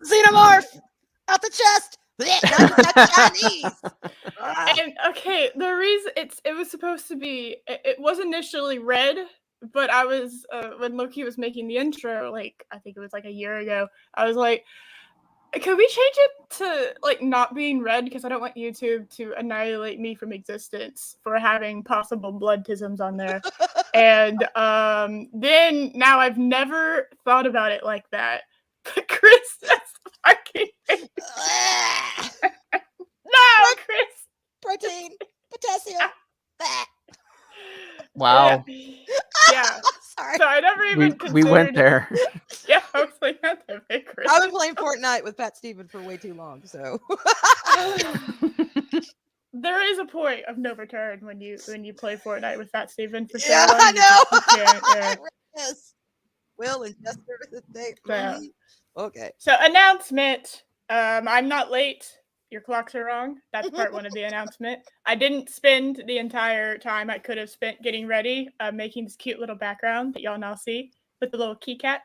Xenomorph! Out the chest! Not Chinese! And okay, the reason it was supposed to be it was initially red, but I was when Loki was making the intro, like I think it was like a year ago, I was like, could we change it to like not being red because I don't want YouTube to annihilate me from existence for having possible blood tisms on there. And then now I've never thought about it like that. But Chris, that's fucking no, Chris. Protein, potassium. Wow. Yeah. Sorry. So I never even We went there. Yeah, I was like, that's a big Chris. I've been playing Fortnite with Pat Steven for way too long, so. There is a point of no return when you play Fortnite with Fat Steven for so Yeah, long. I know. You can't, yeah. Yes. Will and Jester. Yeah. Okay. So announcement. I'm not late. Your clocks are wrong. That's part one of the announcement. I didn't spend the entire time I could have spent getting ready, making this cute little background that y'all now see with the little key cat.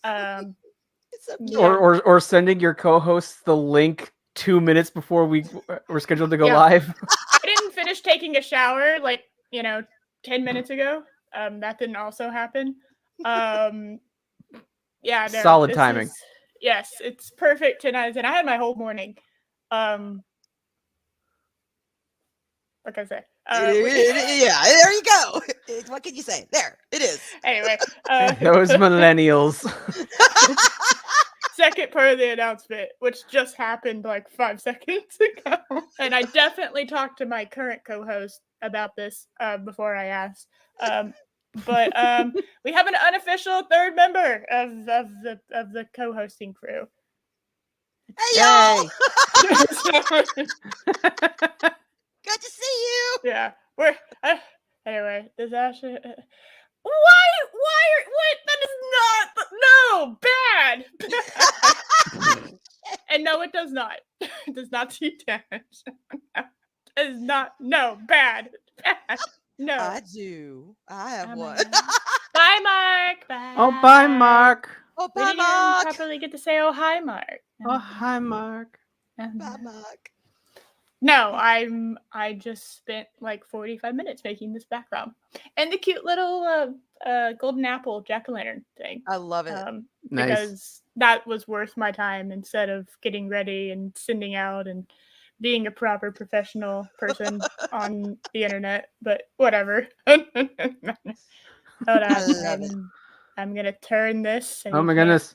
It's so cute. Or sending your co-hosts the link 2 minutes before we were scheduled to go Yeah. live. I didn't finish taking a shower 10 minutes ago. That didn't also happen. Yeah, no, Solid timing. Yes, it's perfect tonight, and I had my whole morning. Like I said, yeah, there you go. What can you say? There, it is. Anyway, Those millennials. second part of the announcement, which just happened like 5 seconds ago, and I definitely talked to my current co-host about this before I asked. But we have an unofficial third member of the co-hosting crew. Hey y'all! Good to see you. Yeah, we're anyway. Does Ashley? Why? What? That is not. No, bad. And no, it does not. It does not see damage. It is not. No, bad. No. I do. I have one. Bye, Mark. Bye. Oh, bye, Mark. Oh, We bye, didn't even Mark. properly get to say, "Oh, hi, Mark." Oh, hi, Mark. Bye, Mark. No, I just spent like 45 minutes making this background and the cute little golden apple jack-o'-lantern thing. I love it. Nice. Because that was worth my time instead of getting ready and sending out and being a proper professional person on the internet. But whatever. Hold on. I'm gonna turn this. So Oh my goodness.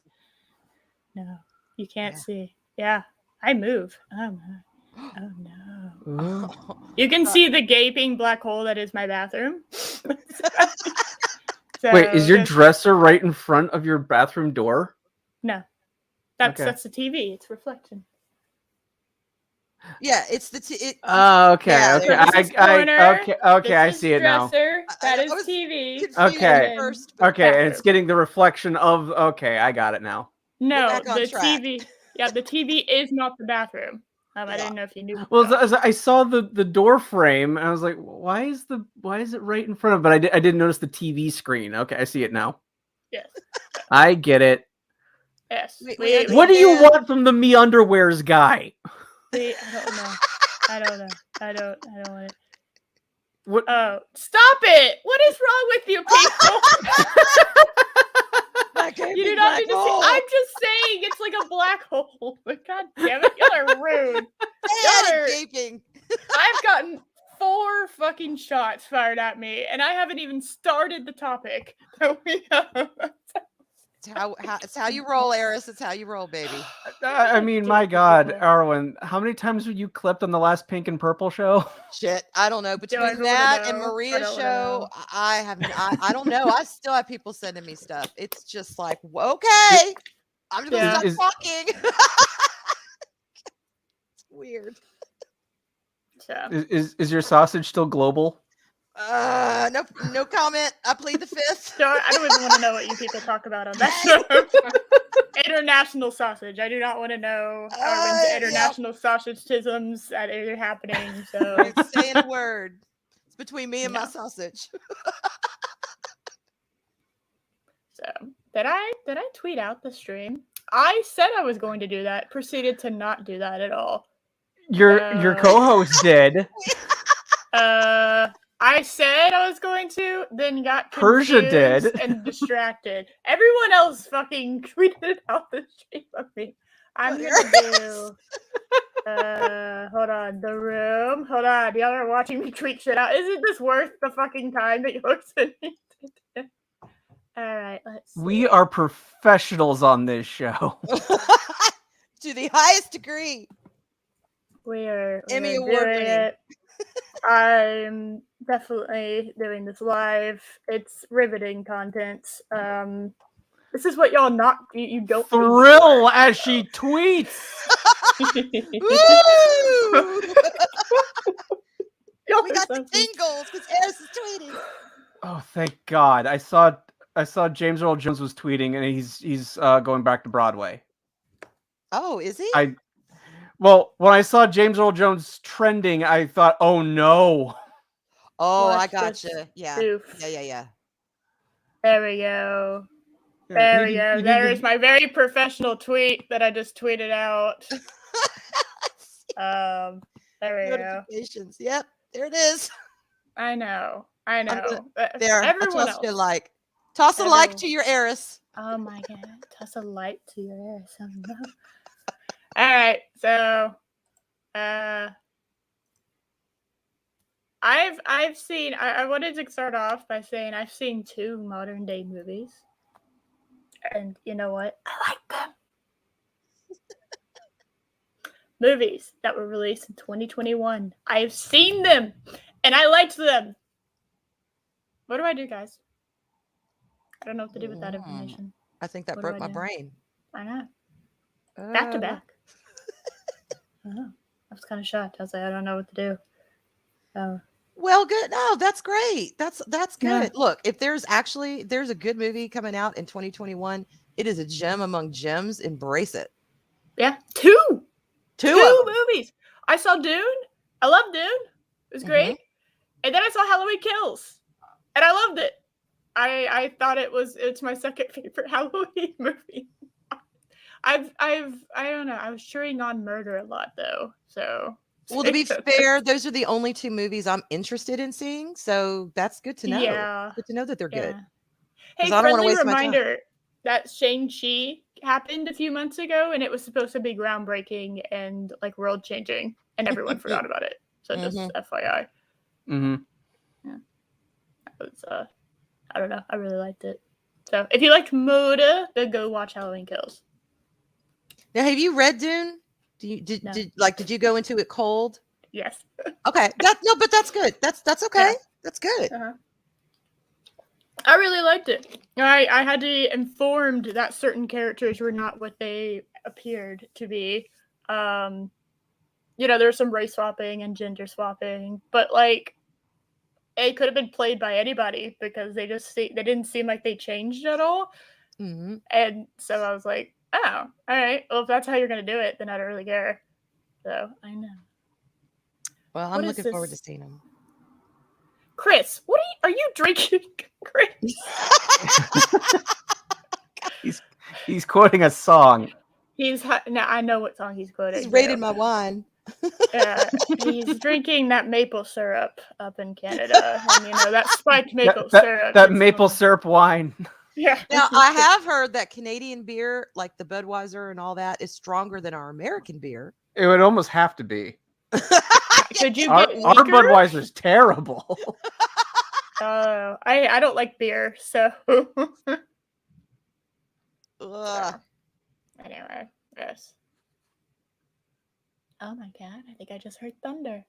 No, you can't see. Yeah, I move. Oh no. You can see the gaping black hole that is my bathroom. So wait, is your dresser right in front of your bathroom door? No. That's the TV. It's reflection. Yeah, it's the okay, yeah, okay. I see it now. That is TV. Okay. Okay, and it's bathroom. getting the reflection of I got it now. No, back on the track. TV. Yeah, the TV is not the bathroom. I didn't know if you knew. Well, I saw the door frame, and I was like, why is it right in front of? But I didn't notice the TV screen. Okay, I see it now. Yes. I get it. Yes. What do you want from the me underwears guy? I don't know. I don't want it. What? Oh, stop it! What is wrong with you people? You do not need to see. I'm just saying, it's like a black hole. God damn it, y'all are rude. Gaping. I've gotten 4 fucking shots fired at me, and I haven't even started the topic that we have. It's how you roll, Eris. It's how you roll, baby. I mean, my God, Arwyn, how many times were you clipped on the last Pink and Purple show? Shit, I don't know. Between that and Maria's show, I don't know. I still have people sending me stuff. It's just like, okay, I'm just gonna stop talking. It's weird. Is your sausage still global? No comment. I plead the fifth. I don't even want to know what you people talk about on that show. International sausage. I do not want to know Arwyn's international sausage-tisms that are happening. So It's saying a word. It's between me and my sausage. So did I tweet out the stream? I said I was going to do that. Proceeded to not do that at all. Your co-host did. I said I was going to, then got Persia confused did. and distracted. Everyone else fucking tweeted out the stream of me. I'm gonna do. Hold on, the room. Hold on, y'all are watching me tweet shit out. Isn't this worth the fucking time that you're spending? All right, let's see. We are professionals on this show. To the highest degree. We're Emmy doing Award winning. it. I'm definitely doing this live. It's riveting content. This is what y'all you don't thrill as she tweets. Woo! Y'all We are got so the tingles because Eris is tweeting. Oh, thank God! I saw James Earl Jones was tweeting, and he's going back to Broadway. Oh, is he? Well, when I saw James Earl Jones trending, I thought, oh no. Oh, Watch I gotcha. this Yeah. goof. Yeah. There we go. You There we need go. to- There is my very professional tweet that I just tweeted out. There we go. Notifications. Yep, there it is. I know. There. Everyone I else. toss a like to your Eris. Oh my God. Toss a light to your Eris. Oh, no. All right. So, I've seen. I wanted to start off by saying I've seen 2 modern day movies, and you know what? I like them. Movies that were released in 2021. I've seen them, and I liked them. What do I do, guys? I don't know what to do with that information. I think that What broke do I my do? brain. I know. Back to back. I was kind of shocked. I was like, I don't know what to do. Well, good. No, that's great. That's good. Yeah. Look, if there's a good movie coming out in 2021, it is a gem among gems. Embrace it. Yeah, two Two movies. I saw Dune. I love Dune. It was great. And then I saw Halloween Kills, and I loved it. I thought it's my second favorite Halloween movie. I don't know. I was cheering on murder a lot though. So well, to be fair, those are the only 2 movies I'm interested in seeing. So that's good to know. Yeah. Good to know that they're good. Hey, I don't want to friendly waste my time. reminder that Shang-Chi happened a few months ago, and it was supposed to be groundbreaking and like world changing, and everyone forgot about it. So just FYI. Mm-hmm. Yeah. That was I don't know. I really liked it. So if you liked Moda, then go watch Halloween Kills. Now, have you read Dune? Did you go into it cold? Yes. Okay. But that's good. That's okay. Yeah. That's good. I really liked it. I had to be informed that certain characters were not what they appeared to be. There's some race swapping and gender swapping, but like it could have been played by anybody because they didn't seem like they changed at all. Mm-hmm. And so I was like, oh, all right. Well, if that's how you're gonna do it, then I don't really care. So I know. Well, I'm looking forward to seeing them. Chris, are you drinking, Chris? He's quoting a song. I know what song he's quoting. He's rated my wine. He's drinking that maple syrup up in Canada, and that spiked maple syrup. That maple syrup wine. Yeah. Now I have heard that Canadian beer, like the Budweiser and all that, is stronger than our American beer. It would almost have to be. Could you our Budweiser's terrible. I don't like beer, so. Anyway, yes. Oh my God! I think I just heard thunder.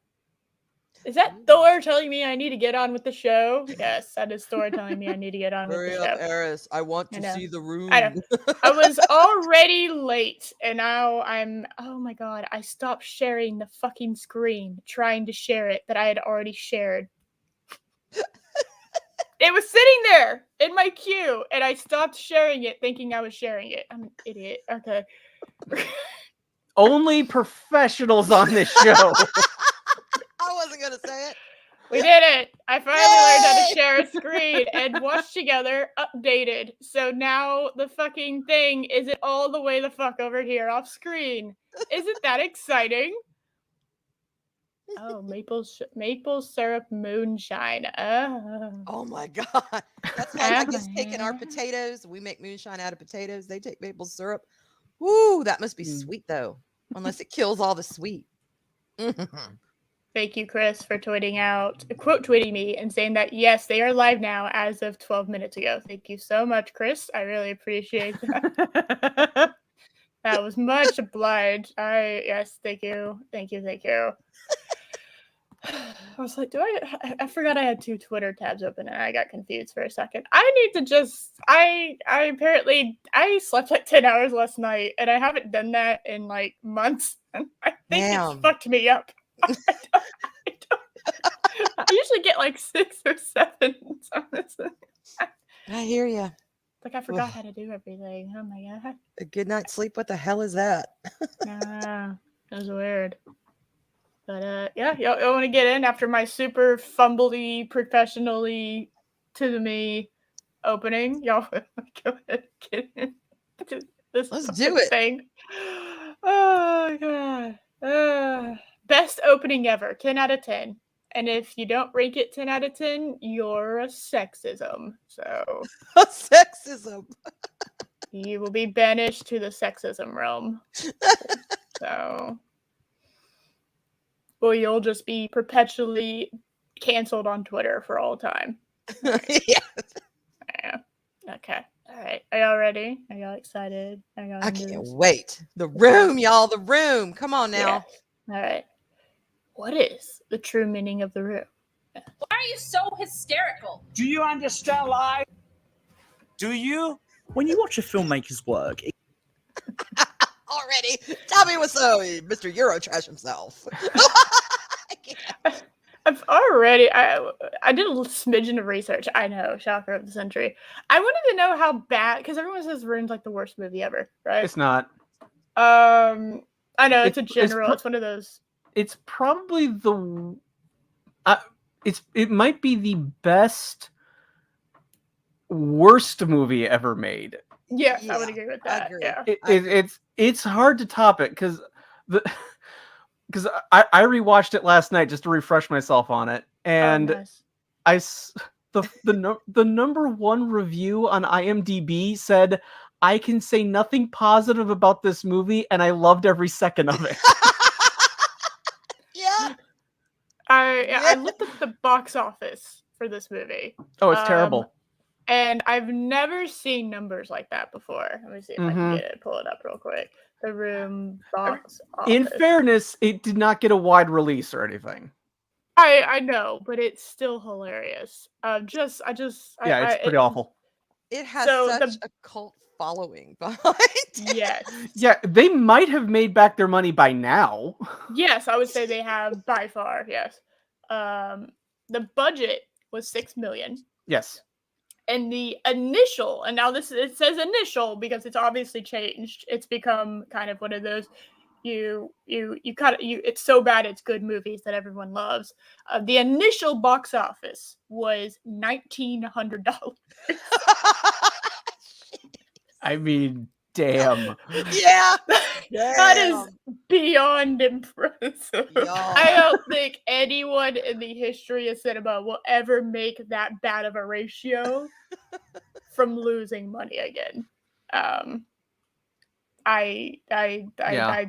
Is that Thor telling me I need to get on with the show? Yes, that is Thor telling me I need to get on with the show. Eris, I want to see the room. I was already late, and now oh my God, I stopped sharing the fucking screen, trying to share it that I had already shared. It was sitting there in my queue, and I stopped sharing it thinking I was sharing it. I'm an idiot. Okay. Only professionals on this show. I wasn't going to say it. We did it. I finally learned how to share a screen and watch together, updated. So now the fucking thing isn't all the way the fuck over here off screen. Isn't that exciting? Oh, maple syrup moonshine. Oh my God. That's like, I guess, taking our potatoes. We make moonshine out of potatoes. They take maple syrup. Woo, that must be sweet though. Unless it kills all the sweet. Thank you, Chris, for tweeting me and saying that, yes, they are live now as of 12 minutes ago. Thank you so much, Chris. I really appreciate that. That was much obliged. Yes, thank you. Thank you. I was like, I forgot I had 2 Twitter tabs open and I got confused for a second. I need to just, I slept like 10 hours last night and I haven't done that in like months. And I think it's fucked me up. I usually get like 6 or 7. I hear you. Like I forgot how to do everything. Oh my God. A good night's sleep. What the hell is that? It was weird. But yeah, y'all want to get in after my super fumbly, professionally to me opening? Y'all go ahead and get in. Let's do it. Thing. Oh God. Best opening ever, 10 out of 10. And if you don't rank it 10 out of 10, you're a sexism. So a sexism. You will be banished to the sexism realm. So or you'll just be perpetually canceled on Twitter for all time. Right. Yeah. Okay. All right. Are y'all ready? Are y'all excited? I can't wait. The room, y'all. The room. Come on now. Yeah. All right. What is the true meaning of the room? Why are you so hysterical? Do you understand life? Do you? When you watch a filmmaker's work... Already. Tommy Wiseau, Mr. Eurotrash himself. I did a smidgen of research. I know, shocker of the century. I wanted to know how bad, because everyone says Room's like the worst movie ever, right? It's not. I know it's one of those. It's probably the. It might be the best, worst movie ever made. Yes, I would agree with that. Yeah, it's hard to top it because I rewatched it last night just to refresh myself on it, and nice. the number 1 review on IMDb said, "I can say nothing positive about this movie, and I loved every second of it." Yeah. I looked at the box office for this movie. Oh, it's terrible. And I've never seen numbers like that before. Let me see if I can pull it up real quick. The Room box office. In fairness, it did not get a wide release or anything. I know, but it's still hilarious. It's pretty awful. It has such a cult following behind it. Yes. Yeah, they might have made back their money by now. Yes, I would say they have by far. Yes. The budget was $6 million. Yes. And the initial, and now it says initial because it's obviously changed. It's become kind of one of those it's so bad it's good movies that everyone loves. The initial box office was $1,900. I mean, damn. Yeah. That is beyond impressive. I don't think anyone in the history of cinema will ever make that bad of a ratio from losing money again. I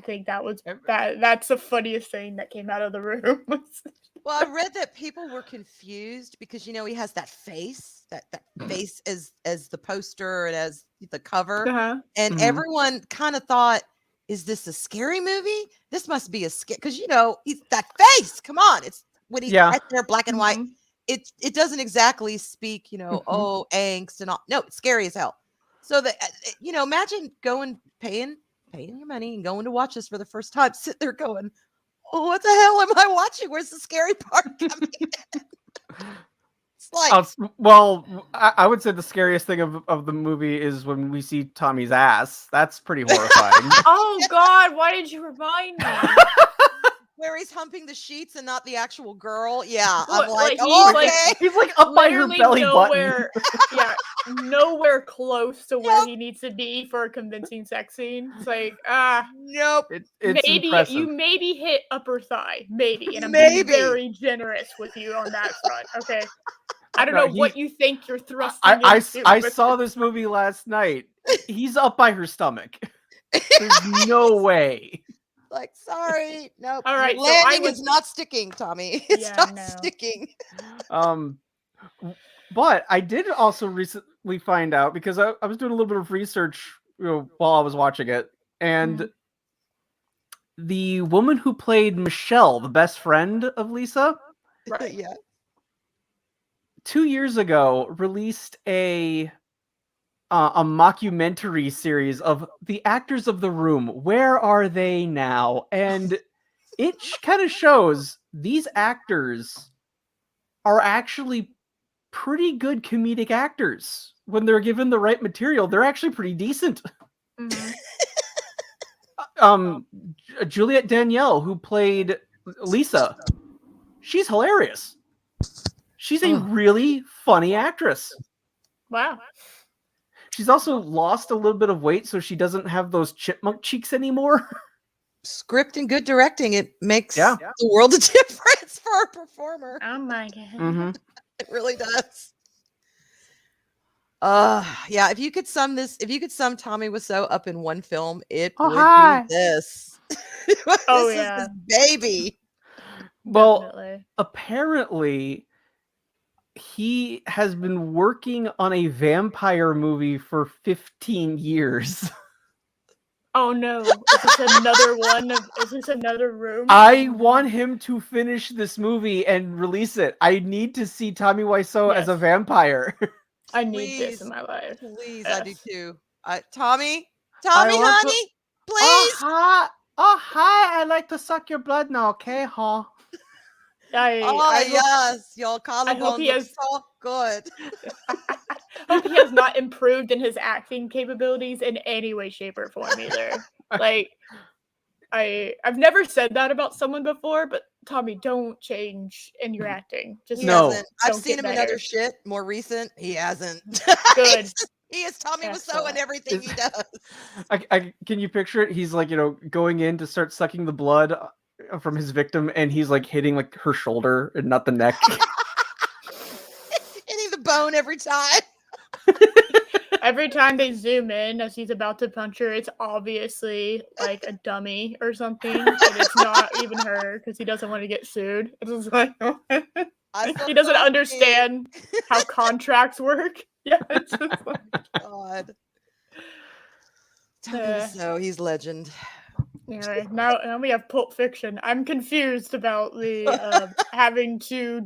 think that's the funniest thing that came out of the room. Well, I read that people were confused because he has that face, that face as the poster and as the cover, and everyone kind of thought, "Is this a scary movie? This must be a scary," because he's that face. Come on, it's when he's right there, black and white. It doesn't exactly speak, oh, angst and all. No, it's scary as hell. So that imagine paying your money and going to watch this for the first time, sit there going, "Oh, what the hell am I watching? Where's the scary part coming in?" It's like, I would say the scariest thing of the movie is when we see Tommy's ass. That's pretty horrifying. Oh God, why did you remind me? where he's humping the sheets and not the actual girl. Yeah, Well, I'm like, he's oh, like okay. He's like up by her literally belly nowhere, button. nowhere close to where he needs to be for a convincing sex scene. It's like, Nope. It's maybe impressive. you maybe hit upper thigh, maybe, and I'm Maybe. being very generous with you on that front. Okay, I don't No, know what you think you're thrusting into. I saw this movie last night. He's up by her stomach. There's no way. Like, sorry, nope. All right, Your so landing is not sticking, Tommy. It's not sticking. But I did also recently find out, because I was doing a little bit of research, while I was watching it, and the woman who played Michelle, the best friend of Lisa, Right. Yeah. 2 years ago released a mockumentary series of the actors of The Room. Where are they now? And it kind of shows these actors are actually pretty good comedic actors. When they're given the right material, they're actually pretty decent. Juliette Danielle, who played Lisa, she's hilarious. She's a really funny actress. Wow. She's also lost a little bit of weight, so she doesn't have those chipmunk cheeks anymore. Script and good directing, it makes the world of difference for a performer. Oh my god. Mm-hmm. It really does. Yeah, if you could sum Tommy Wiseau up in one film, it would be this. Oh, This is his baby. Well, Definitely. apparently he has been working on a vampire movie for 15 years. Oh no. Is this another one? Is this another Room? I want him to finish this movie and release it. I need to see Tommy Wiseau as a vampire. I need this in my life. Please, Yes. I do too. Tommy, honey, please. Hi, I'd like to suck your blood now, okay, huh? Yes, y'all collarbone he looks so good. I hope he has not improved in his acting capabilities in any way, shape, or form either. Like, I've never said that about someone before, but Tommy, don't change in your acting. Just I've seen him in other shit more recent. He hasn't. Good. He is Tommy Wiseau in everything he does. Can you picture it? He's like, going in to start sucking the blood from his victim, and he's like hitting like her shoulder and not the neck. Hitting the bone every time. Every time they zoom in as he's about to punch her, it's obviously like a dummy or something, and it's not even her because he doesn't want to get sued. It's just like he doesn't understand how contracts work. Yeah, it's just like God. Tommy Wiseau, he's legend. Yeah, now we have Pulp Fiction. I'm confused about the having two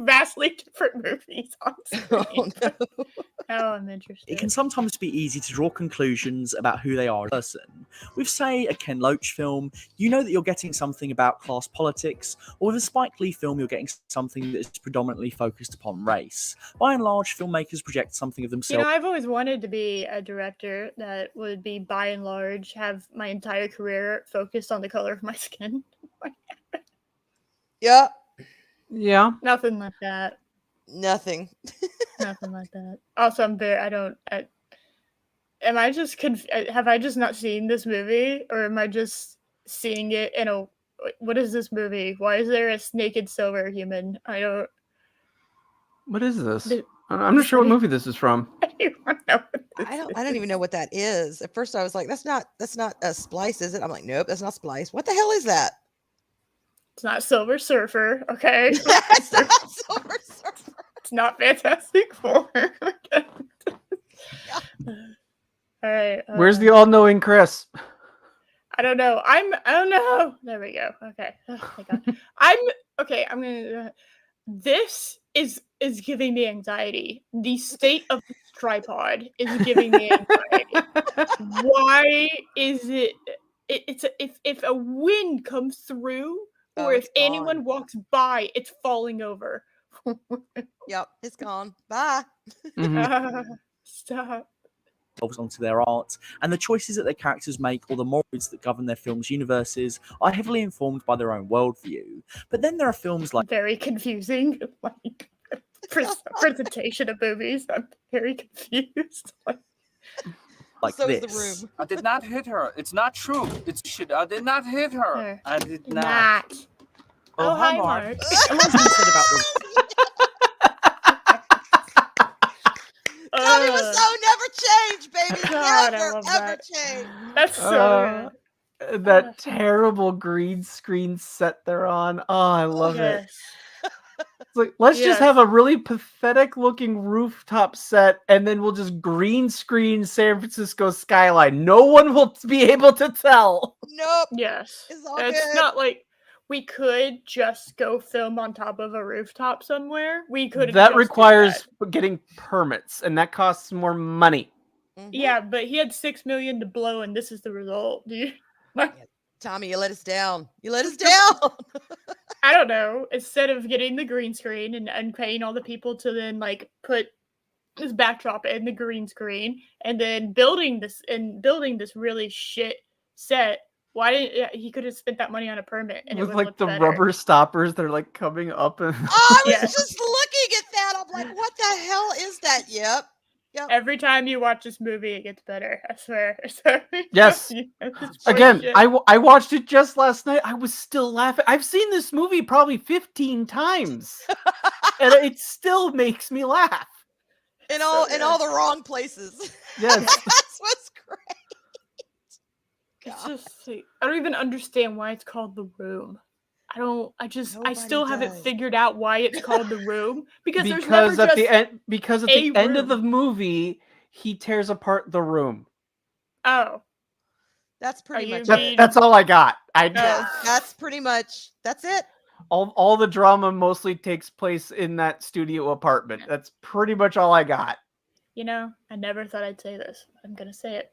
vastly different movies on screen. Oh, no. Now I'm interested. It can sometimes be easy to draw conclusions about who they are as a person. With, say, a Ken Loach film, you know that you're getting something about class politics, or with a Spike Lee film, you're getting something that is predominantly focused upon race. By and large, filmmakers project something of themselves. I've always wanted to be a director that would be, by and large, have my entire career focused on the color of my skin. Yeah. Yeah. Nothing like that. Nothing. Nothing like that. Also, am I just have I just not seen this movie, or am I just seeing it in a, what is this movie? Why is there a naked silver human? What is this? I'm not sure what movie this is from. I don't even know what that is. At first I was like, that's not a Splice, is it? I'm like, nope, that's not Splice. What the hell is that? It's not Silver Surfer, okay? It's not Silver Surfer. It's not Fantastic Four. Okay. All right. Where's the all-knowing Chris? I don't know. I don't know. There we go. Okay. Oh my God. I'm gonna. This is giving me anxiety. The state of the tripod is giving me anxiety. Why is it? It's if a wind comes through, or if anyone walks by, it's falling over. Yep, it's gone. Bye. Stop. onto their art, and the choices that their characters make or the morals that govern their films' universes are heavily informed by their own worldview. But then there are films like... Very confusing, like presentation of movies. I'm very confused. Like so this. Is the room. I did not hit her. It's not true. It's shit. I did not hit her. Her. I did not. Oh, hi, Mark. Someone's been said about the... Tommy Wiseau never changed, baby. God, never, ever that. Changed. That's so good. That terrible green screen set they're on. Oh, I love it. It's like, let's just have a really pathetic looking rooftop set and then we'll just green screen San Francisco skyline. No one will be able to tell. Nope. Yes. It's not like we could just go film on top of a rooftop somewhere. We could. That requires getting permits and that costs more money. Mm-hmm. Yeah, but he had $6 million to blow and this is the result. Do you... Tommy, you let us down. You let us down. I don't know. Instead of getting the green screen and paying all the people to then like put this backdrop in the green screen and then building this really shit set, why didn't he could have spent that money on a permit and with it like the better. rubber stoppers that are like coming up and I was just looking at that. I'm like, what the hell is that? Yep. Every time you watch this movie, it gets better. I swear. So, yes. Again, I watched it just last night. I was still laughing. I've seen this movie probably 15 times, and it still makes me laugh. In all the wrong places. Yes, that's what's great. It's just like, I don't even understand why it's called The Room. I still haven't figured out why it's called The Room because there's never at just the end end of room. the movie he tears apart the room. Oh, that's pretty much it. That's all I got. That's pretty much that's it. All the drama mostly takes place in that studio apartment. That's pretty much all I got. You know, I never thought I'd say this. I'm gonna say it.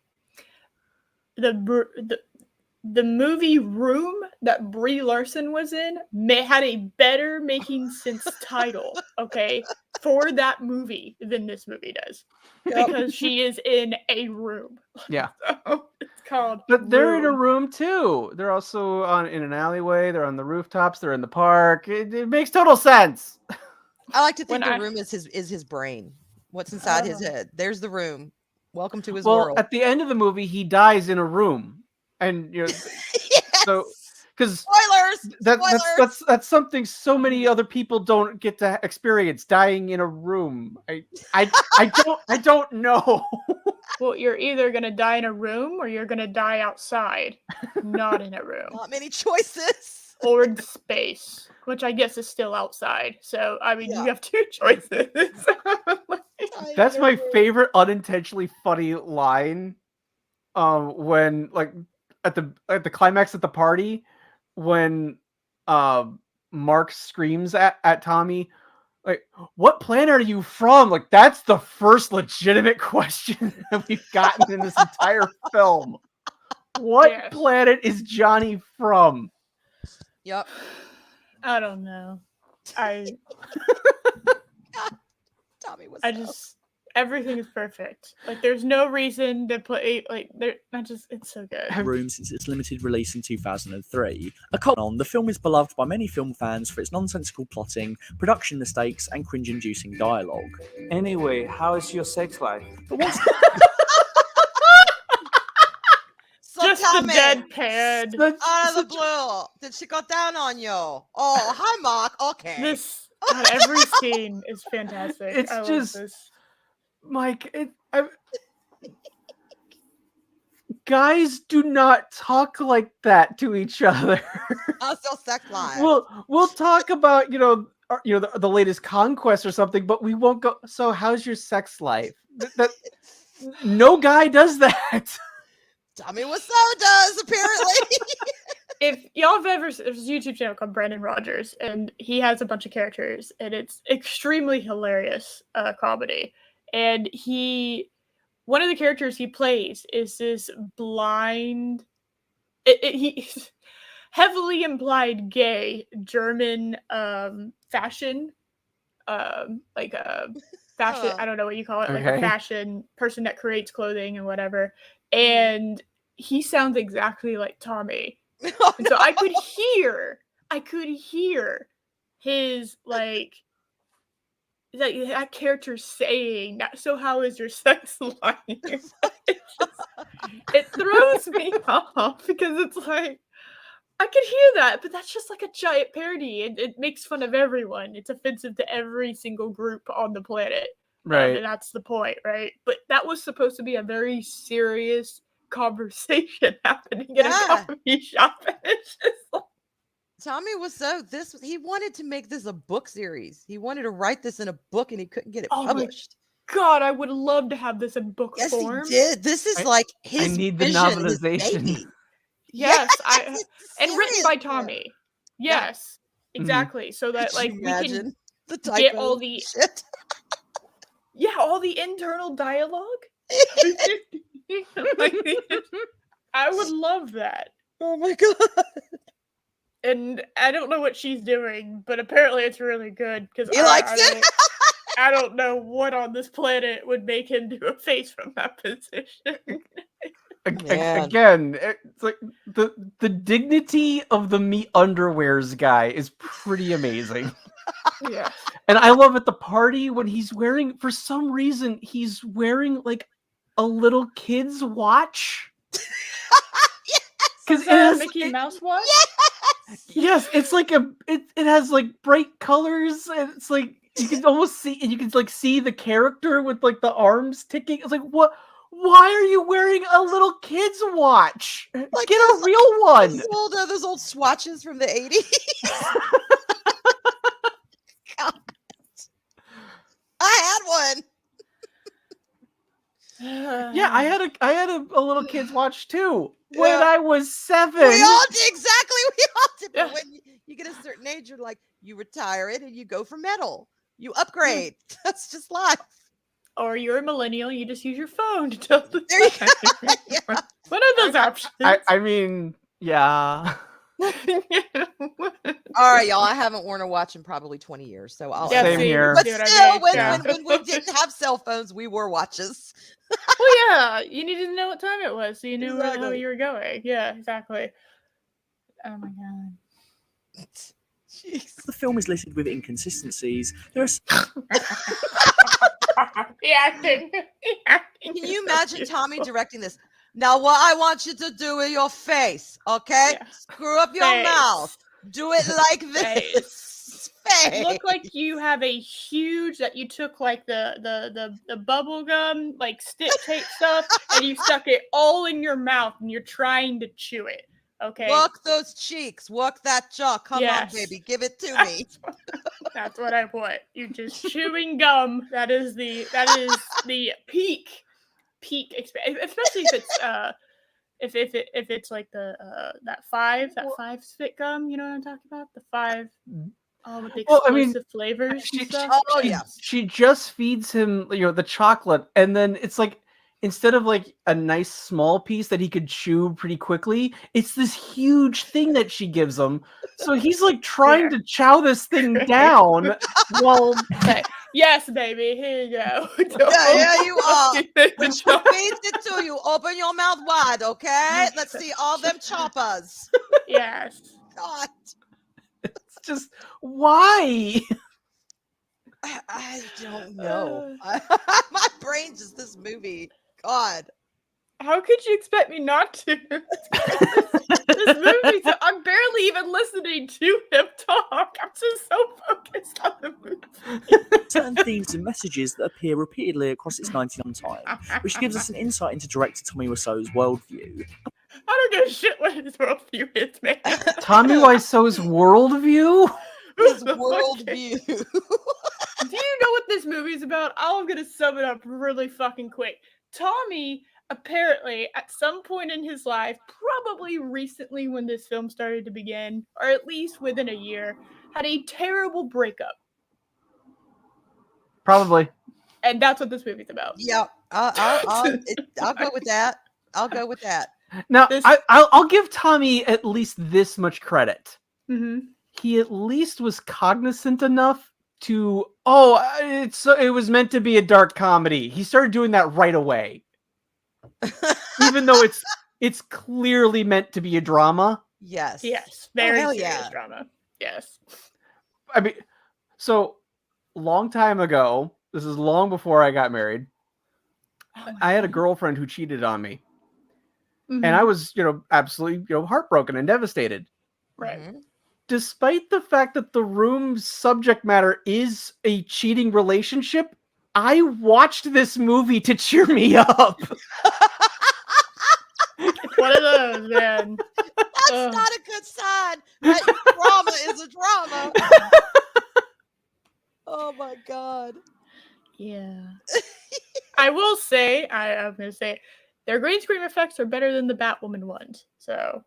The movie Room that Brie Larson was in had a better making sense title, okay, for that movie than this movie does. Because she is in a room. Yeah. So it's called But they're Room. in a room too. They're also in an alleyway. They're on the rooftops. They're in the park. It makes total sense. I like to think the room is his brain. What's inside his head? There's the room. Welcome to his world. At the end of the movie, he dies in a room. And you know, so because spoilers, that's something so many other people don't get to experience, dying in a room. I don't know. Well, you're either gonna die in a room or you're gonna die outside, not in a room. Not many choices. Or in space, which I guess is still outside. So I mean, you have two choices. That's my favorite unintentionally funny line. When like. At the climax at the party, when Mark screams at Tommy, like, "What planet are you from?" Like, that's the first legitimate question that we've gotten in this entire film. What planet is Johnny from? Yep. I don't know. Everything is perfect. Like, there's no reason to put it's so good. Room since its limited release in 2003. The film is beloved by many film fans for its nonsensical plotting, production mistakes, and cringe-inducing dialogue. Anyway, how is your sex life? But what's just the deadpan. Out of the blue. Did she go down on you? Oh, hi, Mark. Okay. Every scene is fantastic. It's just love this. Mike, guys do not talk like that to each other. Also, sex life. We'll talk about the latest conquest or something, but we won't go. So, how's your sex life? No guy does that. Tommy Wiseau does apparently. If y'all have there's a YouTube channel called Brandon Rogers, and he has a bunch of characters, and it's extremely hilarious comedy. And one of the characters he plays is this blind, he's heavily implied gay German fashion, fashion. I don't know what you call it, like Okay. a fashion person that creates clothing and whatever. And he sounds exactly like Tommy. Oh, And so I could hear his like that character saying that. So how is your sex life? It throws me off because it's like I could hear that, but that's just like a giant parody. It makes fun of everyone. It's offensive to every single group on the planet. Right. And that's the point, right? But that was supposed to be a very serious conversation happening in a coffee shop. And it's just like, Tommy Wiseau, he wanted to make this a book series. He wanted to write this in a book and he couldn't get it published. God, I would love to have this in book form. Yes, he did. This is like his need the vision, his novelization. baby. Yes, Yes, and written by Tommy. Yes, exactly. So that like we can get all the shit. all the internal dialogue. I would love that. Oh my god. And I don't know what she's doing, but apparently it's really good because He likes it. I don't know what on this planet would make him do a face from that position. Again, it's like the dignity of the meat underwears guy is pretty amazing. Yeah. And I love at the party when he's wearing, for some reason, he's wearing like a little kid's watch. Because it's Mickey Mouse watch? Yes, it's like it has like bright colors, and it's like you can almost see, and you can like see the character with like the arms ticking. It's like, what? Why are you wearing a little kid's watch? Like get a real one. Those old swatches from the 80s. God. I had one. Yeah, I had a little kid's watch too when I was 7. We all did, exactly. We all did. But when you get a certain age, you're like, you retire it and you go for metal. You upgrade. That's just life. Or you're a millennial, you just use your phone to tell the time. Yeah. What are those options? I mean, yeah. All right, y'all. I haven't worn a watch in probably 20 years, so I'll same here. But still, when we didn't have cell phones, we wore watches. Well, yeah, you needed to know what time it was, so you knew where you were going. Yeah, exactly. Oh my god. Jeez. The film is littered with inconsistencies. There's the acting. Can you imagine Tommy directing this? Now, what I want you to do with your face, okay? Yeah. Screw up your mouth. Do it like this. Face. Look like you have a huge that you took like the bubble gum, like stick tape stuff, and you stuck it all in your mouth and you're trying to chew it. Okay. Work those cheeks. Work that jaw. Come on, baby. Give it to me. That's what I want. You're just chewing gum. That is the peak experience, especially if it's like that five spit gum. You know what I'm talking about? The 5. Oh, with the explosive flavors and stuff. Oh yeah. She just feeds him, the chocolate, and then it's like, instead of like a nice small piece that he could chew pretty quickly, it's this huge thing that she gives him. So he's like trying to chow this thing down while. Yes, baby. Here you go. Yeah, you are. When she feeds it to you, open your mouth wide, okay? Let's see all them choppers. Yes. God. It's just, why? I don't know. My brain's just this movie. God. How could you expect me not to? This movie, I'm barely even listening to him talk. I'm just so focused on the movie. Certain themes and messages that appear repeatedly across its 99 time, which gives us an insight into director Tommy Wiseau's worldview. I don't give a shit what his worldview is, man. Tommy Wiseau's worldview? His worldview. Do you know what this movie's about? I'm gonna sum it up really fucking quick. Tommy apparently at some point in his life, probably recently when this film started to begin, or at least within a year, had a terrible breakup. Probably. And that's what this movie's about. Yeah, I'll go with that. I'll go with that. Now, I'll give Tommy at least this much credit. Mm-hmm. He at least was cognizant enough to it was meant to be a dark comedy. He started doing that right away. Even though it's clearly meant to be a drama. Yes. Very serious drama. Yes. I mean, so long time ago, this is long before I got married. I had a girlfriend who cheated on me. Mm-hmm. And I was, absolutely, heartbroken and devastated. Right. Mm-hmm. Despite the fact that The Room's subject matter is a cheating relationship, I watched this movie to cheer me up. It's one of those, man. That's not a good sign. That drama is a drama. Oh my God. Yeah. I will say, I'm going to say, their green screen effects are better than the Batwoman ones. So.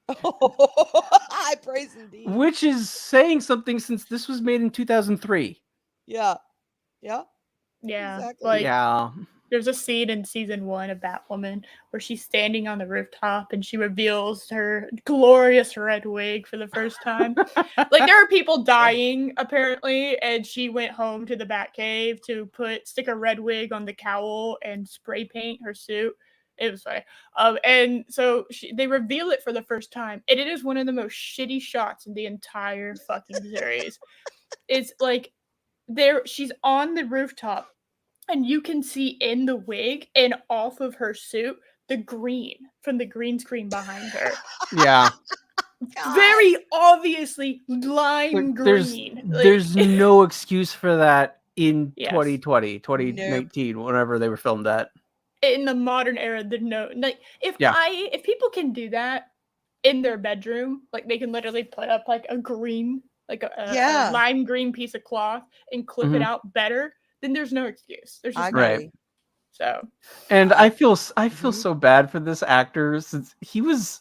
I praise indeed. Which is saying something since this was made in 2003. Yeah. Exactly. Yeah. There's a scene in season 1 of Batwoman where she's standing on the rooftop and she reveals her glorious red wig for the first time. There are people dying apparently, and she went home to the Batcave to stick a red wig on the cowl and spray paint her suit. It was funny. And so they reveal it for the first time, and it is one of the most shitty shots in the entire fucking series. It's she's on the rooftop, and you can see in the wig and off of her suit the green from the green screen behind her. Yeah. Very obviously lime green. There's no excuse for that in 2020, 2019, whenever they were filmed at. In the modern era, if people can do that in their bedroom, they can literally put up a green, a lime green piece of cloth and clip it out better, then there's no excuse. There's just right. So, and I feel so bad for this actor since he was.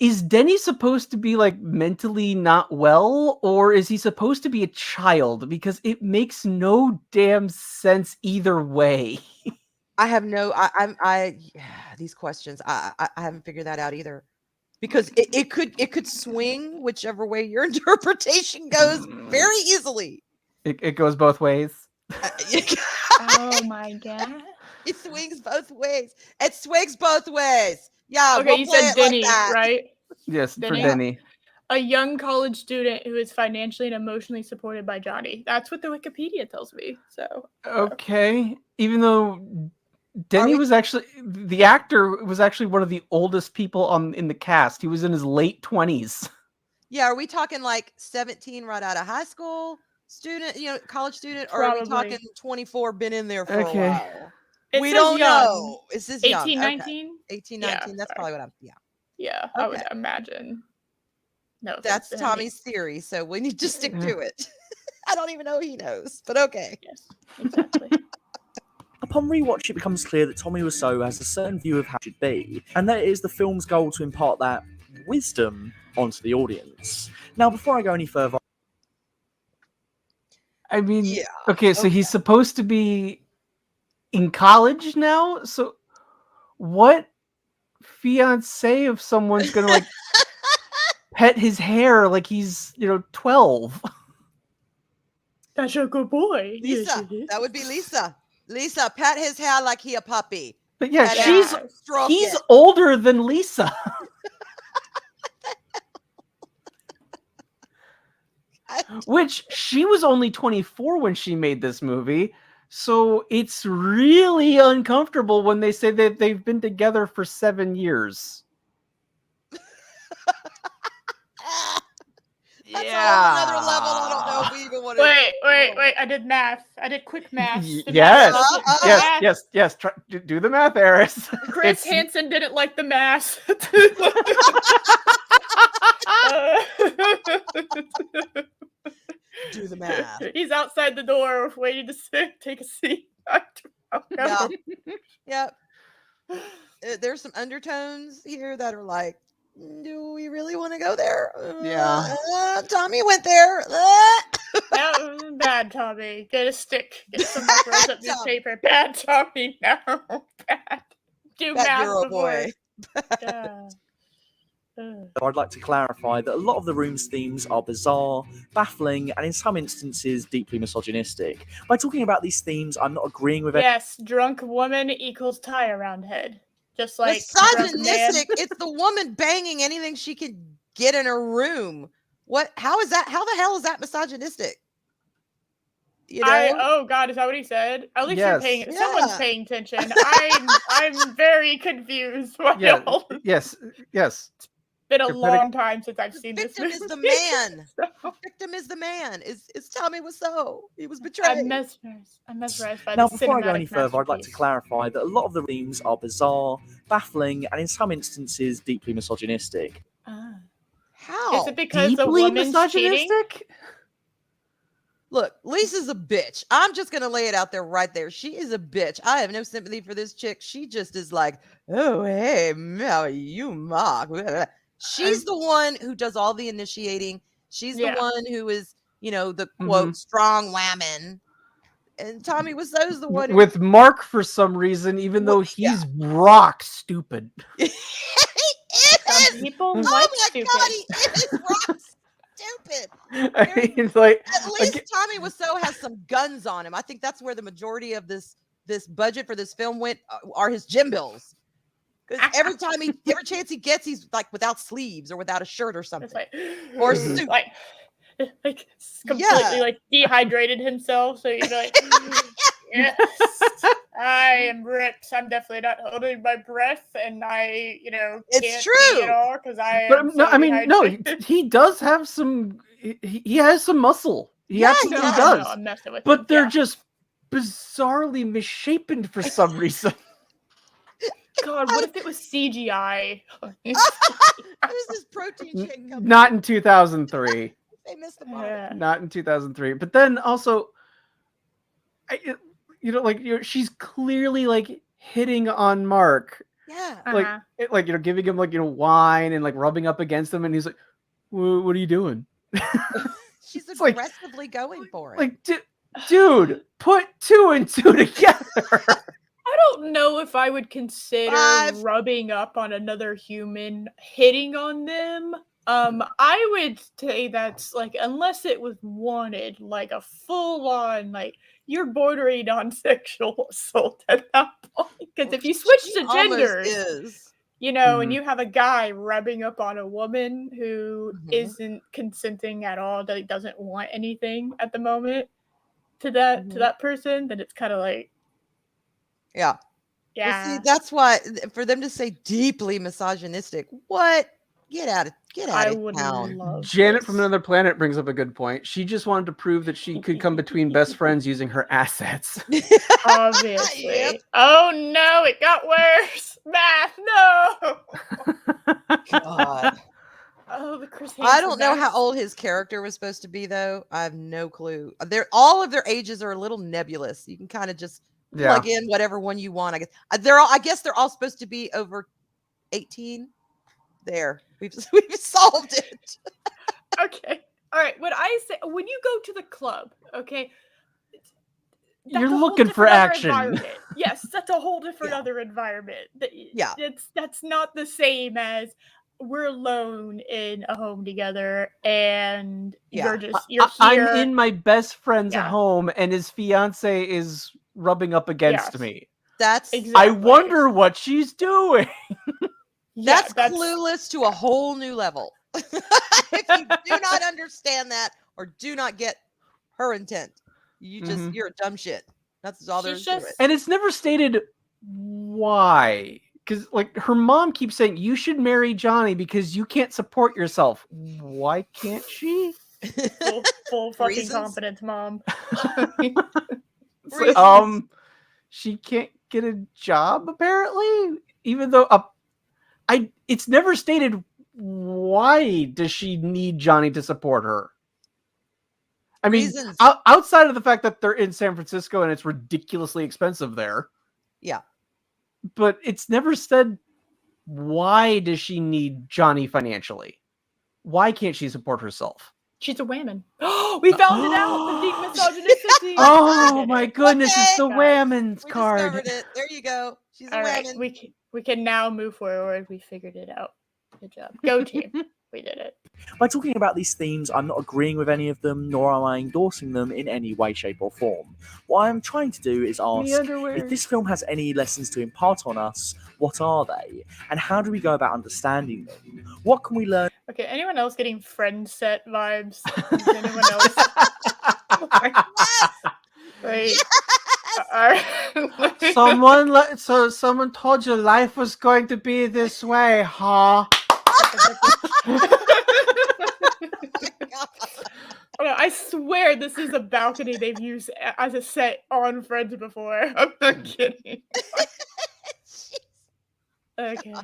Is Denny supposed to be mentally not well, or is he supposed to be a child? Because it makes no damn sense either way. I have these questions. I haven't figured that out either, because it could swing whichever way your interpretation goes very easily. It goes both ways. Oh my God! It swings both ways. It swings both ways. Yeah. Okay, you said Denny, right? Yes, Denny. For Denny. A young college student who is financially and emotionally supported by Johnny. That's what the Wikipedia tells me. So. Okay, even though Denny was actually the actor was actually one of the oldest people in the cast. He was in his late 20s. Yeah, are we talking 17 right out of high school student, college student, or Probably. are we talking 24 been in there for a while? We don't young. know. Is this 18, 19? 18, 19. Yeah, that's probably what Yeah, okay. I would imagine. No, that's Tommy's theory, so we need to stick to it. I don't even know he knows, but okay. Yes, exactly. Upon rewatch, it becomes clear that Tommy Wiseau has a certain view of how it should be, and that it is the film's goal to impart that wisdom onto the audience. Now, before I go any further, I mean, okay, so he's supposed to be in college now, so what fiance of someone's gonna pet his hair like he's 12? That's a good boy. Lisa, that would be Lisa. Lisa, pet his hair like he a puppy. But yeah, he's older than Lisa. Which she was only 24 when she made this movie. So it's really uncomfortable when they say that they've been together for 7 years. That's another level. I don't know if we even want to. Wait. I did math. I did quick math. Yes. Try, do the math, Eris. Chris Hansen didn't like the math. Do the math. He's outside the door waiting to take a seat. Yep. There's some undertones here that are do we really want to go there? Tommy went there. That was bad, Tommy. Get a stick. Get some rolled up newspaper. Bad, Tommy. No. Bad. Do that math girl before. Boy. I'd like to clarify that a lot of the room's themes are bizarre, baffling, and in some instances deeply misogynistic. By talking about these themes, I'm not agreeing with it. Yes, drunk woman equals tie around head. Just like drunk man. Misogynistic. It's the woman banging anything she can get in her room. What? How is that? How the hell is that misogynistic? You know? Oh God, is that what he said? At least you're paying. Yeah. Someone's paying attention. I'm very confused. Yes. It's been a long time since I've seen this movie. Victim is the man. The victim is the man. Is Tommy Wiseau. He was betrayed. I'm mesmerized by Now, the before I go any cinematic further, I'd like to masterpiece. clarify that a lot of the themes are bizarre, baffling, and in some instances deeply misogynistic. How? Is it because Deeply the woman's cheating? misogynistic? Look, Lisa's a bitch. I'm just gonna lay it out there right there. She is a bitch. I have no sympathy for this chick. She just is like, oh hey, how are you, Mark? She's the one who does all the initiating. She's the one who is, the quote strong woman. And Tommy Wiseau's the one with Mark for some reason, even though he's rock stupid. Some people like stupid. God, he is rock stupid. It's like, at least Tommy Wiseau has some guns on him. I think that's where the majority of this budget for this film went are his gym bills. Because every chance he gets, he's like without sleeves or without a shirt or something, or suit. Like completely like dehydrated himself. So he's like, yes, I am ripped. I'm definitely not holding my breath, and I, it's can't true see at all because I. But no, I mean, no, he does have some. He has some muscle. He absolutely does. No, I'm messing with but him. they're just bizarrely misshapen for some reason. God, what if it was CGI? Who's this protein shake company? Not in 2003. They missed the mark. Not in 2003. But then also, she's clearly like hitting on Mark. Yeah. Giving him wine and rubbing up against him, and he's like, "What are you doing?" She's aggressively going for it. Like, dude, put 2 and 2 together. I don't know if I would consider rubbing up on another human hitting on them. I would say that's unless it was wanted, like a full on, you're bordering on sexual assault at that point. Because if you switch to genders, and you have a guy rubbing up on a woman who isn't consenting at all, that doesn't want anything at the moment to that person, then it's kind of like, yeah. Well, see, that's why for them to say deeply misogynistic, what? Get out of town. Janet from Another Planet brings up a good point. She just wanted to prove that she could come between best friends using her assets. Obviously. Yep. Oh no, it got worse. Math, no. God. Oh, the Chris. I don't know how old his character was supposed to be, though. I have no clue. All of their ages are a little nebulous. You can kind of just plug in whatever one you want. I guess they're all supposed to be over 18. There, we've solved it. Okay, all right. When you go to the club, okay, you're looking for action. Yes, that's a whole different other environment. That's not the same as we're alone in a home together, and you're here. I'm in my best friend's home, and his fiance is rubbing up against me. That's exactly. I wonder what she's doing. That's clueless to a whole new level. If you do not understand that or do not get her intent, you're a dumb shit. That's all there is to it. And it's never stated why. Because her mom keeps saying you should marry Johnny because you can't support yourself. Why can't she? Full fucking confidence, mom. She can't get a job apparently, even though it's never stated why does she need Johnny to support her. I mean, outside of the fact that they're in San Francisco and it's ridiculously expensive there. Yeah. But it's never said why does she need Johnny financially? Why can't she support herself? She's a woman. We found it out. The deep misogynistic. Oh my goodness, it's the women's card. Discovered it. There you go. She's a woman. We can now move forward. We figured it out. Good job. Go team. We did it. By talking about these themes, I'm not agreeing with any of them, nor am I endorsing them in any way, shape, or form. What I'm trying to do is ask, if this film has any lessons to impart on us, what are they? And how do we go about understanding them? What can we learn? Okay, anyone else getting friend set vibes? Is anyone else? Like, someone told you life was going to be this way, huh? I swear this is a balcony they've used as a set on Friends before. I'm not kidding. Okay.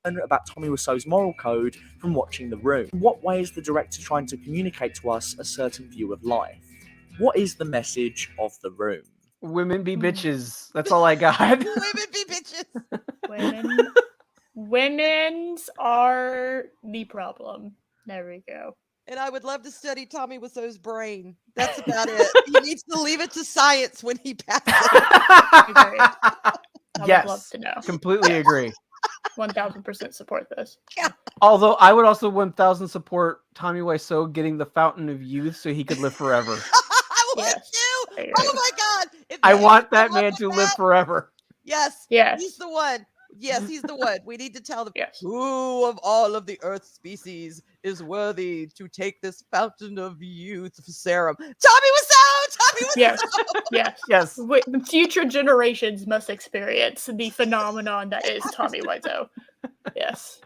Learn about Tommy Wiseau's moral code from watching The Room. In what way is the director trying to communicate to us a certain view of life? What is the message of The Room? Women be bitches. That's all I got. Women be bitches. Women's are the problem. There we go. And I would love to study Tommy Wiseau's brain. That's about it. He needs to leave it to science when he passes. I Yes, would love to know. Completely agree. 1000% support this. Yeah. Although I would also 1000 support Tommy Wiseau getting the Fountain of Youth so he could live forever. I would too. Oh my God! I want that man to live forever. Yes. Yes. He's the one. Yes, he's the one. We need to tell them Yes. who of all of the Earth species is worthy to take this Fountain of Youth serum. Tommy Wiseau! Tommy Wiseau! Yes. Yes. Yes. The future generations must experience the phenomenon that is Tommy Wiseau. Yes.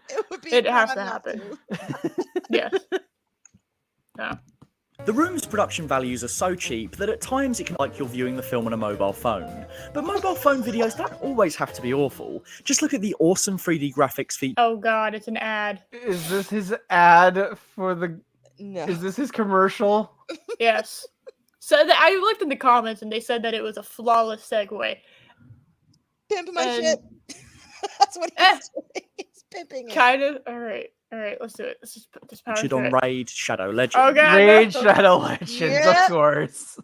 It has to happen. Yes. No. The Room's production values are so cheap that at times it can look like you're viewing the film on a mobile phone. But mobile phone videos don't always have to be awful. Just look at the awesome 3D graphics feature. Oh God, it's an ad. Is this his ad for the... No. Is this his commercial? Yes. So I looked in the comments and they said that it was a flawless segue. Pimp my shit. That's what he's doing. He's pimping it. Kind of. All right, let's do it. Let's just put this power Featured through on it. Raid Shadow Legends. Oh God, Raid no. Shadow Legends, of course.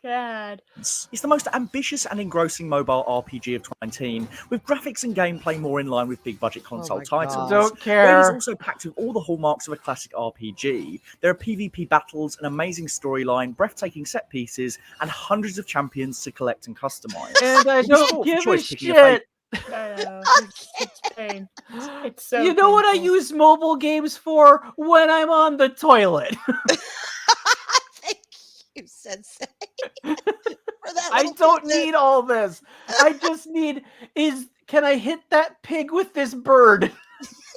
God. It's the most ambitious and engrossing mobile RPG of 2019, with graphics and gameplay more in line with big budget console titles. Don't Raid care. is also packed with all the hallmarks of a classic RPG. There are PvP battles, an amazing storyline, breathtaking set pieces, and hundreds of champions to collect and customize. And I don't give a shit. I know. It's pain. It's so. You know what I painful. use mobile games for? When I'm on the toilet. Thank you, Sensei. For that I little don't tidbit. need all this. I just need can I hit that pig with this bird?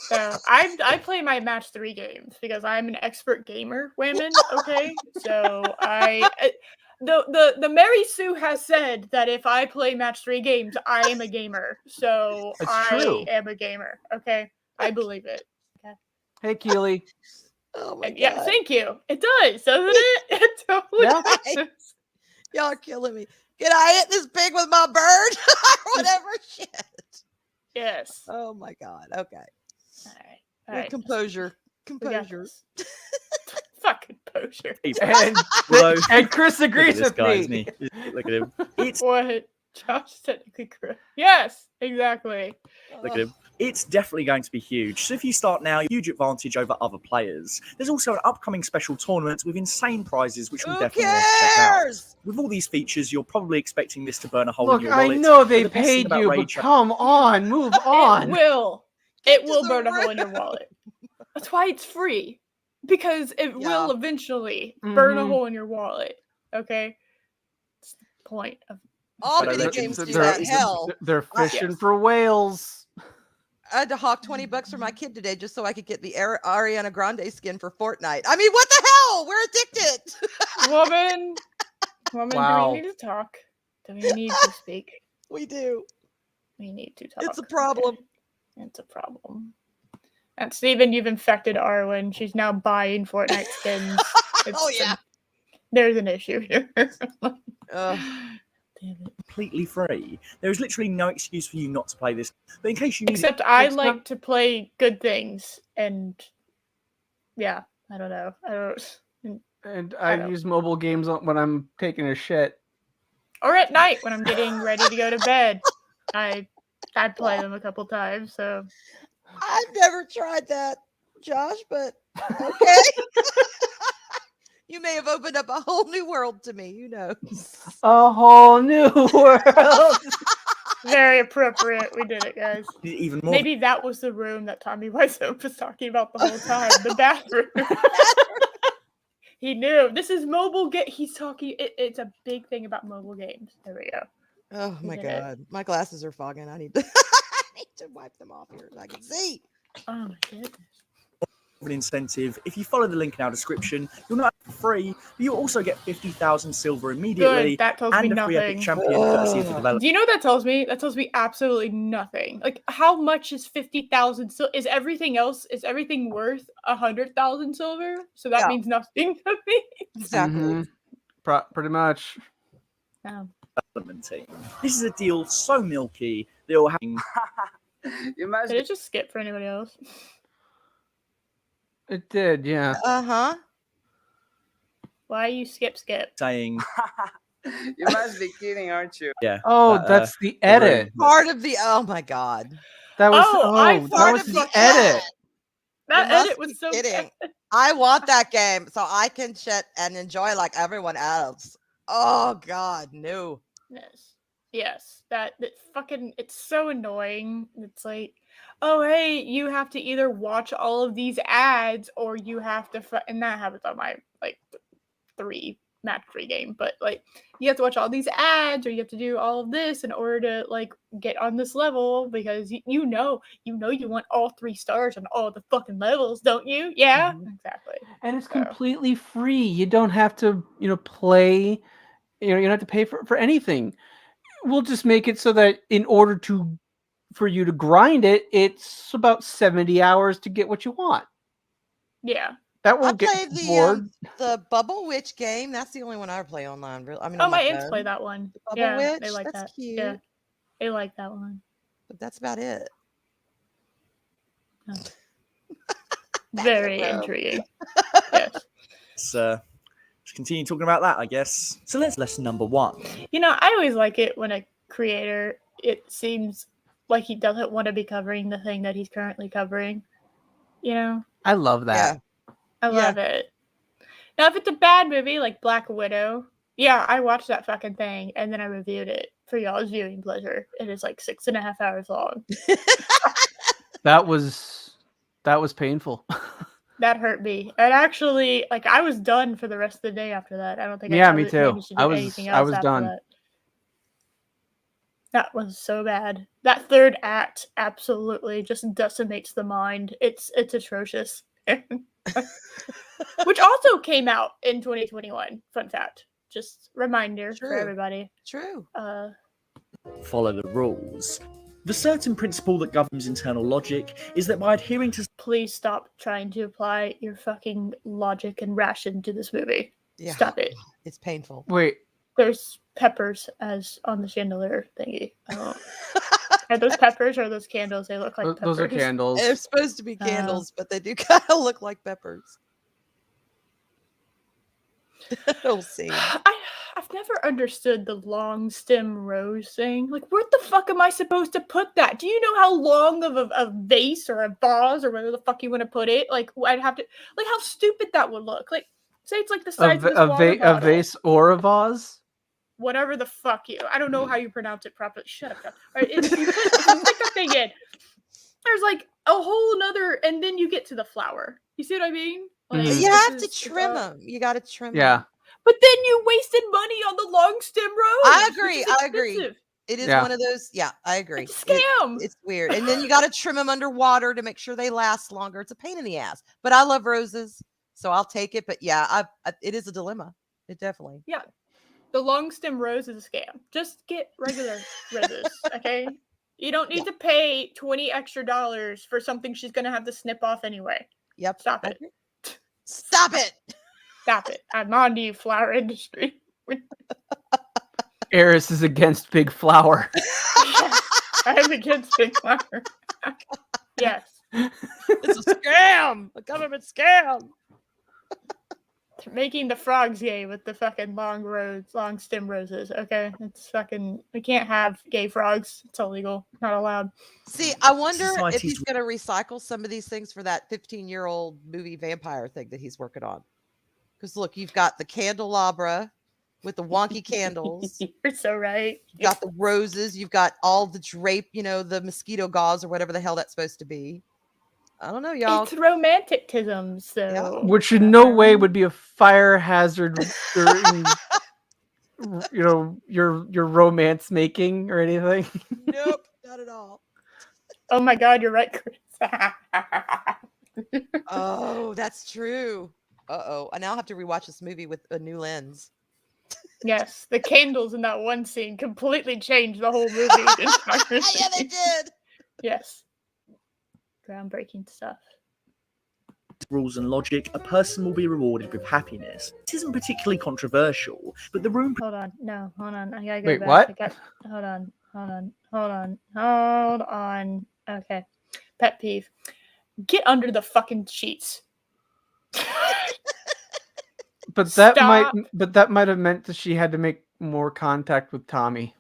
So I play my match 3 games because I'm an expert gamer, women. Okay, so the Mary Sue has said that if I play match 3 games, I am a gamer. So I am a gamer. Okay, I believe it. Okay. Hey, Keely. Oh my God. Yeah, thank you. It does, doesn't it? It totally does. Y'all are killing me. Can I hit this pig with my bird? Or whatever shit. Yes. Oh my God. Okay. All right. Composure. We got Composure. this. Fucking composure. And Chris agrees Look at this with guy, me. isn't he? Look at him. It's What? Josh is technically correct. Yes, exactly. Look at him. It's definitely going to be huge. So if you start now, huge advantage over other players. There's also an upcoming special tournament with insane prizes, which we'll Who definitely want to check out. cares? With all these features, you're probably expecting this to burn a hole in Look, your I wallet. know they But the best thing paid about you, Raid but Shadow- come on, move on. It to will the burn a hole in your wallet. That's why it's free. Because it will eventually burn a hole in your wallet. Okay? It's the point of All Shadow video Legends games do they're- that. Hell, They're fishing for whales. I had to hawk $20 for my kid today just so I could get the Ariana Grande skin for Fortnite. I mean, what the hell? We're addicted. woman. Wow. Do we need to talk? Do we need to speak? We do. We need to talk. It's a problem. Okay. It's a problem. And Steven, you've infected Arwyn. She's now buying Fortnite skins. Oh yeah. There's an issue here. Damn it. completely free. There is literally no excuse for you not to play this. But in case you need Except I like to play good things, and yeah, I don't know. And I use mobile games when I'm taking a shit. Or at night when I'm getting ready to go to bed. I play them a couple times, so I've never tried that, Josh, but okay. You may have opened up a whole new world to me. Who knows? A whole new world. Very appropriate. We did it, guys. Even more. Maybe that was the room that Tommy Wiseau was talking about the whole time. The bathroom. He knew. This is mobile game. He's talking. It's a big thing about mobile games. There we go. Oh my God. My glasses are fogging. I need to wipe them off here so I can see. Oh my goodness. An incentive. If you follow the link in our description, you'll not have it for free, but you'll also get 50,000 silver immediately. Good. That tells and me a free nothing. Epic Champion courtesy of the developer. Do you know what that tells me? That tells me absolutely nothing. Like, how much is 50,000? Is everything else? Is everything worth 100,000 silver? So that means nothing to me. Exactly. Mm-hmm. Pretty much. Team. This is a deal so milky that you're having. Did it just skip for anybody else? It did, yeah. Uh-huh. Why you skip? Saying. You must be kidding, aren't you? Yeah. Oh, that's the edit. Part of the. Oh my God. That was. That was the edit. That edit was so kidding. I want that game so I can shit and enjoy like everyone else. Oh God, no. Yes. That fucking. It's so annoying. It's like, oh hey, you have to either watch all of these ads or you have to. And that happens on my like 3 match-3 game, but like you have to watch all these ads or you have to do all of this in order to like get on this level because you know you want all 3 stars on all the fucking levels, don't you? Yeah, exactly. And it's completely free. You don't have to, play. You don't have to pay for anything. We'll just make it so that in order for you to grind it, it's about 70 hours to get what you want. Yeah. That won't get bored. The Bubble Witch game. That's the only one I play online. I mean, my aunts play that one. The Bubble Witch. They like that's that. Cute. Yeah, they like that one. But that's about it. Oh. Very intriguing. Yes. Let's continue talking about that, I guess. So let's lesson number 1. I always like it when a creator, it seems like he doesn't want to be covering the thing that he's currently covering. I love that. Yeah. I love it. Now, if it's a bad movie like Black Widow, I watched that fucking thing and then I reviewed it for y'all's viewing pleasure. It is like 6.5 hours long. That was painful. That hurt me. And actually, like, I was done for the rest of the day after that. I don't think. Yeah, me too. I was done. That was so bad. That third act absolutely just decimates the mind. It's atrocious. Which also came out in 2021. Fun fact. Just reminder for everybody. True. Follow the rules. The certain principle that governs internal logic is that by adhering to... Please stop trying to apply your fucking logic and ration to this movie. Yeah. Stop it. It's painful. Wait. There's peppers as on the chandelier thingy. Are those peppers or are those candles? They look like peppers. Those are candles. They're supposed to be candles, but they do kind of look like peppers. We'll see. I've never understood the long stem rose thing. Like, where the fuck am I supposed to put that? Do you know how long of a vase or a vase or whatever the fuck you want to put it? Like, I'd have to, like, how stupid that would look. Like, say it's like the size of this water bottle. A vase or a vase? Whatever the fuck you. I don't know how you pronounce it properly. Shut up. All right, if you stick that thing in, there's like a whole nother, and then you get to the flower. You see what I mean? Like, you have to trim them. You got to trim them. Yeah. But then you wasted money on the long stem rose. I agree. It is one of those. Yeah, I agree. It's a scam. It's weird. And then you got to trim them underwater to make sure they last longer. It's a pain in the ass. But I love roses, so I'll take it. But yeah, it is a dilemma. It definitely. Yeah. The long stem rose is a scam. Just get regular roses, okay? You don't need to pay $20 extra for something she's going to have to snip off anyway. Yep. Stop it. Stop it. Stop it. I'm on to you, flower industry. Eris is against big flower. I'm against big flower. Yes. It's a scam. A government scam. making the frogs gay with the fucking long stem roses. Okay, it's fucking. We can't have gay frogs. It's illegal. Not allowed. See, I wonder if Society's- he's going to recycle some of these things for that 15-year-old movie vampire thing that he's working on. Because look, you've got the candelabra with the wonky candles. You're so right. You've got the roses. You've got all the drape, the mosquito gauze or whatever the hell that's supposed to be. I don't know, y'all. It's romanticism, so Yeah. Which in no way would be a fire hazard during, your romance making or anything. Nope, not at all. Oh my God, you're right, Chris. Oh, that's true. Uh-oh. I now have to rewatch this movie with a new lens. Yes, the candles in that one scene completely changed the whole movie. Yeah, they did. Yes. Groundbreaking stuff. Rules and logic, a person will be rewarded with happiness. This isn't particularly controversial, but the room. Hold on. No, hold on. I gotta go Wait, back. what? Hold on. Okay. Pet peeve. Get under the fucking sheets. But that Stop. might have meant that she had to make more contact with Tommy.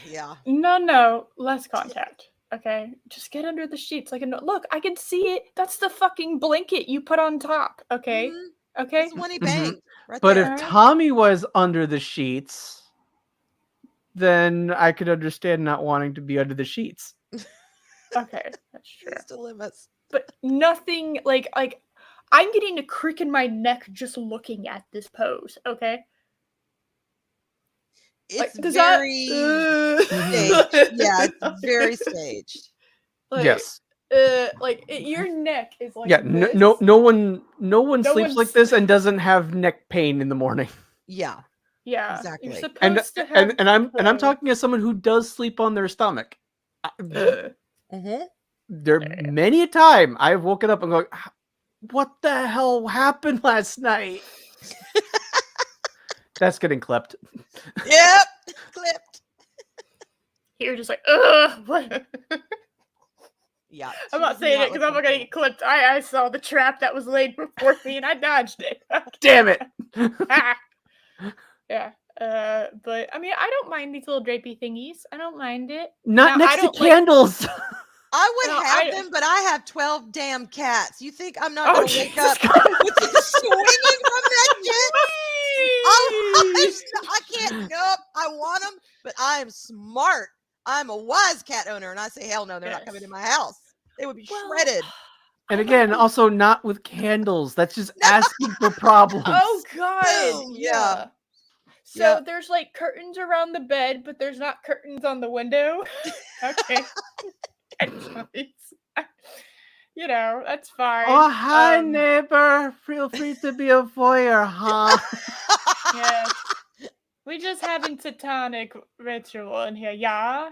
Yeah. No, less contact. Okay, just get under the sheets. Look, I can see it. That's the fucking blanket you put on top. Okay, okay. That's the one he banged. Right But there. if Tommy was under the sheets, then I could understand not wanting to be under the sheets. Okay, that's true. These dilemmas. But nothing like I'm getting a crick in my neck just looking at this pose. Okay. It's does very that, staged. Yeah, it's very staged. Yes. Your neck is like Yeah. this. No one sleeps one's- like this and doesn't have neck pain in the morning. Yeah. Yeah, Exactly. You're supposed to have And I'm talking as someone who does sleep on their stomach. Mm-hmm. There many a time I've woken up and going, what the hell happened last night? That's getting clipped. Yep. Clipped. You're just like, ugh. What? Yeah. I'm not saying it because I'm not gonna get clipped. I saw the trap that was laid before me and I dodged it. Damn it. Yeah. But I mean, I don't mind these little drapey thingies. I don't mind it. Not Now, next to candles. I would No, have them, but I have 12 damn cats. You think I'm not Oh, going to wake Jesus up with you swinging from that shit? I can't. Nope. I want them, but I am smart. I'm a wise cat owner, and I say, hell no, they're not coming in my house. They would be shredded. And again, also not with candles. That's just asking for problems. Oh God. Boom, yeah. So there's like curtains around the bed, but there's not curtains on the window. Okay. That's fine. Oh, hi, neighbor. Feel free to be a voyeur, huh? Yeah. We just having satanic ritual in here. Yeah.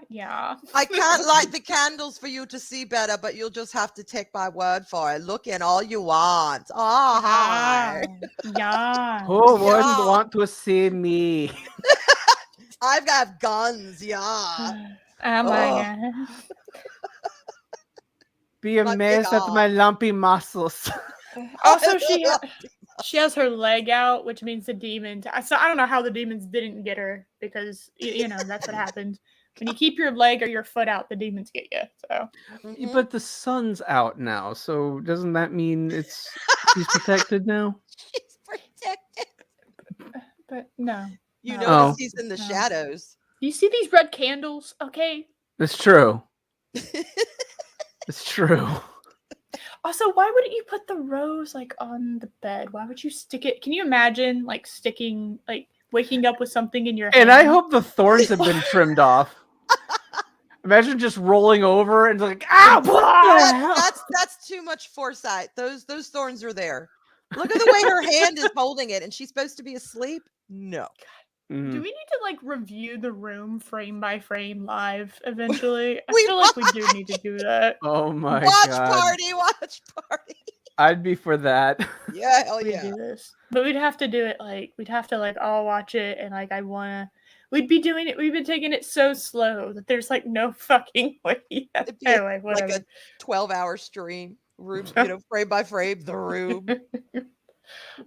I can't light the candles for you to see better, but you'll just have to take my word for it. Look in all you want. Oh, hi. Yeah. Who wouldn't want to see me? I've got guns, yeah. Oh my God. Be amazed at my lumpy muscles. Also, she has her leg out, which means the demons. So I don't know how the demons didn't get her because that's what happens when you keep your leg or your foot out. The demons get you. So, But the sun's out now, so doesn't that mean she's protected now? She's protected. But no, you notice he's in the shadows. You see these red candles? Okay, it's true. It's true. Also, why wouldn't you put the rose on the bed? Why would you stick it? Can you imagine waking up with something in your hand? And I hope the thorns have been trimmed off. Imagine just rolling over and what the hell? That's too much foresight. Those thorns are there. Look at the way her hand is holding it, and she's supposed to be asleep. No. Do we need to review the room frame by frame live eventually? I feel like we do need to do that. Oh my God. Watch party. I'd be for that. Yeah, hell We yeah. do this. But we'd have to do it we'd have to all watch it and we'd be doing it. We've been taking it so slow that there's no fucking way. Anyway, whatever. Like a 12-hour stream, room, frame by frame, the room.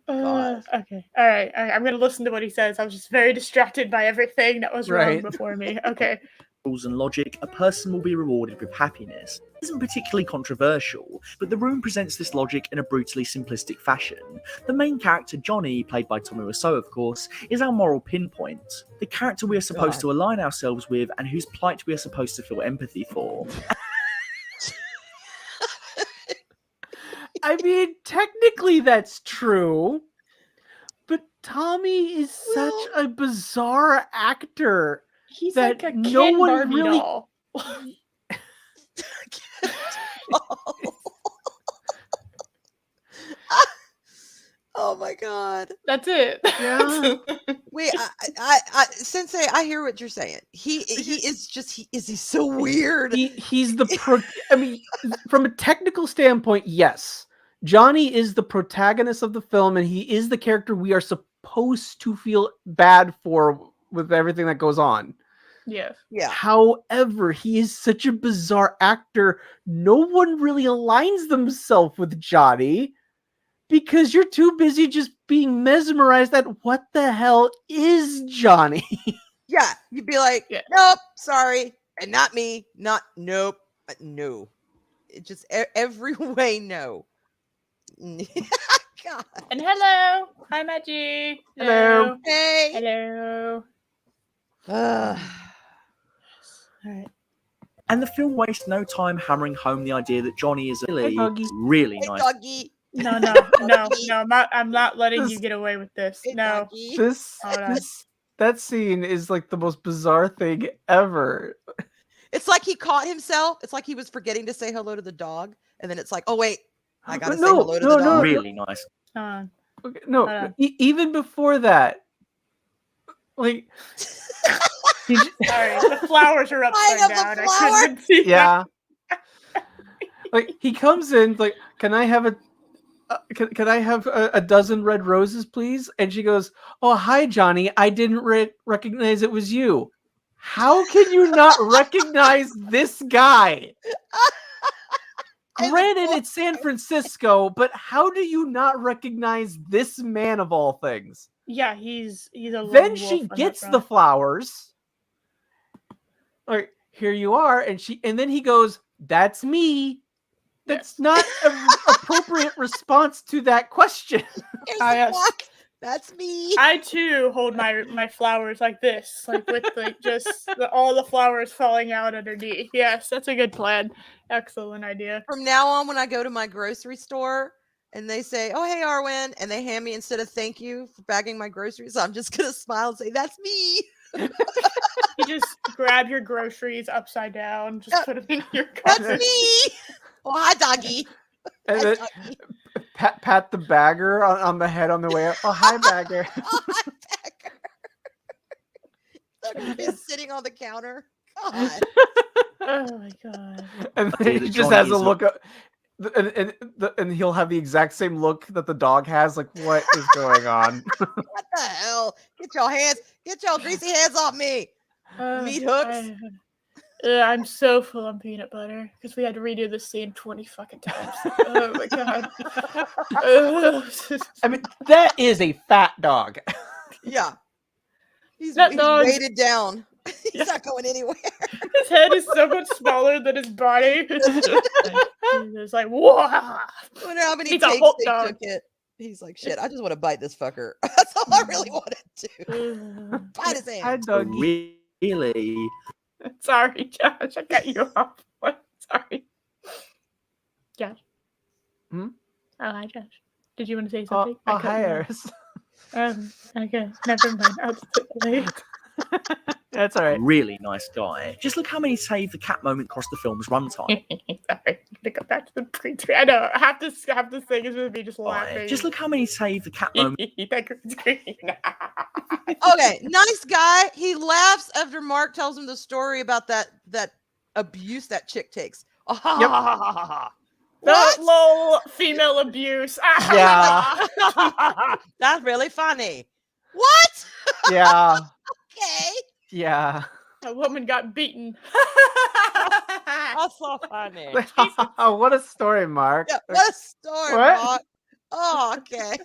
Okay. All right. I'm going to listen to what he says. I was just very distracted by everything that was wrong before me. Okay. Rules and logic, a person will be rewarded with happiness. It isn't particularly controversial, but the room presents this logic in a brutally simplistic fashion. The main character, Johnny, played by Tommy Wiseau, of course, is our moral pinpoint. The character we are supposed to align ourselves with and whose plight we are supposed to feel empathy for. I mean, technically that's true, but Tommy is such a bizarre actor. He's that like a no Ken one Barbie really doll. Oh my god. That's it. Yeah. Wait, I Sensei, I hear what you're saying. He is just he's so weird. He's the I mean, from a technical standpoint, yes. Johnny is the protagonist of the film, and he is the character we are supposed to feel bad for with everything that goes on. Yes. Yeah. However, he is such a bizarre actor. No one really aligns themselves with Johnny because you're too busy just being mesmerized at what the hell is Johnny. Yeah, you'd be like, nope, sorry, and not me, not nope, no. It just every way no. God. And hello, hi Maggie. Hello. Hey. Hello. All right. And the film wastes no time hammering home the idea that Johnny is really Hey, nice. doggy. No, I'm not letting you get away with this. Hey, no. doggy. That scene is like the most bizarre thing ever. It's like he caught himself. It's like he was forgetting to say hello to the dog, and then it's like, oh wait, I gotta say hello to the dog. Really nice. Okay, no, even before that, like. Sorry, the flowers are upside down. I couldn't see. Yeah. Like he comes in, like, can I have can I have a dozen red roses, please? And she goes, "Oh, hi, Johnny. I didn't recognize it was you." How can you not recognize this guy? Granted, it's San Francisco, but how do you not recognize this man of all things? Yeah, he's a. Then she gets the flowers. Like, here you are, and then he goes, "That's me." That's not an appropriate response to that question. That's me. I too hold my flowers like this, like with just all the flowers falling out underneath. Yes, that's a good plan. Excellent idea. From now on, when I go to my grocery store and they say, "Oh, hey, Arwyn," and they hand me instead of "thank you for bagging my groceries," I'm just gonna smile and say, "That's me." You just grab your groceries upside down, just put them in your cart. That's me. Oh, hi, doggy. And then pat the bagger on the head on the way up. Oh, hi, bagger. Oh, hi, bagger. He's sitting on the counter. God. Oh my god. And then he just has a look up, and he'll have the exact same look that the dog has. Like, what is going on? What the hell? Get your greasy hands off me. Meat hooks. I'm so full on peanut butter because we had to redo this scene 20 fucking times. Oh my god. I mean, that is a fat dog. Yeah. He's dog. weighted down. He's not going anywhere. His head is so much smaller than his body. It's like, whoa. I wonder how many He's takes a Hulk they dog. took it. He's like, shit, I just want to bite this fucker. That's all I really want to do. Bite his hand. Really? Sorry, Josh. I cut you off. What? Sorry. Josh. Oh, hi, Josh. Did you want to say something? Oh, hi, Eris. Okay. Never mind. I'll just put it late. That's all right. Really nice guy. Just look how many save the cat moment across the film's runtime. Sorry. To go back to the green screen. I know. Half this thing is with me just laughing. Just look how many save the cat moment. That green screen. Okay, nice guy. He laughs after Mark tells him the story about that abuse that chick takes. That lol female abuse. Yeah. That's really funny. What? Yeah. Okay. Yeah. A woman got beaten. That's so funny. What a story, Mark. Yeah, what a story, What? Mark. Oh, okay.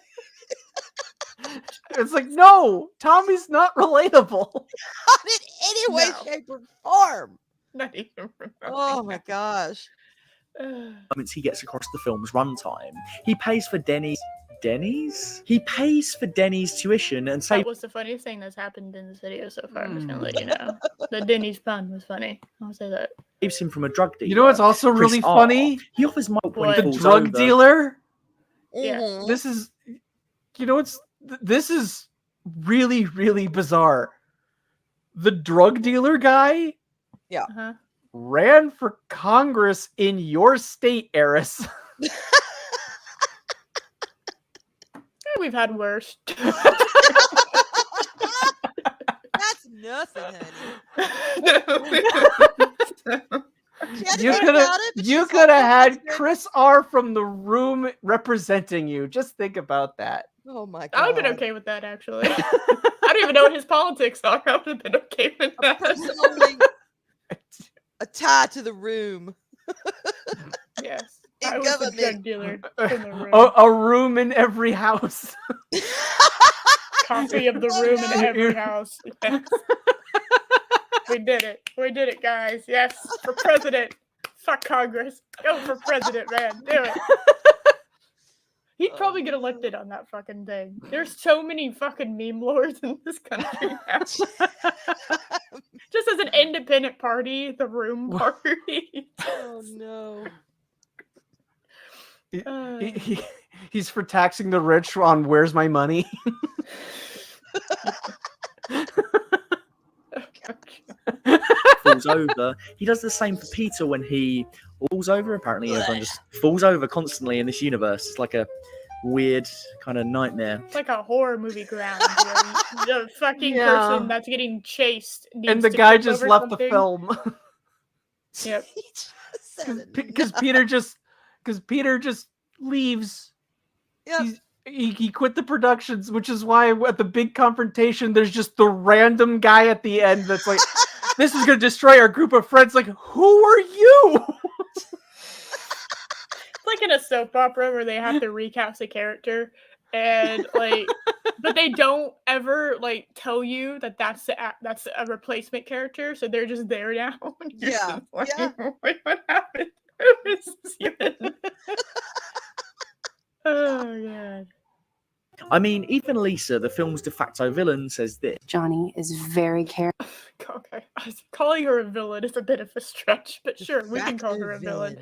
It's like, no, Tommy's not relatable. Not in any way, shape, or form. Not even Oh my gosh. Moments he gets across the film's runtime. He pays for Denny's tuition and That saves was the funniest thing that's happened in this video so far. I'm just gonna let you know. The Denny's pun was funny. I'll say that. him from a drug dealer. You know what's also really funny? He offers Mike when he The falls drug over. dealer. Yeah. Mhm. This is, this is really, really bizarre. The drug dealer guy Uh-huh. ran for Congress in your state, Eris. We've had worse. That's nothing, honey. You could have had Chris R. from The Room representing you. Just think about that. Oh my god. I would have been okay with that, actually. I don't even know what his politics are. I would have been okay with that. Personally, a tie to the room. Yes. In I was the government. drug dealer in the room. A room in every house. Copy of the room in every house. Yes. We did it. We did it, guys. Yes. For president. Fuck Congress. Go for president, man. Do it. He'd probably get elected on that fucking thing. There's so many fucking meme lords in this country now. Just as an independent party, the Room Party. Oh no. He's for taxing the rich on Where's My Money? falls over. He does the same for Peter when he falls over. Apparently, everyone just falls over constantly in this universe. It's like a weird kind of nightmare. It's like a horror movie ground. The fucking person that's getting chased needs and the to guy trip just over left something. the film. Yep. Because Peter just leaves. Yep. He quit the productions, which is why at the big confrontation, there's just the random guy at the end that's like, this is going to destroy our group of friends. Like, who are you? It's like in a soap opera where they have to recast a character and like, but they don't ever like tell you that that's a replacement character. So they're just there now. Yeah. Like, Yeah. Wait, what happened? This is human. Oh god. I mean, even Lisa, the film's de facto villain, says this. Johnny is very careful. Okay, calling her a villain is a bit of a stretch, but sure, we can call her a villain.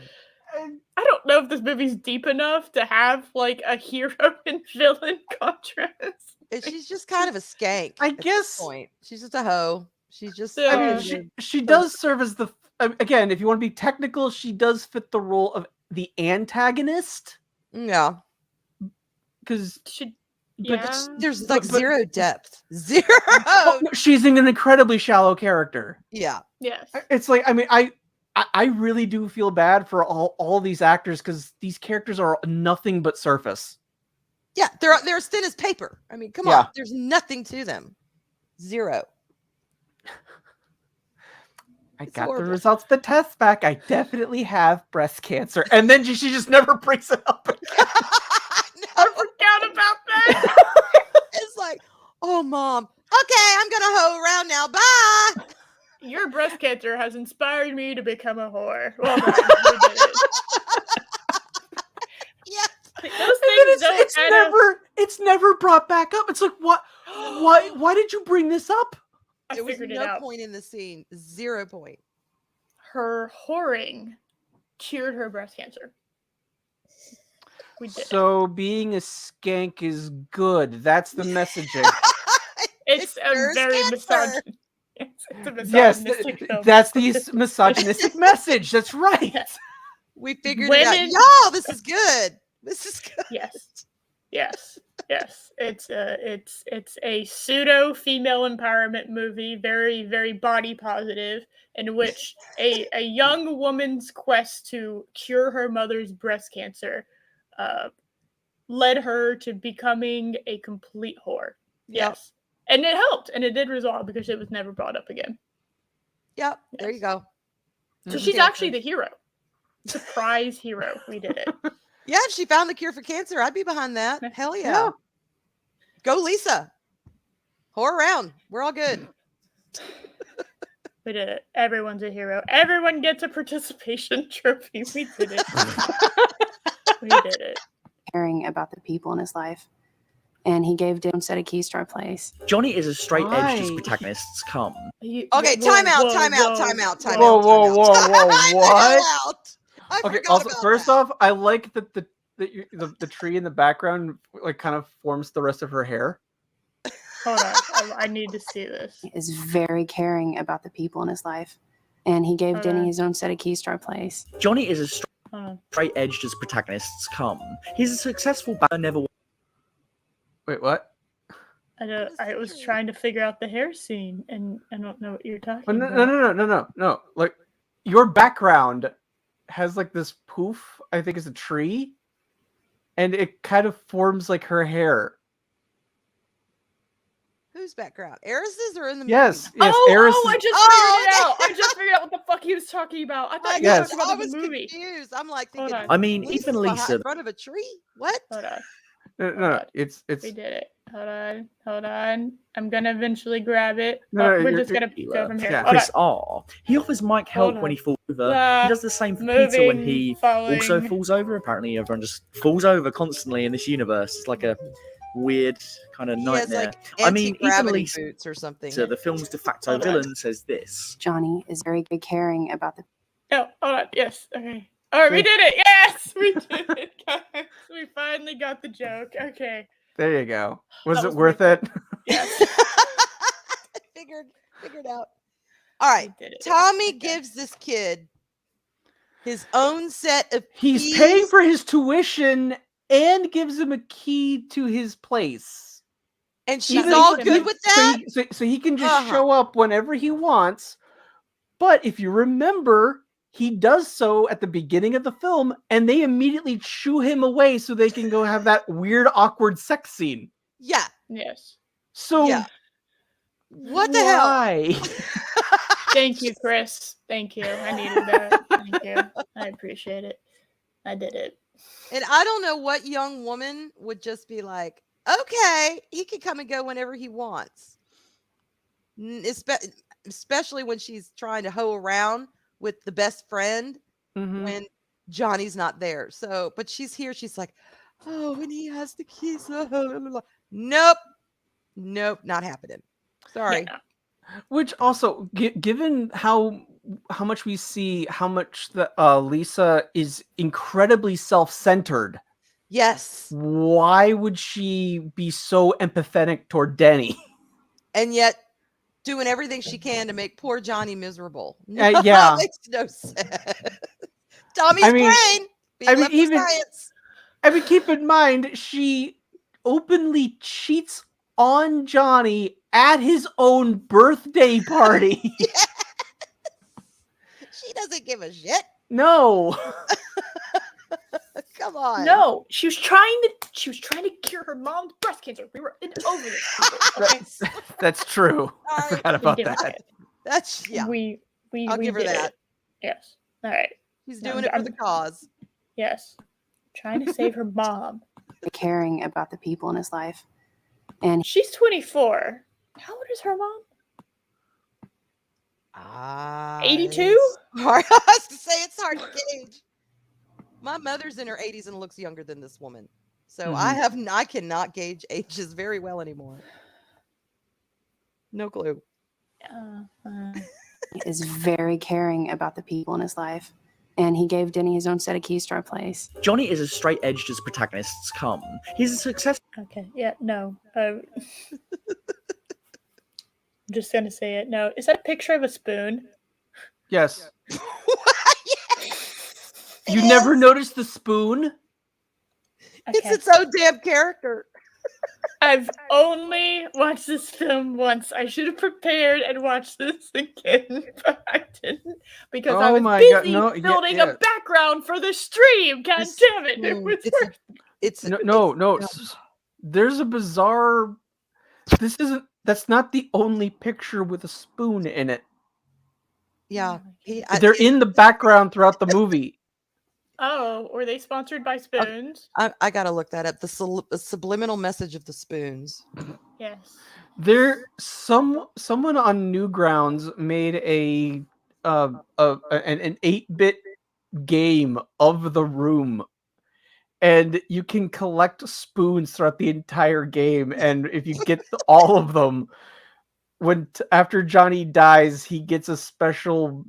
I don't know if this movie's deep enough to have like a hero and villain contrast. She's just kind of a skank. I at this guess. point. She's just a hoe. She's just. Yeah. I mean, she does serve as the. Again, if you want to be technical, she does fit the role of the antagonist. Yeah. Because there's like zero depth. Zero. Oh, no, she's an incredibly shallow character. Yeah. Yes. It's like, I mean, I really do feel bad for all these actors because these characters are nothing but surface. Yeah, they're as thin as paper. I mean, come on. There's nothing to them. Zero. I got the results of the test back. I definitely have breast cancer. And then she just never brings it up again. I forgot about that. It's like, oh, Mom. Okay, I'm going to hoe around now. Bye. Your breast cancer has inspired me to become a whore. Well done. We did it. Yeah. Those things it's never brought back up. It's like, what? Why did you bring this up? There was no point in the scene. 0 point. Her whoring cured her breast cancer. We did so being a skank is good. That's the messaging. It's a very misogynistic. It's a misogynistic film. That's the misogynistic message. That's right. Yes. We figured it out. Y'all, this is good. This is good. Yes. It's a pseudo female empowerment movie, very, very body positive, in which a young woman's quest to cure her mother's breast cancer led her to becoming a complete whore. Yes. And it helped, and it did resolve because it was never brought up again. Yep. Yes. There you go. So she's actually the hero. Surprise hero. We did it. Yeah, if she found the cure for cancer, I'd be behind that. Hell yeah. Go Lisa. Whore around. We're all good. We did it. Everyone's a hero. Everyone gets a participation trophy. We did it. We did it. Caring about the people in his life. And he gave Dylan a set of keys to our place. Johnny is as straight edged as protagonists come. Okay, time out. Whoa, what? Okay, also, first off, I like that the tree in the background like kind of forms the rest of her hair. Hold on, I need to see this. He is very caring about the people in his life. And he gave Denny his own set of keys to our place. Johnny is as straight edged as protagonists come. He's a successful never. Wait, what? I was trying to figure out the hair scene, and I don't know what you're talking about. No. Like, your background has like this poof, I think is a tree, and it kind of forms like her hair. Whose background? Eris's or in the movie? Yes. Eris. I just figured it out. I just figured out what the fuck he was talking about. I thought you were talking about the movie. Confused. I'm like thinking. I mean, even Lisa. In front of a tree. What? Hold on. No, it's. We did it. Hold on. I'm gonna eventually grab it. No, we're just gonna go from here. Yeah. Chris R. He offers Mike help when he falls over. He does the same for Peter when he also falls over. Apparently, everyone just falls over constantly in this universe. It's like a weird kind of nightmare. Like I mean, even Lisa, boots or something. So the film's de facto villain says this. Johnny is very caring about the. Oh, hold on. Yes. Okay. All right, we did it. Yes, we did it, guys. We finally got the joke. Okay. There you go. Was it worth it? Yes. Figured out. All right. Tommy gives this kid his own set of He's keys. paying for his tuition and gives him a key to his place. And she's all good with that? So he can just show up whenever he wants. But if you remember, he does so at the beginning of the film, and they immediately shoo him away so they can go have that weird, awkward sex scene. Yeah. Yes. So, what the hell? Thank you, Chris. Thank you. I needed that. Thank you. I appreciate it. I did it. And I don't know what young woman would just be like, okay, he can come and go whenever he wants. Especially when she's trying to hoe around with the best friend when Johnny's not there. So, but she's here. She's like, oh, and he has the keys. Nope, not happening. Sorry. Yeah. Which also, given how much we see, how much the Lisa is incredibly self-centered. Yes. Why would she be so empathetic toward Denny? And yet, doing everything she can to make poor Johnny miserable. Yeah. Makes no sense. Tommy's brain. Keep in mind, she openly cheats on Johnny at his own birthday party. Yes. She doesn't give a shit. No. Come on. No, she was trying to cure her mom's breast cancer. We were over this. Okay? That's true. I forgot about that. That's I'll give her that. Yes. All right. She's doing it for the cause. Yes. Trying to save her mom. Caring about the people in his life. And she's 24. How old is her mom? 82? I was to say it's hard to gauge. My mother's in her 80s and looks younger than this woman. So I cannot gauge ages very well anymore. No clue. He is very caring about the people in his life. And he gave Denny his own set of keys to our place. Johnny is as straight edged as protagonists come. He's a success. Okay. Yeah. No. I'm just gonna say it. No. Is that a picture of a spoon? Yes. You never noticed the spoon? Okay. It's its own damn character. I've only watched this film once. I should have prepared and watched this again, but I didn't because I was busy building a background for the stream. God damn it! It was no. There's a bizarre. That's not the only picture with a spoon in it. Yeah, they're in the background throughout the movie. Oh, were they sponsored by spoons? I gotta look that up. The subliminal message of the spoons. Yes. Someone on Newgrounds made an 8-bit game of the room, and you can collect spoons throughout the entire game, and if you get all of them, after Johnny dies, he gets a special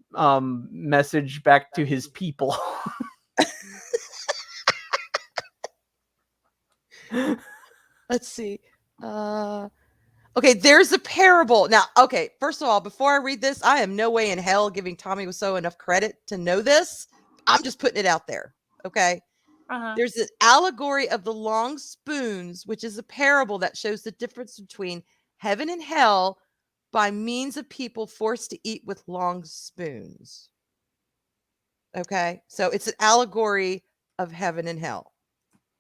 message back to his people. Let's see. Okay, there's a parable. Now, okay, first of all, before I read this, I am no way in hell giving Tommy Wiseau enough credit to know this. I'm just putting it out there. Okay. There's an allegory of the long spoons, which is a parable that shows the difference between heaven and hell by means of people forced to eat with long spoons. Okay. So it's an allegory of heaven and hell.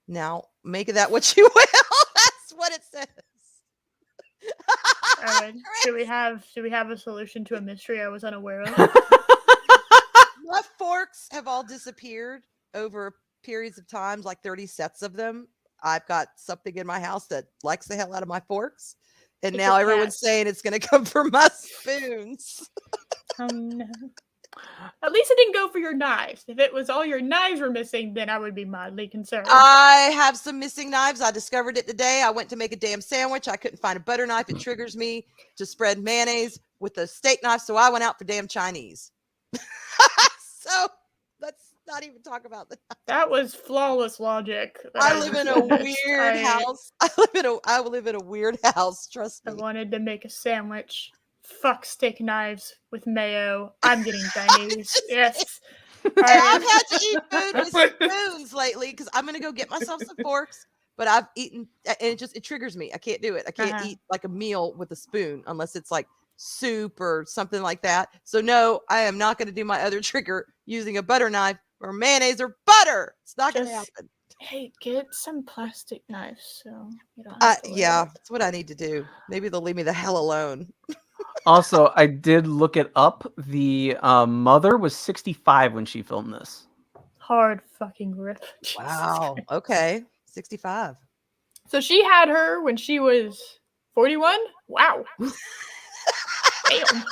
Now, make of that what you will. That's what it says. Do we have a solution to a mystery I was unaware of? My forks have all disappeared over periods of times, like 30 sets of them. I've got something in my house that likes the hell out of my forks, and now everyone's saying it's going to come for my spoons. Oh no. At least it didn't go for your knives. If it was all your knives were missing, then I would be mildly concerned. I have some missing knives. I discovered it today. I went to make a damn sandwich. I couldn't find a butter knife. It triggers me to spread mayonnaise with a steak knife, so I went out for damn Chinese. So let's not even talk about that. That was flawless logic. I live in a weird house. I live in a weird house. Trust me. I wanted to make a sandwich. Fuck steak knives with mayo. I'm getting Chinese. Yes. And I've had to eat food with spoons lately because I'm gonna go get myself some forks. But I've eaten, and it triggers me. I can't do it. I can't eat like a meal with a spoon unless it's like soup or something like that. So no, I am not going to do my other trigger using a butter knife or mayonnaise or butter. It's not going to happen. Hey, get some plastic knives so you don't yeah, that's what I need to do. Maybe they'll leave me the hell alone. Also, I did look it up. The mother was 65 when she filmed this. Hard fucking rip. Wow. Okay. 65. So she had her when she was 41? Wow. Damn.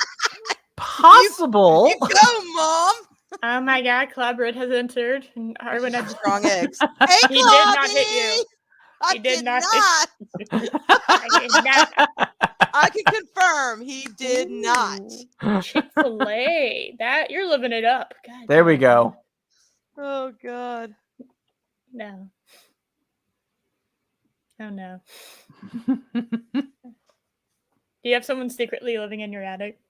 Possible. You go, Mom. Oh my God, Clubred has entered. And Arwyn had strong eggs. Hey, he did not hit you. He did not. I did not. I can confirm he did not. Chick-fil-A. That you're living it up. God, there we go. Oh God. No. Oh no. Do you have someone secretly living in your attic?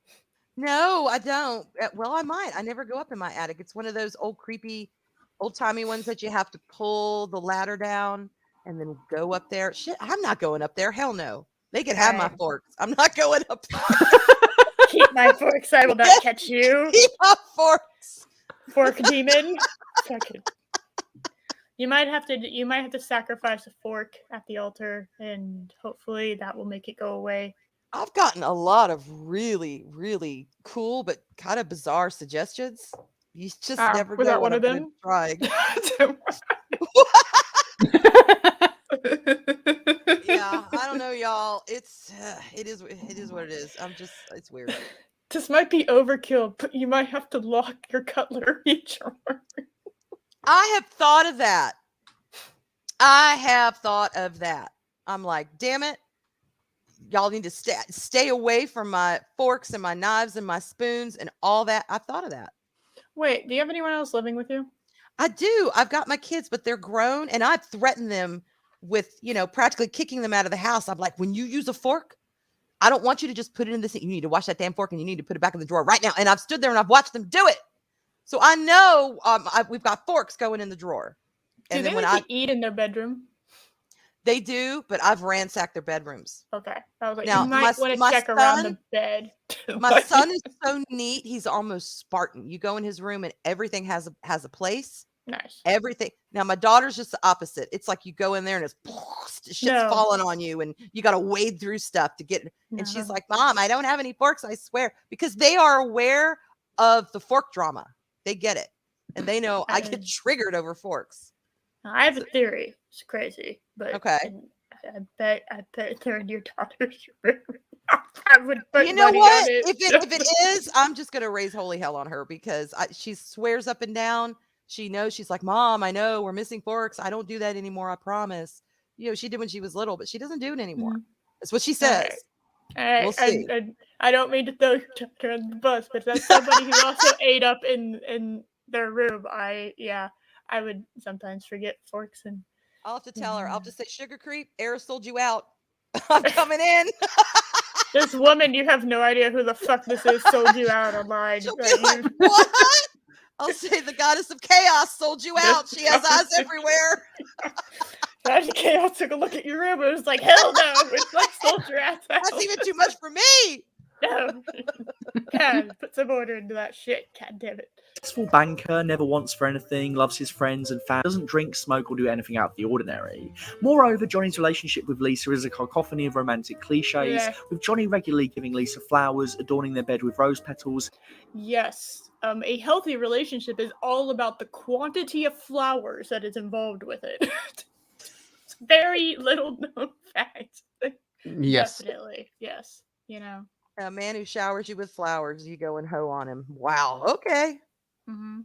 No, I don't. Well, I might. I never go up in my attic. It's one of those old creepy, old-timey ones that you have to pull the ladder down and then go up there. Shit, I'm not going up there. Hell no. They can have my forks. I'm not going up there. Keep my forks. I will not catch you. Keep my forks. Fork demon. Fucking. You might have to sacrifice a fork at the altar, and hopefully that will make it go away. I've gotten a lot of really, really cool but kind of bizarre suggestions. You just never know what I'm going to try. Yeah, I don't know, y'all. It is what it is. It's weird. This might be overkill, but you might have to lock your cutlery drawer. I have thought of that. I'm like, damn it. Y'all need to stay away from my forks and my knives and my spoons and all that. I've thought of that. Wait, do you have anyone else living with you? I do. I've got my kids, but they're grown, and I've threatened them with, practically kicking them out of the house. I'm like, when you use a fork, I don't want you to just put it in this. You need to wash that damn fork, and you need to put it back in the drawer right now. And I've stood there and I've watched them do it. So I know we've got forks going in the drawer. Do they like to eat in their bedroom? They do, but I've ransacked their bedrooms. Okay. I was like, now, you might want to check around the bed. My son is so neat. He's almost Spartan. You go in his room and everything has a place. Nice. Everything. Now, my daughter's just the opposite. It's like you go in there and shit's falling on you and you got to wade through stuff to get. And she's like, Mom, I don't have any forks, I swear. Because they are aware of the fork drama. They get it. and they know I get triggered over forks. I have a theory. It's crazy, but okay. I bet they're in your daughter's room. I would put you know money what? on it. If it is, I'm just gonna raise holy hell on her because she swears up and down. She knows, she's like, Mom, I know we're missing forks. I don't do that anymore. I promise. She did when she was little, but she doesn't do it anymore. That's what she says. All right. We'll see. I don't mean to throw her on the bus, but that's somebody who also ate up in their room. I would sometimes forget forks and. I'll have to tell her. I'll just say, Sugar Creep, Eris sold you out. I'm coming in. This woman, you have no idea who the fuck this is, sold you out online. She'll be like, what? I'll say the goddess of chaos sold you out. She has eyes everywhere. Goddess of chaos took a look at your room and was like, hell no. It's like sold your ass out. That's even too much for me. No. God, put some order into that shit. God damn it. Successful banker, never wants for anything, loves his friends and family, doesn't drink, smoke, or do anything out of the ordinary. Moreover, Johnny's relationship with Lisa is a cacophony of romantic cliches, with Johnny regularly giving Lisa flowers, adorning their bed with rose petals. Yes. A healthy relationship is all about the quantity of flowers that is involved with it. It's very little known fact. Yes. Definitely. Yes. A man who showers you with flowers, you go and hoe on him. Wow. Okay. Mm-hmm.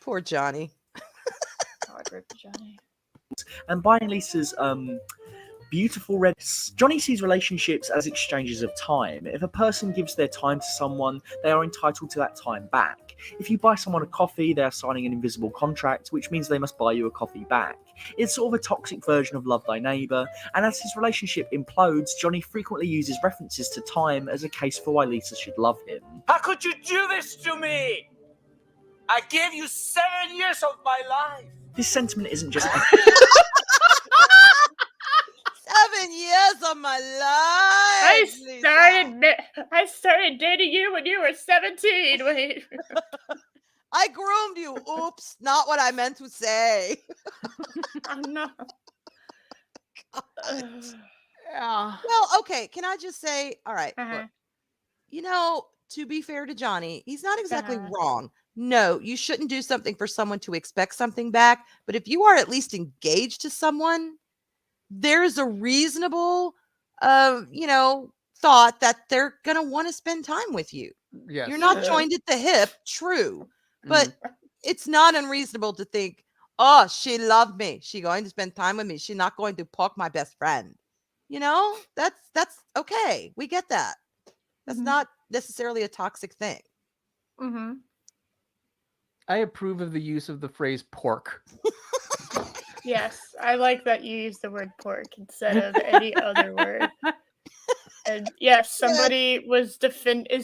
Poor Johnny. God rip Johnny. And buying Lisa's beautiful red. Johnny sees relationships as exchanges of time. If a person gives their time to someone, they are entitled to that time back. If you buy someone a coffee, they are signing an invisible contract, which means they must buy you a coffee back. It's sort of a toxic version of Love Thy Neighbour, and as his relationship implodes, Johnny frequently uses references to time as a case for why Lisa should love him. How could you do this to me? I gave you 7 years of my life. This sentiment isn't just 7 years of my life. I started dating you when you were 17. Wait. I groomed you. Oops, not what I meant to say. Oh no. Yeah. Well, okay. Can I just say, all right, look, to be fair to Johnny, he's not exactly wrong. No, you shouldn't do something for someone to expect something back. But if you are at least engaged to someone, there's a reasonable, thought that they're going to want to spend time with you. Yes. You're not joined at the hip, true. But it's not unreasonable to think, oh, she loved me. She's going to spend time with me. She's not going to poke my best friend. That's okay. We get that. That's not necessarily a toxic thing. Mm-hmm. I approve of the use of the phrase pork. Yes, I like that you use the word pork instead of any other word. And yes, somebody is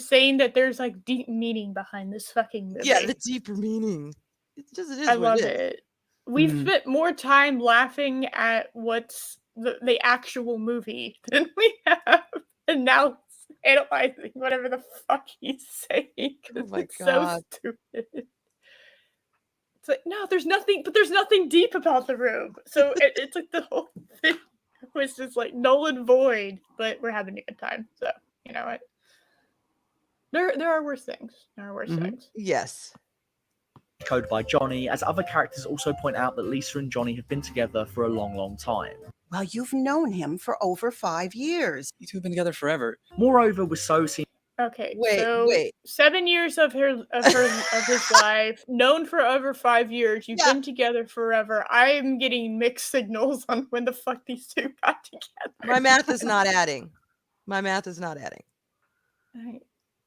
saying that there's like deep meaning behind this fucking movie. Yeah, the deeper meaning. It is I love it. We've spent more time laughing at what's the actual movie than we have, and now analyzing whatever the fuck he's saying. Oh my it's God. so stupid. It's like, no, there's nothing deep about the room. So it's like the whole thing was just like null and void, but we're having a good time. So, you know what? There are worse things. Things. Yes. Echoed by Johnny, as other characters also point out that Lisa and Johnny have been together for a long, long time. Well, you've known him for over 5 years. You two have been together forever. Moreover, Wiseau seems Okay, wait. 7 years of his life, known for over 5 years. You've been together forever. I'm getting mixed signals on when the fuck these two got together. My math is not adding. Right.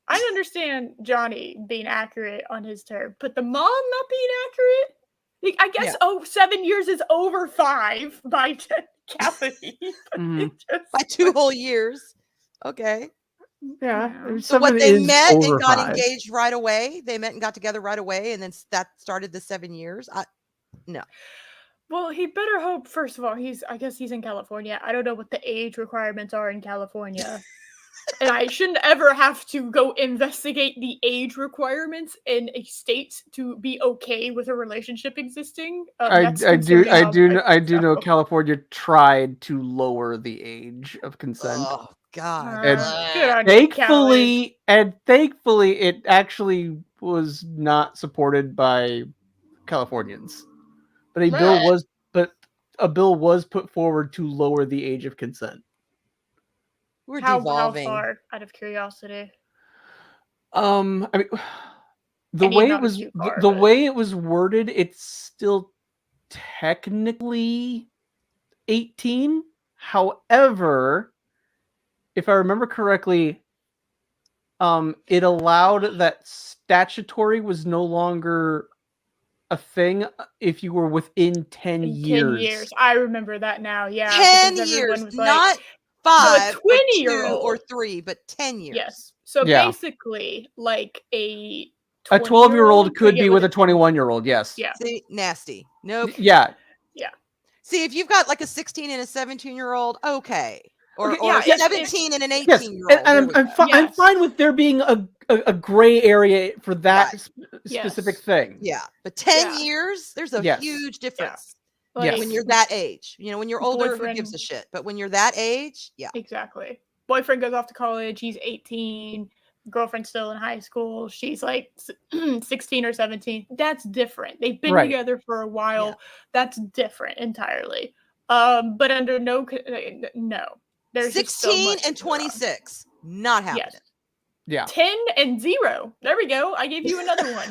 I understand Johnny being accurate on his term, but the mom not being accurate? Like, I guess 7 years is over 5 by technicality. By 2 whole years. Okay. Yeah. So what, they met and got engaged right away? They met and got together right away, and then that started the 7 years? No. Well, he better hope, first of all, I guess he's in California. I don't know what the age requirements are in California. And I shouldn't ever have to go investigate the age requirements in a state to be okay with a relationship existing. I do know California tried to lower the age of consent. God. And Good on you, Callie. thankfully, it actually was not supported by Californians. But a bill was put forward to lower the age of consent. We're How devolving. far, out of curiosity? I mean, the Any way it amount is was too far, the but- way it was worded, it's still technically 18. However, if I remember correctly, it allowed that statutory was no longer a thing if you were within 10 years. 10 years. I remember that now. Yeah. 10 because years, everyone was like, not so a 5 or 2 20-year-old or 3, but 10 years. Yes. So Yeah. basically, like a 12-year-old could get be with a 21-year-old. Yes. Yeah. See, nasty. Nope. Yeah. Yeah. See, if you've got like a 16 and a 17-year-old, okay. Or, Okay, yeah, or 17 and an Yes, 18-year-old. and I'm fine with there being a gray area for that specific thing. Yeah, but 10 years, there's a huge difference. Like, when you're that age. You know, when you're older, who gives boyfriend- a shit? But when you're that age, yeah. Exactly. Boyfriend goes off to college. He's 18. Girlfriend's still in high school. She's like 16 or 17. That's different. They've been Right. together for a while. Yeah. That's different entirely. But under no. There's 16 and 26. Not happening. Yes. Yeah. 10 and 0. There we go. I gave you another one.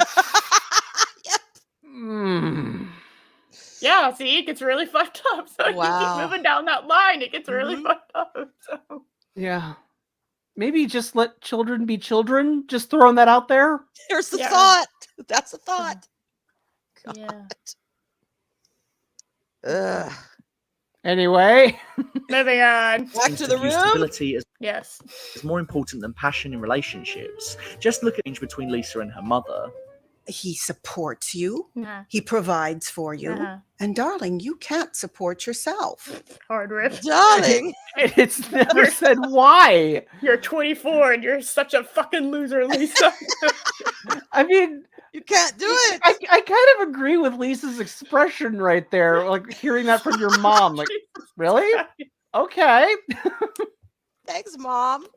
Yeah, see, it gets really fucked up. So you keep moving down that line, it gets really fucked up. So. Yeah. Maybe just let children be children. Just throwing that out there. There's a thought. That's a thought. God. Yeah. Ugh. Anyway, moving on. Back to the room. Stability is more important than passion in relationships. Just look at the between Lisa and her mother. He supports you. He provides for you. And darling, you can't support yourself. Hard rip. Darling. It's never said why. You're 24 and you're such a fucking loser, Lisa. I mean, you can't do it. I kind of agree with Lisa's expression right there. Like hearing that from your mom. Like, really? Okay. Thanks, Mom.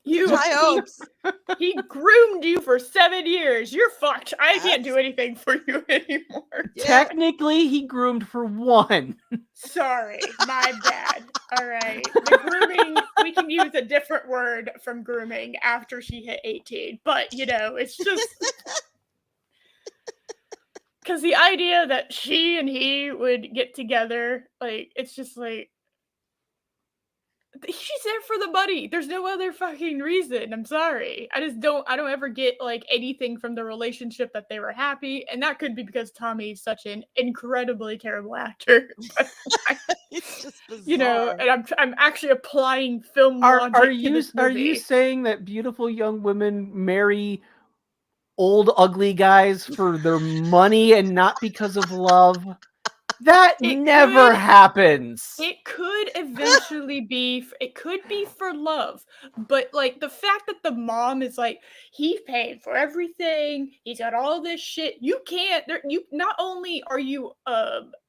He groomed you for 7 years. You're fucked. I can't do anything for you anymore. Technically, he groomed for 1. Sorry, my bad. All right. The grooming, we can use a different word from grooming after she hit 18. But, you know, it's just... Because the idea that she and he would get together, like, it's just like... She's there for the money. There's no other fucking reason. I'm sorry. I don't ever get like anything from the relationship that they were happy. And that could be because Tommy's such an incredibly terrible actor. It's just bizarre. You know, and I'm actually applying film logic to this movie. Are you saying that beautiful young women marry old ugly guys for their money and not because of love? That never happens. It could eventually be. It could be for love, but like the fact that the mom is like, he's paying for everything. He's got all this shit. You can't. You not only are you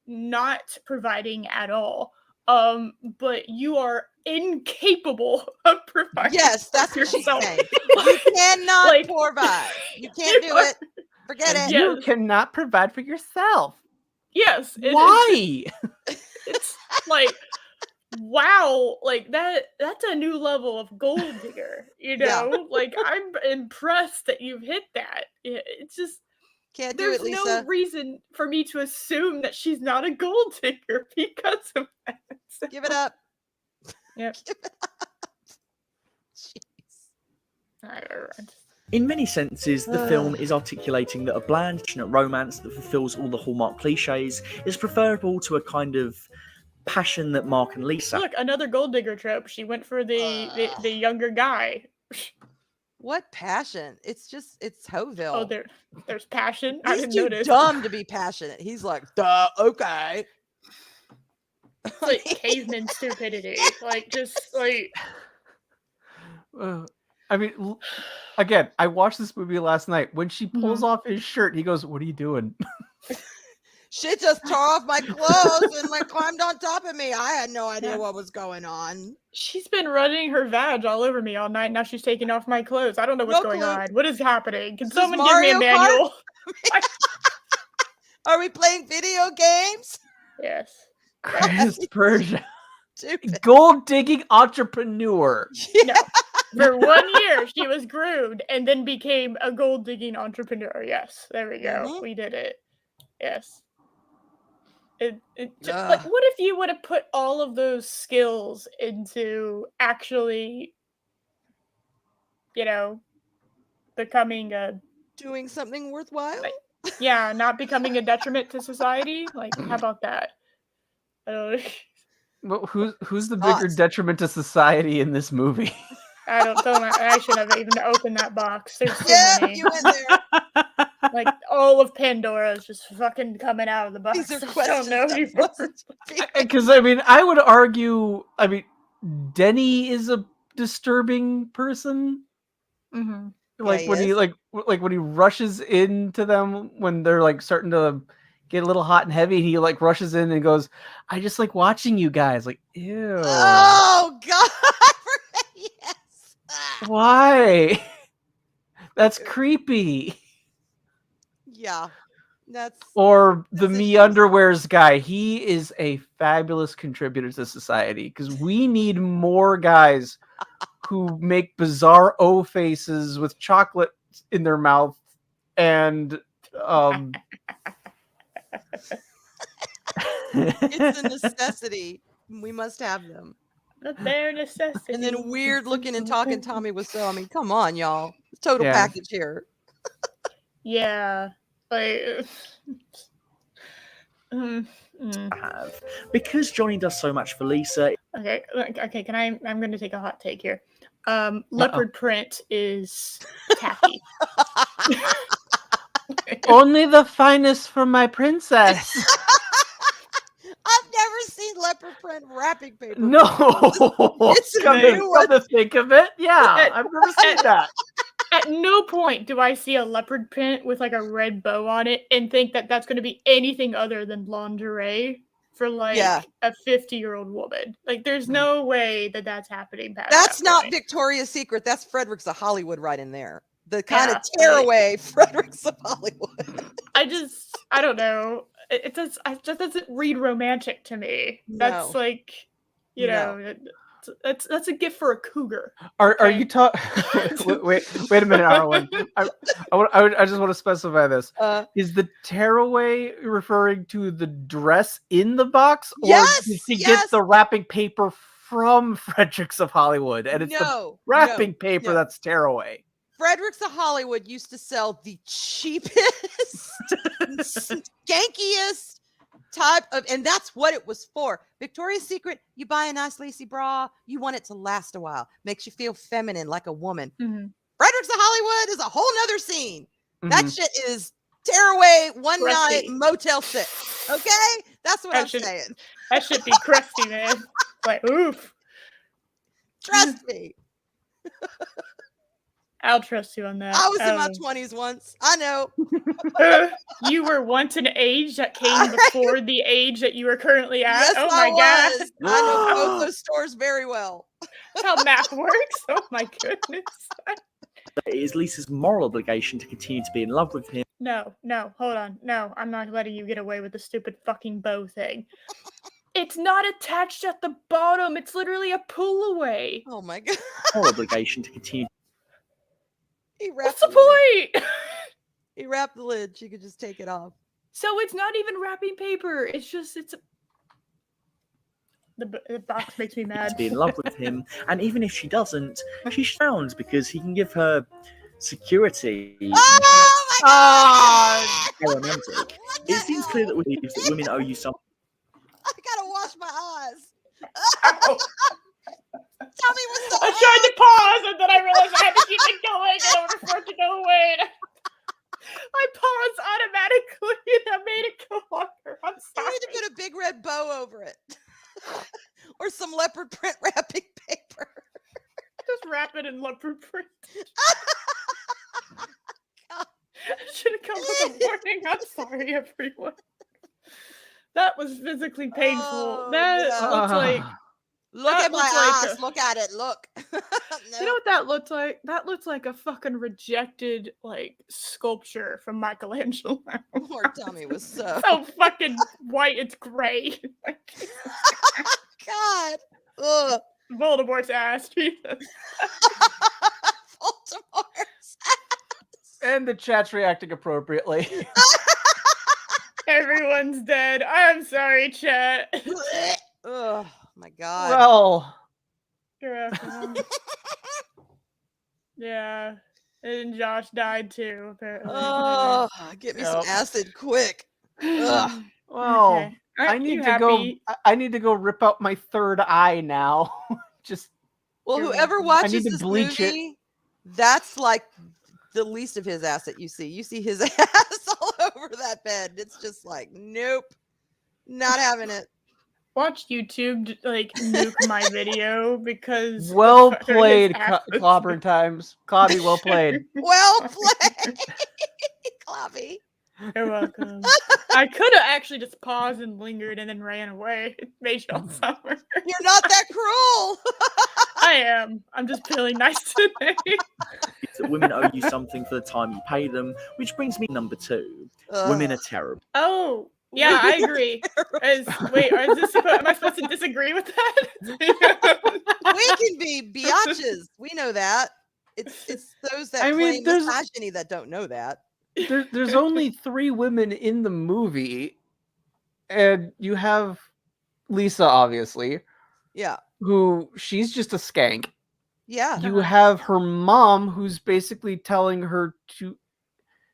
not providing at all, but you are incapable of providing. Yes, that's what she's saying. You cannot provide. You can't do it. Forget it. You cannot provide for yourself. Yes. Why? It's like, wow, like that's a new level of gold digger, you know? Like, I'm impressed that you've hit that. It's just, can't do it, Lisa. There's no reason for me to assume that she's not a gold digger because of that. So. Give it up. Yep. Give it up. Jeez. In many senses, the film is articulating that a bland, passionate romance that fulfills all the hallmark cliches is preferable to a kind of passion that Mark and Lisa. Look, another gold digger trope. She went for the younger guy. What passion? It's Hoville. Oh, there's passion. He's I didn't too notice. dumb to be passionate. He's like, duh, okay. It's like caveman stupidity. Like, just like. I mean, again, I watched this movie last night. When she pulls off his shirt, he goes, "What are you doing?" She just tore off my clothes and like climbed on top of me. I had no idea what was going on. She's been running her vag all over me all night. Now she's taking off my clothes. I don't know what's going on. What is happening? Can someone give me a manual? Are we playing video games? Yes. Chris Persia. Gold digging entrepreneur. No. For 1 year, she was groomed and then became a gold digging entrepreneur. Yes, there we go. We did it. Yes. Like, what if you would have put all of those skills into actually, becoming doing something worthwhile? Yeah, not becoming a detriment to society. Like, how about that? Well, who's the bigger detriment to society in this movie? I shouldn't have even opened that box. There's so many. You in there. Like all of Pandora's just fucking coming out of the box. These are questions. Because I would argue. Denny is a disturbing person. Mm-hmm. Like when he when he rushes into them when they're like starting to get a little hot and heavy, he like rushes in and goes, "I just like watching you guys." Like, ew. Oh God. Yes. Why? That's creepy. Yeah. Or the Me Underwears guy. He is a fabulous contributor to society because we need more guys who make bizarre O faces with chocolate in their mouth and it's a necessity. We must have them. The bare necessity. And then weird looking and talking Tommy Wiseau. Come on, y'all. Total package here. Yeah. Like because Johnny does so much for Lisa. Okay, I'm going to take a hot take here. Leopard print is tacky. Only the finest for my princess. I've never seen leopard print wrapping paper. No, it's come to think of it, yeah, I've never seen that. At no point do I see a leopard print with like a red bow on it and think that that's going to be anything other than lingerie for like a 50-year-old woman. Like, there's no way that that's happening. That's not Victoria's Secret. That's Fredericks of Hollywood right in there. The kind of tearaway Fredericks of Hollywood. I don't know. It just doesn't read romantic to me. No. That's like, know, that's a gift for a cougar. Are you talking? wait a minute, Arwyn. I just want to specify this. Is the tearaway referring to the dress in the box, or did she get the wrapping paper from Fredericks of Hollywood, and it's the wrapping paper that's tearaway? Fredericks of Hollywood used to sell the cheapest, skankiest type of, and that's what it was for. Victoria's Secret, you buy a nice lacy bra, you want it to last a while, makes you feel feminine like a woman. Mm-hmm. Fredericks of Hollywood is a whole nother scene. That shit is tearaway one night Motel 6. Okay, that's what I'm saying. That should be crusty, man. Like, oof. Trust me. I'll trust you on that. I was in my 20s once. I know. You were once an age that came before the age that you are currently at. Yes, oh my God. I know both those stores very well. That's how math works. Oh my goodness. It is Lisa's moral obligation to continue to be in love with him. No, hold on. No, I'm not letting you get away with the stupid fucking bow thing. It's not attached at the bottom. It's literally a pull away. Oh my God. Moral obligation to continue. What's the point? He wrapped the lid. She could just take it off. So it's not even wrapping paper. It's the box makes me mad. To be in love with him, and even if she doesn't, she frowns because he can give her security. Oh my God! So romantic. It seems clear that women owe you something. I gotta wash my eyes. Tell me what's I tried to pause and then I realized I had to keep it going in order for it to go away. I paused automatically and that made it go longer. I'm sorry. You need to put a big red bow over it. Or some leopard print wrapping paper. Just wrap it in leopard print. I should have come with a warning. I'm sorry, everyone. That was physically painful. Oh, That yeah. looks like. Look That at my looks like ass. Look at it. Look. You know what that looks like? That looks like a fucking rejected like sculpture from Michelangelo. Poor tummy was so. So fucking white. It's gray. God. Ugh. Voldemort's ass. Jesus. Voldemort's And the chat's reacting appropriately. Everyone's dead. I'm sorry, chat. Oh my God. Well, You're welcome. Yeah. And Josh died too, apparently. Oh, get me some acid quick. Ugh. well, Okay. I need to go. I need to go rip out my third eye now. Just Well, You're whoever welcome. I need watches to this bleach it. movie, that's like the least of his ass that you see. You see his ass all over that bed. It's just like, nope, not having it. Watch YouTube like nuke my video because well his played, ass is- Clobber Times. Clobby, well played. Well played, Clobby. You're welcome. I could have actually just paused and lingered and then ran away. It made y'all summer. You're not that cruel. I am. I'm just feeling nice today. That women owe you something for the time you pay them, which brings me to number 2. Women are terrible. Oh, yeah, I agree. Wait, am I supposed to disagree with that? We can be biatches. We know that. It's those that claim misogyny that don't know that. There's only 3 women in the movie, and you have Lisa, obviously. Yeah. Who she's just a skank. Yeah. You have her mom, who's basically telling her to.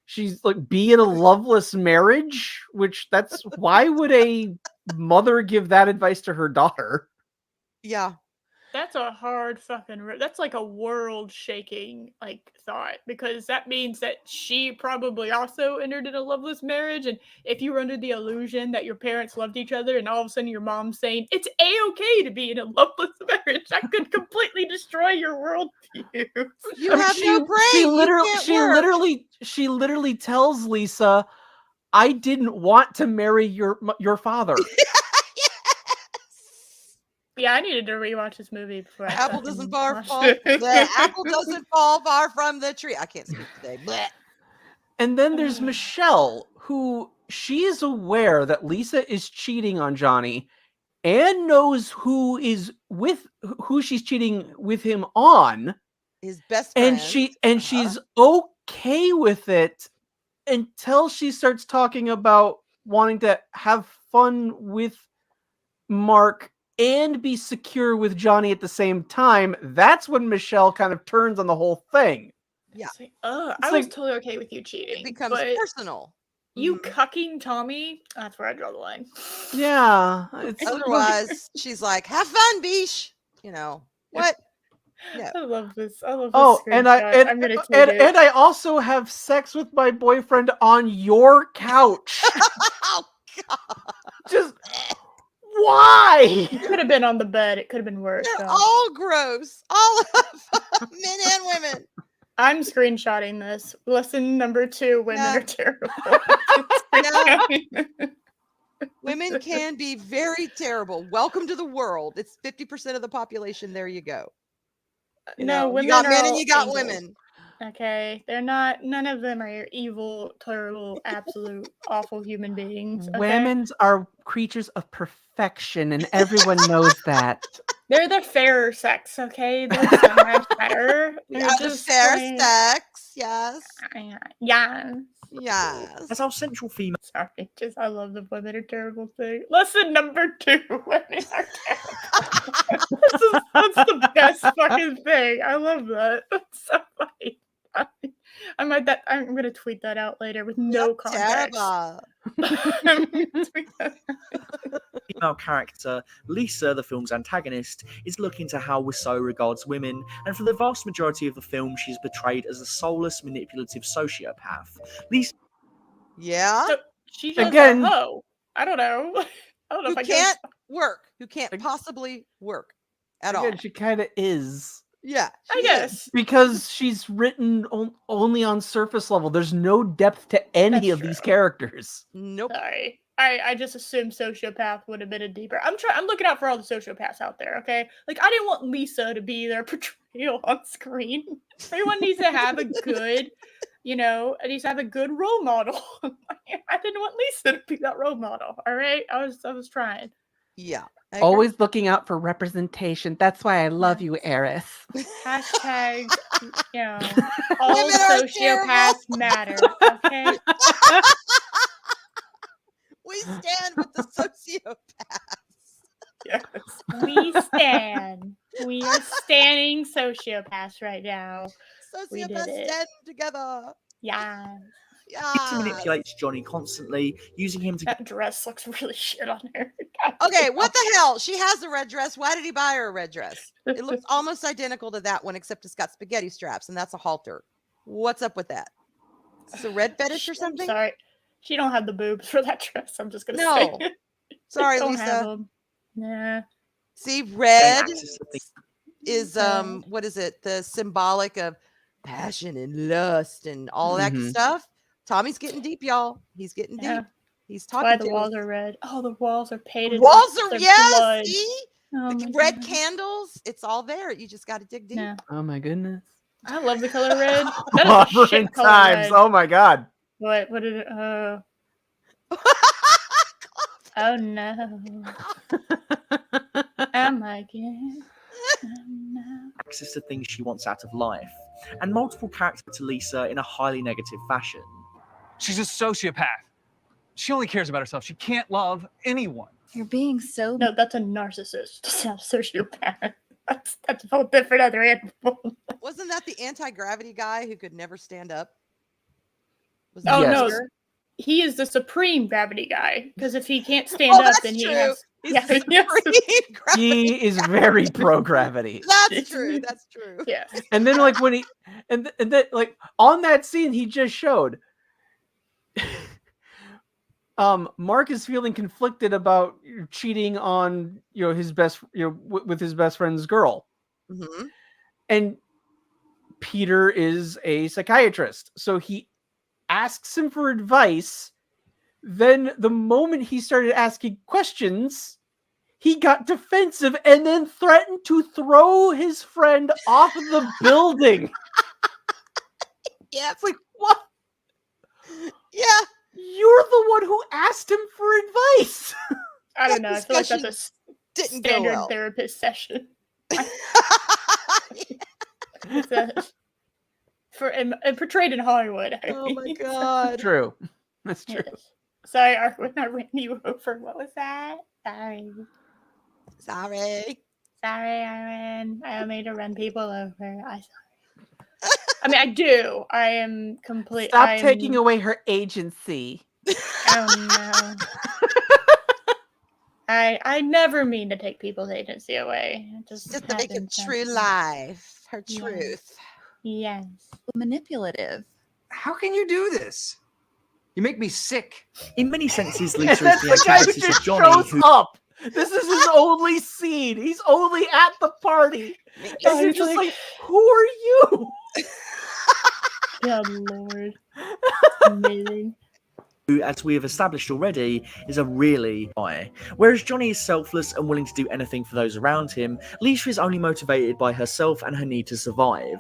She's like, be in a loveless marriage, which that's why would a mother give that advice to her daughter? Yeah. That's a hard fucking. That's like a world shaking like thought because that means that she probably also entered in a loveless marriage. And if you were under the illusion that your parents loved each other, and all of a sudden your mom's saying it's a-okay to be in a loveless marriage, that could completely destroy your worldview. You have no brain. She literally tells Lisa, "I didn't want to marry your father." Yeah, I needed to rewatch this movie before. Apple doesn't fall far from the tree. I can't speak today. Blech. And then there's Michelle, who she is aware that Lisa is cheating on Johnny, and knows who she's cheating with him on. His best friend. And she's okay with it until she starts talking about wanting to have fun with Mark and be secure with Johnny at the same time. That's when Michelle kind of turns on the whole thing. Yeah. I was totally okay with you cheating. It becomes personal. You cucking Tommy, that's where I draw the line. Yeah. Otherwise, she's like, have fun, Beesh. You know, what? Yeah. I love this. I love this. Oh, I'm gonna tweet it. And I also have sex with my boyfriend on your couch. Oh, God. Just... Why? It could have been on the bed. It could have been worse. They're all gross. All of men and women. I'm screenshotting this. Lesson number 2, women are terrible. Women can be very terrible. Welcome to the world. It's 50% of the population. There you go. Women you got are men and you got angels. women. Okay, they're not. None of them are evil, terrible, absolute, awful human beings. Okay? Women are creatures of perfection, and everyone knows that. They're the fairer sex. Okay, they're so much better. They're just fair sex. Yes. Yes. Yes. That's our central female. Sorry, I love the women are terrible thing. Lesson number 2: women are terrible. That's the best fucking thing. I love that. That's so funny. I'm gonna tweet that out later with no context. Female character Lisa, the film's antagonist, is looking to how Wiseau regards women, and for the vast majority of the film, she's portrayed as a soulless, manipulative sociopath. Lisa, So she's just Again, a hoe. I don't know. I don't know Who if I can't work. Who can't possibly work at all. She kind of is. Yeah, I guess. Because she's written only on surface level. There's no depth to any of these characters. Nope. Sorry. I just assumed sociopath would have been a deeper. I'm looking out for all the sociopaths out there, okay? Like, I didn't want Lisa to be their portrayal on screen. Everyone needs to have a good, it needs to have a good role model. I didn't want Lisa to be that role model, all right? I was trying. Yeah. Always looking out for representation. That's why I love you, Eris. Hashtag, all sociopaths matter, okay? We stand with the sociopaths. Yes. We stand. We are standing sociopaths right now. Sociopaths stand together. Yeah. She manipulates Johnny constantly, using him to. That dress looks really shit on her. Okay, what the hell? She has a red dress. Why did he buy her a red dress? It looks almost identical to that one, except it's got spaghetti straps, and that's a halter. What's up with that? Is it a red fetish or something? Sorry. She don't have the boobs for that dress. I'm just gonna say. Sorry, don't Lisa. Have them. Nah. See, red is what is it? The symbolic of passion and lust and all that good stuff. Tommy's getting deep, y'all. He's getting deep. He's talking. Why the walls are red? Oh, the walls are painted. Walls are blood. See, the red candles. It's all there. You just got to dig deep. Yeah. Oh my goodness. I love the color red. Modern times. Oh my god. What did it? Oh no. Oh my god. Access to things she wants out of life, and multiple characters to Lisa in a highly negative fashion. She's a sociopath. She only cares about herself. She can't love anyone. You're being so... No, that's a narcissist. That's not a sociopath. That's a whole different other animal. Wasn't that the anti-gravity guy who could never stand up? No. He is the supreme gravity guy, because if he can't stand up, then he has... He is very pro-gravity. That's true. That's true. Yeah. And then like when he and then like on that scene he just showed, Mark is feeling conflicted about cheating on his best with his best friend's girl. Mm-hmm. And Peter is a psychiatrist, so he asks him for advice. Then the moment he started asking questions, he got defensive and then threatened to throw his friend off of the building. Yeah. It's like, what? Yeah. You're the one who asked him for advice. I don't know. I feel like that's a standard therapist session. And portrayed in Hollywood. Oh my god. True. That's true. Yes. Sorry, Arwyn, I ran you over. What was that? Sorry, Arwyn. I don't mean to run people over. I mean, I do. I am complete. Stop taking away her agency. Oh no. I never mean to take people's agency away. Just to make it true life. Her truth. Yes. Manipulative. How can you do this? You make me sick. In many senses, Lisa is the the guy who antagonist just of Johnny. shows up. This is his only scene. He's only at the party. And you're just like, who are you? God Lord. Amazing. Who, as we have established already, is a really guy. Whereas Johnny is selfless and willing to do anything for those around him, Lisa is only motivated by herself and her need to survive.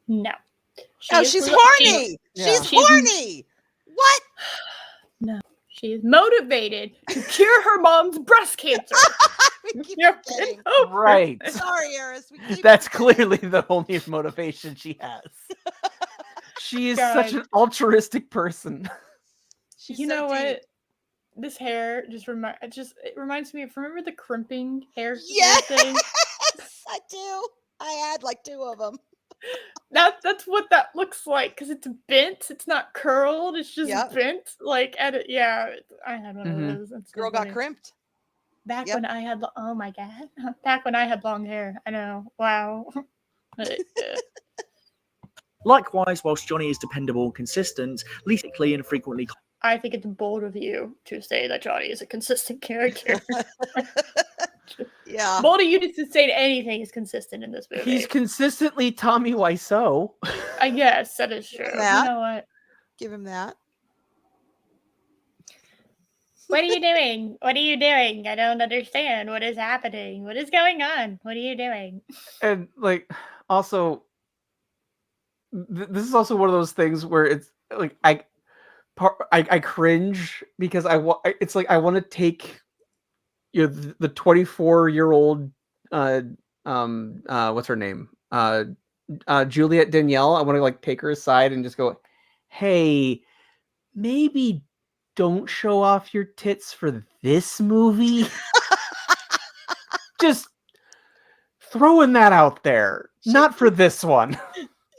No. She's horny. She's horny. What? No. She is motivated to cure her mom's breast cancer. Right. Sorry, Eris. That's clearly the only motivation she has. She is such an altruistic person. You know what? This hair just reminds me of, remember the crimping hair thing? I do. I had like 2 of them. That's what that looks like, because it's bent. It's not curled. It's just bent. Like I had one of those. Girl got crimped. Back when I had oh my god. Back when I had long hair. I know. Wow. Likewise, whilst Johnny is dependable and consistent, Lisa and frequently. I think it's bold of you to say that Johnny is a consistent character. Yeah. Bold of you to say anything is consistent in this movie. He's consistently Tommy Wiseau. I guess that is true. You know what? Give him that. What are you doing? What are you doing? I don't understand. What is happening? What is going on? What are you doing? And like, also, this is also one of those things where it's like I cringe because it's like I want to take the 24-year-old what's her name, Juliette Danielle. I want to like take her aside and just go, hey, maybe don't show off your tits for this movie. Just throwing that out there. Not for this one.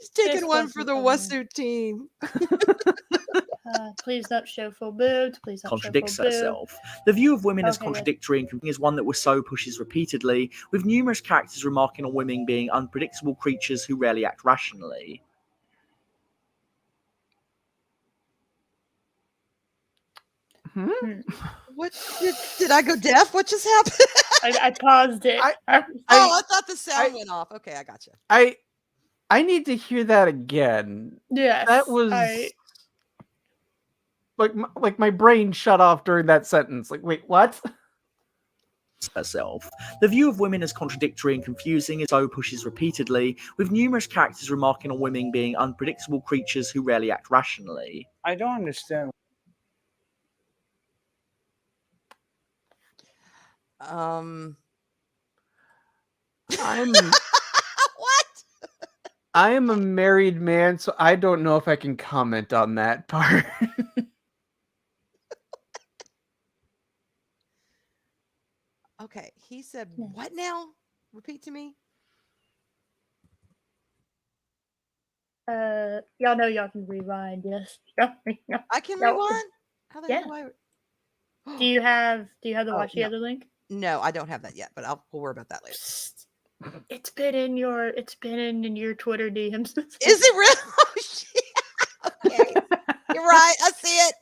He's taking one for the Wiseau team. Please don't show full boobs. Please don't Contradicts show full herself. The view of women as Okay, contradictory and confusing is one that Wiseau pushes repeatedly, with numerous characters remarking on women being unpredictable creatures who rarely act rationally. What did I go deaf? What just happened? I paused it. I thought the sound went off. Okay, I got you. I need to hear that again. Yes, that was like my brain shut off during that sentence. Like, wait, what? Herself. The view of women as contradictory and confusing is Wiseau pushes repeatedly, with numerous characters remarking on women being unpredictable creatures who rarely act rationally. I don't understand. I'm what? I am a married man, so I don't know if I can comment on that part. Okay, he said what now? Repeat to me. Y'all know y'all can rewind. Yes, I can rewind. How the hell do I? Do you have the watch the other link? No, I don't have that yet, but we'll worry about that later. It's been in your Twitter DMs. Is it real? Oh shit. Okay. You're right. I see it.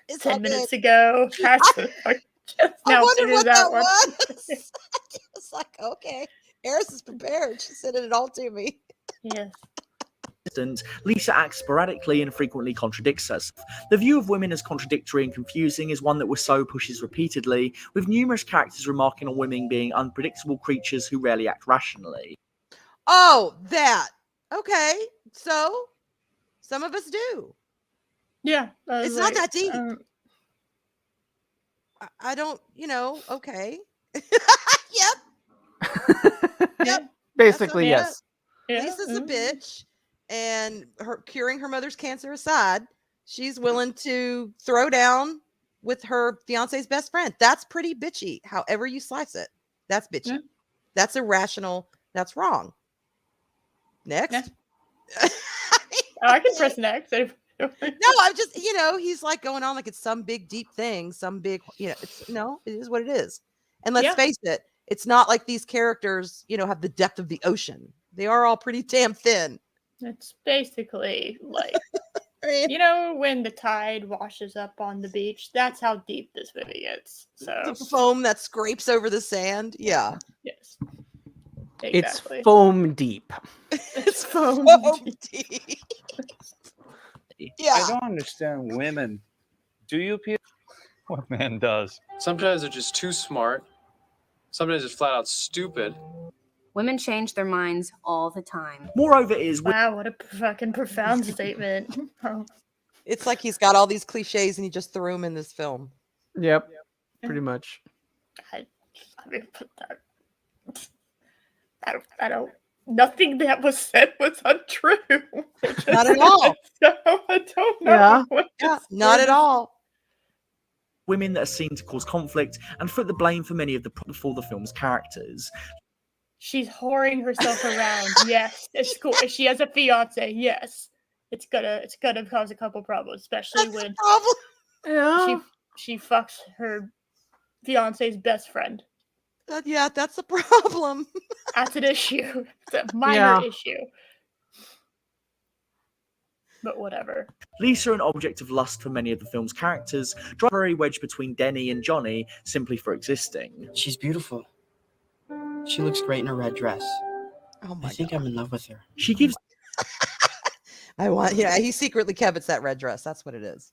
It's 10 minutes ago. I wondered what that was. It's like, okay. Eris is prepared. She sent it all to me. Yes. Lisa acts sporadically and frequently contradicts herself. The view of women as contradictory and confusing is one that Wiseau pushes repeatedly, with numerous characters remarking on women being unpredictable creatures who rarely act rationally. Oh, that. Okay. So, some of us do. Yeah. It's not that deep. I don't, okay. Yep. Basically, yes. Yeah. Lisa's a bitch. And her curing her mother's cancer aside, she's willing to throw down with her fiance's best friend. That's pretty bitchy. However you slice it, that's bitchy. Yeah. That's irrational. That's wrong. Next. Yeah. I can press next. No, I'm just, he's like going on like it's some big deep thing, some big, it is what it is. And let's face it, it's not like these characters, have the depth of the ocean. They are all pretty damn thin. It's basically like, when the tide washes up on the beach, that's how deep this movie gets. So the foam that scrapes over the sand. Yeah. Yes. Exactly. It's foam deep. It's foam deep. Yeah. I don't understand women. Do you, Peter? What man does? Sometimes they're just too smart. Sometimes they're flat out stupid. Women change their minds all the time. Moreover, it is wow, what a fucking profound statement. It's like he's got all these cliches and he just threw them in this film. Yep, pretty much. I don't. Nothing that was said was untrue. Not at all. So I don't know. Yeah, not at all. Women that are seen to cause conflict and foot the blame for many of the film's characters. She's whoring herself around. Yes, it's cool. If she has a fiance, yes, it's gonna cause a couple problems, especially when she fucks her fiance's best friend. Yeah, that's a problem. That's an issue. It's a minor issue. But whatever. Lisa, an object of lust for many of the film's characters, drives a wedge between Denny and Johnny simply for existing. She's beautiful. She looks great in a red dress. Oh my I think I'm in love with her. She gives. He secretly covets that red dress. That's what it is.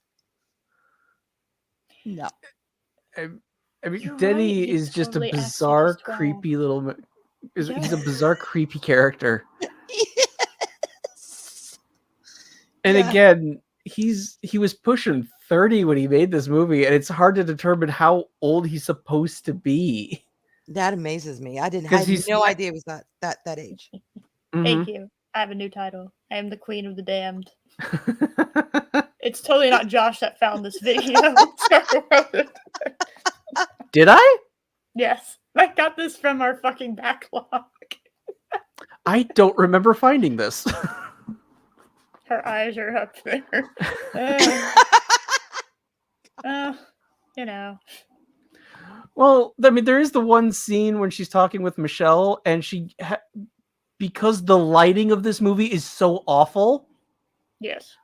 No. I mean, You're Denny right, he is just a totally acts like he's bizarre, 12. creepy little. He's a Yes. bizarre, creepy character. Yes. And Yeah. again, he was pushing 30 when he made this movie, and it's hard to determine how old he's supposed to be. That amazes me. I had he's no idea it was that age. Thank you. I have a new title. I am the Queen of the Damned. It's totally not Josh that found this video. Did I? Yes. I got this from our fucking backlog. I don't remember finding this. Her eyes are up there. You know. Well, I mean, there is the one scene when she's talking with Michelle, and because the lighting of this movie is so awful. Yes.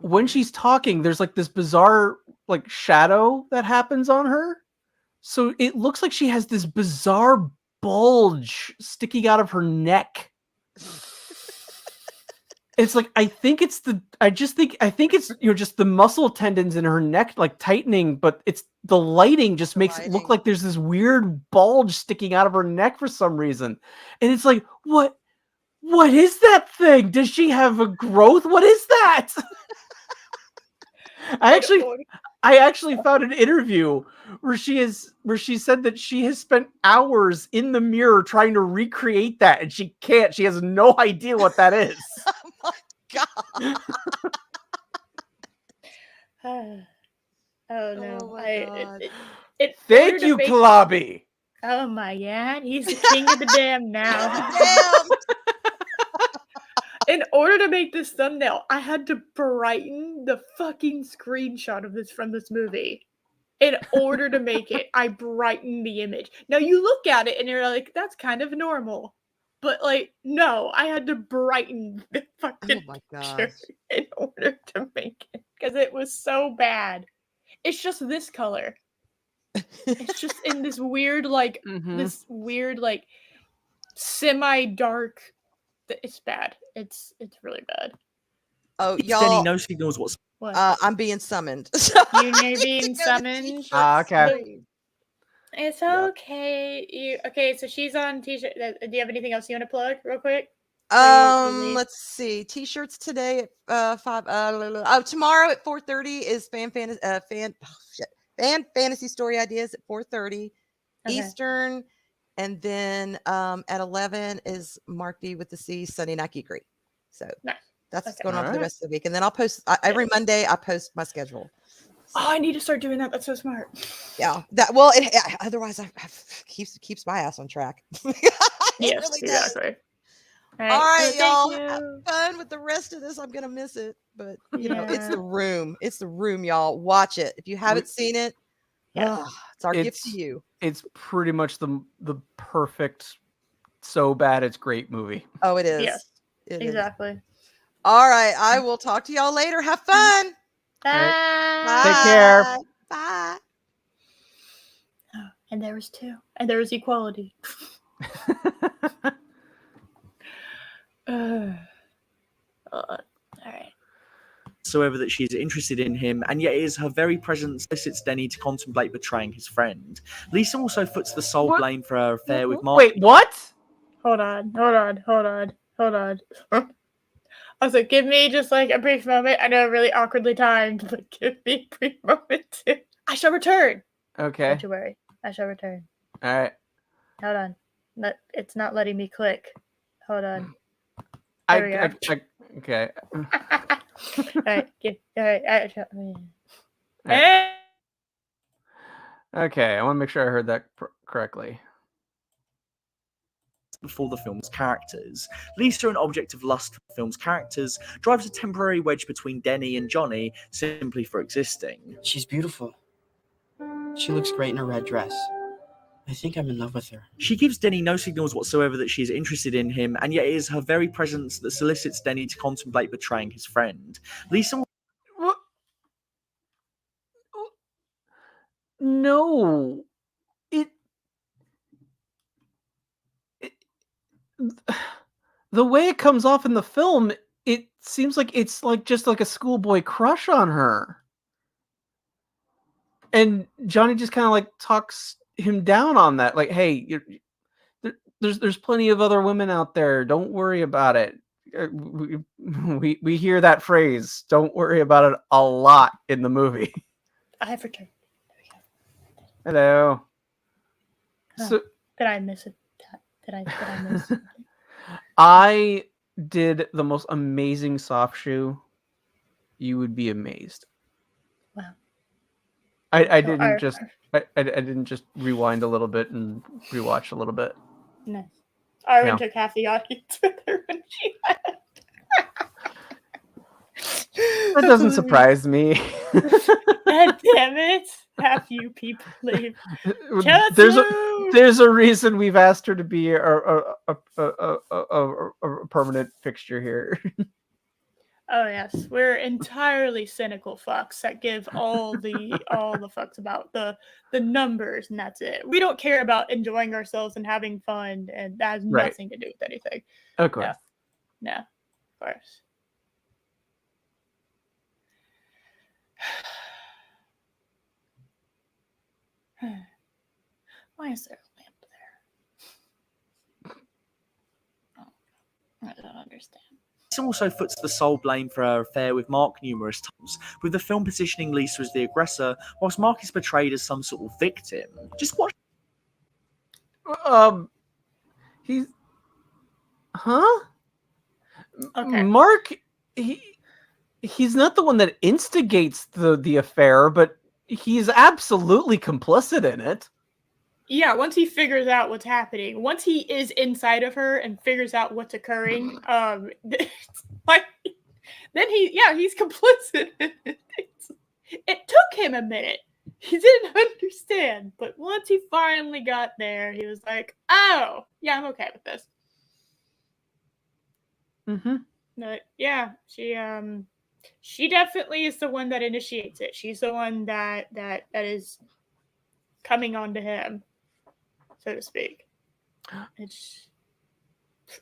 When she's talking, there's like this bizarre like shadow that happens on her. So it looks like she has this bizarre bulge sticking out of her neck. It's like I think it's just the muscle tendons in her neck like tightening, but it's the lighting just makes it look like there's this weird bulge sticking out of her neck for some reason. And it's like, what is that thing? Does she have a growth? What is that? I actually found an interview where she said that she has spent hours in the mirror trying to recreate that, and she can't. She has no idea what that is. Oh my god. Oh no. Oh my god. Thank you, Klabi. Oh my god, he's the king of the damn now. Damn. In order to make this thumbnail, I had to brighten the fucking screenshot of this from this movie. In order to make it, I brightened the image. Now you look at it and you're like, that's kind of normal. But like, no, I had to brighten the fucking picture in order to make it. Because it was so bad. It's just this color. It's just in this weird, like, semi-dark. It's bad. It's really bad. Oh, y'all. Denny no signals what's. What? I'm being summoned. You're being summoned. Okay. It's okay. Okay, so she's on t-shirt. Do you have anything else you want to plug, real quick? Let's see. T-shirts today at 5. Tomorrow at 4:30 is Fan Fantasy Story Ideas at 4:30 Eastern. And then at 11 is Mark D with the C Sunday Night Geekery. So that's what's going on for the rest of the week. And then I'll post every Monday. I post my schedule. Oh, I need to start doing that. That's so smart. Yeah. Otherwise, I keeps my ass on track. Yes, really exactly. All right, y'all. Have fun with the rest of this. I'm gonna miss it, but you know, it's the room. It's the room, y'all. Watch it if you haven't seen it. It's our gift to you. It's pretty much the perfect, so bad it's great movie. Oh, it is. Yes, exactly. All right, I will talk to y'all later. Have fun. Bye. Bye. Take care. Bye. Oh, and there was 2, and there was equality. All right. Whatsoever that she's interested in him, and yet it is her very presence solicits Denny to contemplate betraying his friend. Lisa also foots the sole blame for her affair with Mark. Wait, what? Hold on. I was like, give me just like a brief moment. I know, really awkwardly timed, but give me a brief moment too. I shall return. Okay. Don't you worry. I shall return. All right. Hold on. It's not letting me click. Hold on. There we go. Okay. All right. Okay, I want to make sure I heard that correctly. Before the film's characters. Lisa, an object of lust for the film's characters, drives a temporary wedge between Denny and Johnny simply for existing. She's beautiful. She looks great in a red dress. I think I'm in love with her. She gives Denny no signals whatsoever that she's interested in him, and yet it is her very presence that solicits Denny to contemplate betraying his friend. Lisa... No. The way it comes off in the film, it seems like it's like just like a schoolboy crush on her. And Johnny just kind of like talks him down on that. Like, hey, there's plenty of other women out there. Don't worry about it. We hear that phrase, don't worry about it, a lot in the movie. I have returned. Hello. Huh. So did I miss it? Did I miss? I did the most amazing soft shoe. You would be amazed. Wow. I didn't just rewind a little bit and rewatch a little bit. Nice. Arwyn No. took half the audience with her when she left. That doesn't surprise me. God damn it! Half you people leave. There's a reason we've asked her to be a permanent fixture here. Oh yes, we're entirely cynical fucks that give all the fucks about the numbers, and that's it. We don't care about enjoying ourselves and having fun, and that has nothing to do with anything. Of course. No, of course. Why is there a lamp there? Oh, I don't understand. This also puts the sole blame for her affair with Mark numerous times, with the film positioning Lisa as the aggressor, whilst Mark is portrayed as some sort of victim. Just watch. He's, huh? Okay. Mark, he's not the one that instigates the affair, but he's absolutely complicit in it. Yeah, once he figures out what's happening, once he is inside of her and figures out what's occurring, like then he's complicit. It took him a minute. He didn't understand, but once he finally got there, he was like, "Oh, yeah, I'm okay with this." But yeah, she definitely is the one that initiates it. She's the one that is coming onto him, so to speak. That's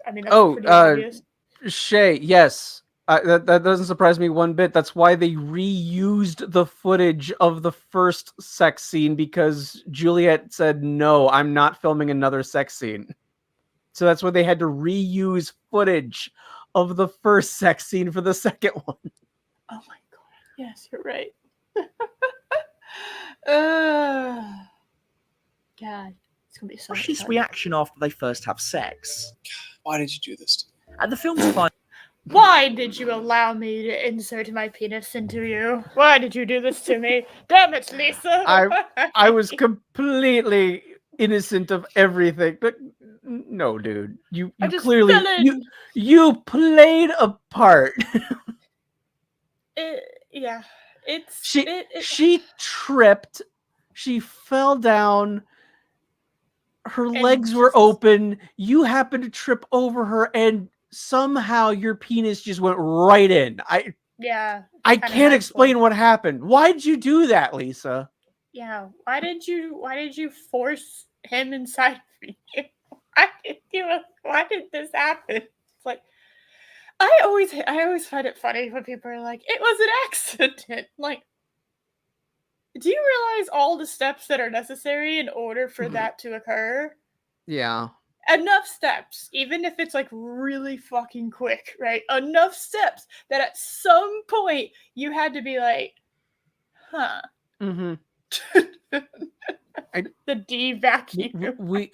pretty obvious. Shay, yes. That doesn't surprise me one bit. That's why they reused the footage of the first sex scene, because Juliet said, no, I'm not filming another sex scene. So that's why they had to reuse footage of the first sex scene for the second one. Oh my god. Yes, you're right. God, it's gonna be so much His fun. reaction after they first have sex. Why did you do this to me? At the film's final. Why did you allow me to insert my penis into you? Why did you do this to me? Damn it, Lisa! I was completely innocent of everything, but no, dude, you clearly you played a part. She tripped, she fell down, her legs were open, you happened to trip over her, and somehow your penis just went right in. I can't explain what happened. Why did you do that, Lisa? Yeah, why did you force him inside of me? Why did this happen? It's like I always find it funny when people are like, it was an accident. Like, do you realize all the steps that are necessary in order for that to occur? Yeah. Enough steps, even if it's like really fucking quick, right? Enough steps that at some point you had to be like, huh. Mm-hmm. The D vacuum. We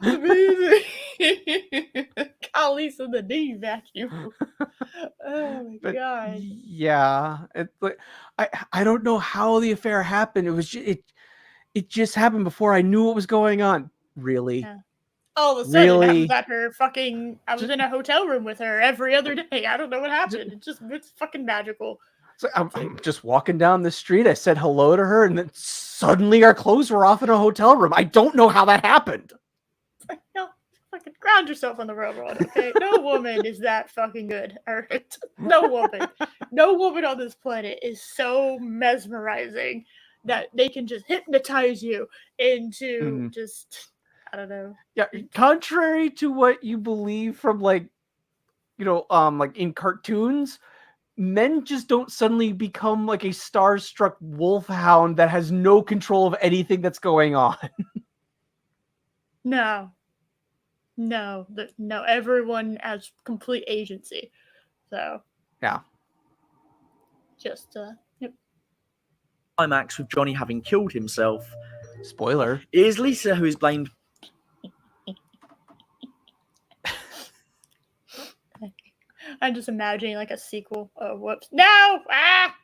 amazing. Call Lisa the D vacuum. Oh my god. Yeah, it's like I don't know how the affair happened. It was it just happened before I knew what was going on. Really? Yeah. All of a sudden, I was at her fucking. I was in a hotel room with her every other day. I don't know what happened. It's fucking magical. So I'm just walking down the street. I said hello to her, and then suddenly our clothes were off in a hotel room. I don't know how that happened. Like, no, fucking ground yourself on the railroad, okay? No woman is that fucking good. All right, no woman on this planet is so mesmerizing that they can just hypnotize you into just. I don't know. Yeah, contrary to what you believe from like in cartoons, men just don't suddenly become like a starstruck wolfhound that has no control of anything that's going on. No. Everyone has complete agency. So yeah. Just yep. Climax with Johnny having killed himself. Spoiler. It is Lisa who is blamed. I'm just imagining like a sequel. Oh, whoops. No! Ah!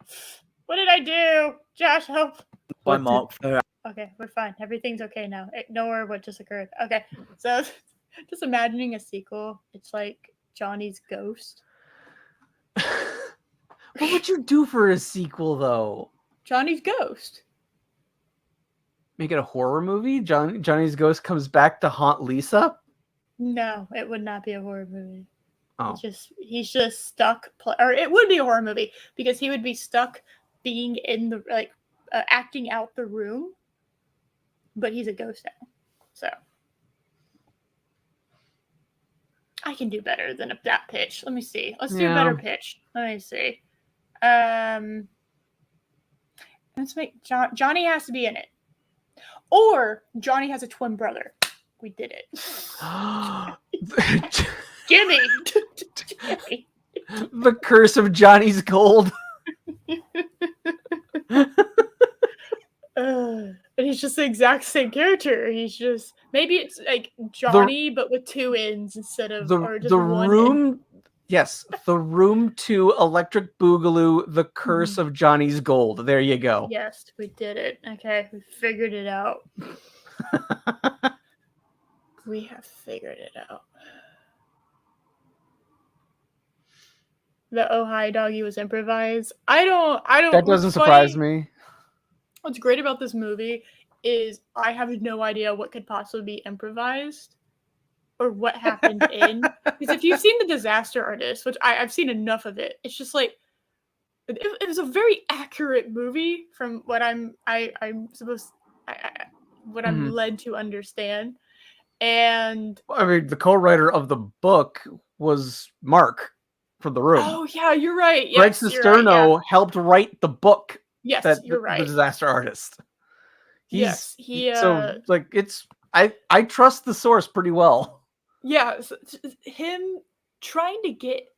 What did I do? Josh, help. By Mark for her. Okay, we're fine. Everything's okay now. Ignore what just occurred. Okay, so just imagining a sequel. It's like Johnny's ghost. What would you do for a sequel, though? Johnny's ghost. Make it a horror movie? Johnny's ghost comes back to haunt Lisa? No, it would not be a horror movie. Oh. He's just stuck. Or it would be a horror movie because he would be stuck being in the acting out the room. But he's a ghost now, so I can do better than that pitch. Let me see. Let's do a better pitch. Let me see. Let's make Johnny has to be in it, or Johnny has a twin brother. We did it. Jimmy. The Curse of Johnny's Gold. And he's just the exact same character. He's just maybe it's like Johnny, but with two ends instead of the Room. Yes, The Room 2, Electric Boogaloo, The Curse of Johnny's Gold. There you go. Yes, we did it. Okay, we figured it out. We have figured it out. The Oh Hi Doggy was improvised. I don't. That doesn't surprise me. What's great about this movie is I have no idea what could possibly be improvised or what happened in. Because if you've seen The Disaster Artist, which I've seen enough of it, it's just like it was a very accurate movie from what I'm led to understand. And I mean, the co-writer of the book was Mark from The Room. Oh yeah, you're right. Greg Yes, Sestero helped write the book. Yes, you're right. The Disaster Artist. Yes, so like it's I trust the source pretty well. Yeah, so him trying to get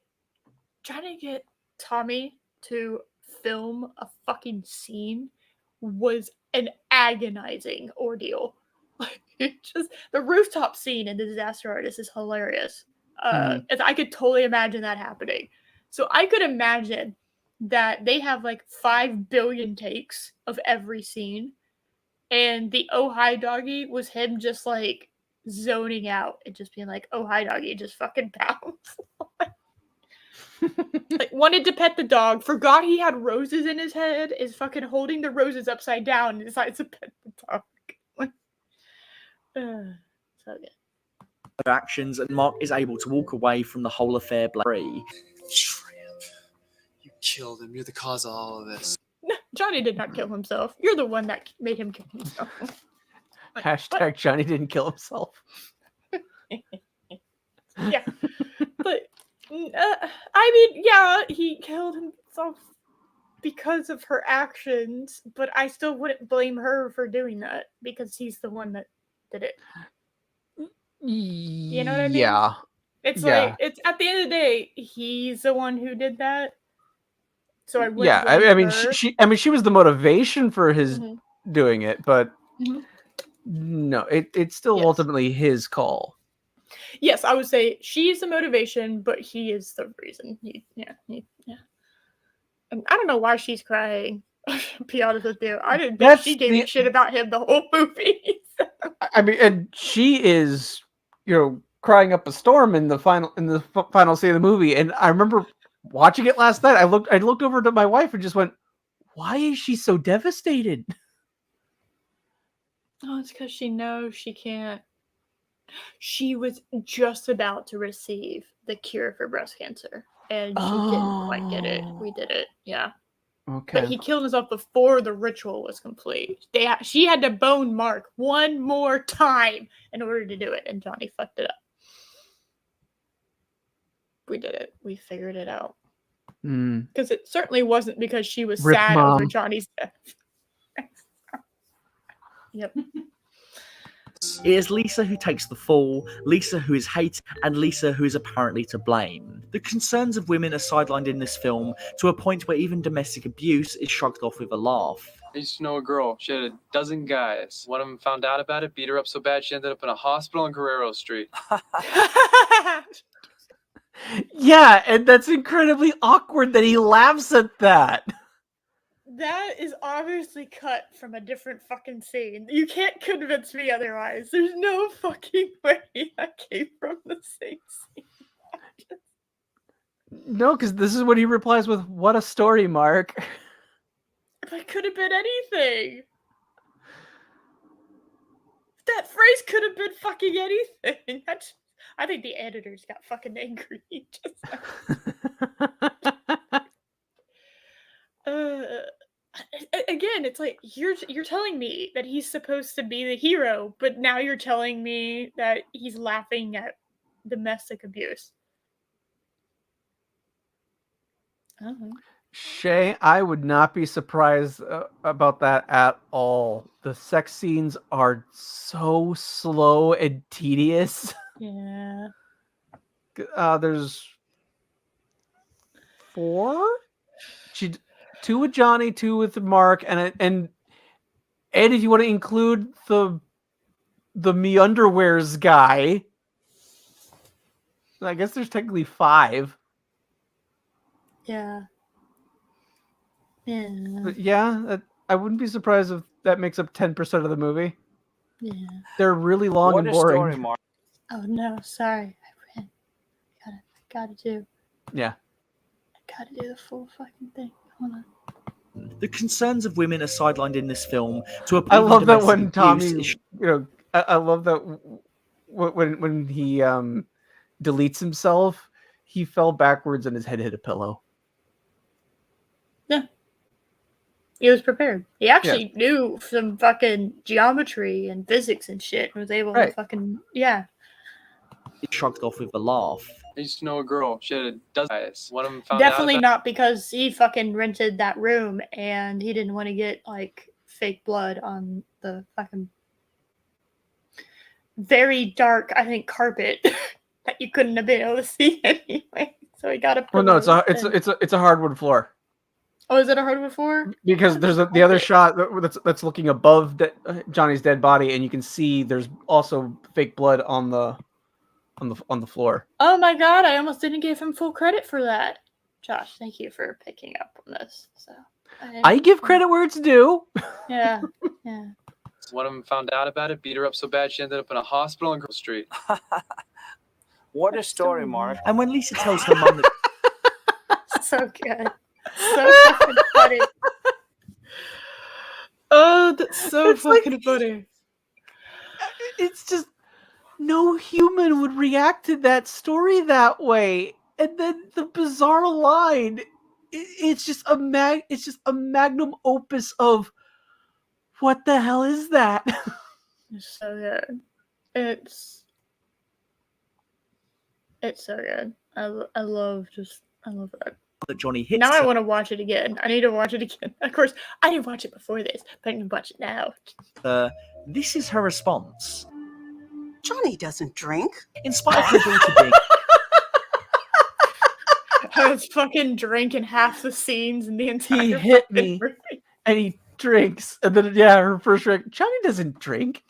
Tommy to film a fucking scene was an agonizing ordeal. Like just the rooftop scene in The Disaster Artist is hilarious. I could totally imagine that happening. So I could imagine that they have like 5 billion takes of every scene, and the Oh Hi Doggy was him just like zoning out and just being like, oh hi doggy, just fucking bounce. Like wanted to pet the dog, forgot he had roses in his head, is fucking holding the roses upside down and decides to pet the dog. So good. Actions, and Mark is able to walk away from the whole affair free. Tramp, you killed him. You're the cause of all of this. No, Johnny did not kill himself. You're the one that made him kill himself. Hashtag Johnny didn't kill himself. Yeah, but I mean, yeah, he killed himself because of her actions, but I still wouldn't blame her for doing that because he's the one that did it. You know what I mean? Yeah. It's like, it's at the end of the day, he's the one who did that. So I wouldn't I mean, her. she was the motivation for his doing it, but no, it's still ultimately his call. Yes, I would say she's the motivation, but he is the reason. Yeah. And I don't know why she's crying. Be honest with you, I didn't think she gave a shit about him the whole movie. I mean, and she is, crying up a storm in the final scene of the movie. And I remember watching it last night. I looked over to my wife and just went, "Why is she so devastated?" Oh, it's because she knows she can't. She was just about to receive the cure for breast cancer, and she didn't quite get it. We did it, yeah. Okay. But he killed himself before the ritual was complete. She had to bone Mark one more time in order to do it, and Johnny fucked it up. We did it. We figured it out. Because it certainly wasn't because she was Rip sad mom. over Johnny's death. Yep. It is Lisa who takes the fall, Lisa who is hated, and Lisa who is apparently to blame. The concerns of women are sidelined in this film to a point where even domestic abuse is shrugged off with a laugh. I used to know a girl. She had a dozen guys. One of them found out about it, beat her up so bad she ended up in a hospital on Guerrero Street. Yeah, and that's incredibly awkward that he laughs at that. That is obviously cut from a different fucking scene. You can't convince me otherwise. There's no fucking way that came from the same scene. No, because this is what he replies with, "What a story, Mark." That could have been anything. That phrase could have been fucking anything. I think the editors got fucking angry. Again, it's like you're telling me that he's supposed to be the hero, but now you're telling me that he's laughing at domestic abuse. Shay, I would not be surprised about that at all. The sex scenes are so slow and tedious. Yeah. There's 4. 2 with Johnny, 2 with Mark, and if you want to include the me underwears guy, I guess there's technically 5. Yeah. Yeah. But yeah, I wouldn't be surprised if that makes up 10% of the movie. Yeah. They're really long and boring. Story, Mark. Oh no, sorry. I gotta do. Yeah. I gotta do the full fucking thing. Hold on. The concerns of women are sidelined in this film to a point. I love that when domestic Tommy, abuse I love that when he deletes himself, he fell backwards and his head hit a pillow. Yeah. He was prepared. He actually knew some fucking geometry and physics and shit and was able to fucking, yeah. It shrugged off with a laugh. I used to know a girl. She had a dozen guys. One of them found out Definitely about not because he fucking rented that room and he didn't want to get like fake blood on the fucking very dark, I think, carpet that you couldn't have been able to see anyway. So he got a. Well, no, it's a hardwood floor. Oh, is it a hardwood floor? Because there's the other shot that's looking above Johnny's dead body, and you can see there's also fake blood on the floor. Oh my god! I almost didn't give him full credit for that. Josh, thank you for picking up on this. So I give credit where it's due. Yeah, yeah. One of them found out about it, beat her up so bad she ended up in a hospital on Guerrero Street. What a story, Mark. And when Lisa tells her mum that so good. So fucking funny. Oh, that's so fucking funny. It's just no human would react to that story that way. And then the bizarre line, it's just a magnum opus of what the hell is that? It's so good. It's so good. I love that. That Johnny hits. Now I want to watch it again. I need to watch it again. Of course, I didn't watch it before this, but I can watch it now. This is her response. Johnny doesn't drink. In spite of her daughter being I was fucking drinking half the scenes in the entire. He hit me, and he drinks, and then her first drink. Johnny doesn't drink.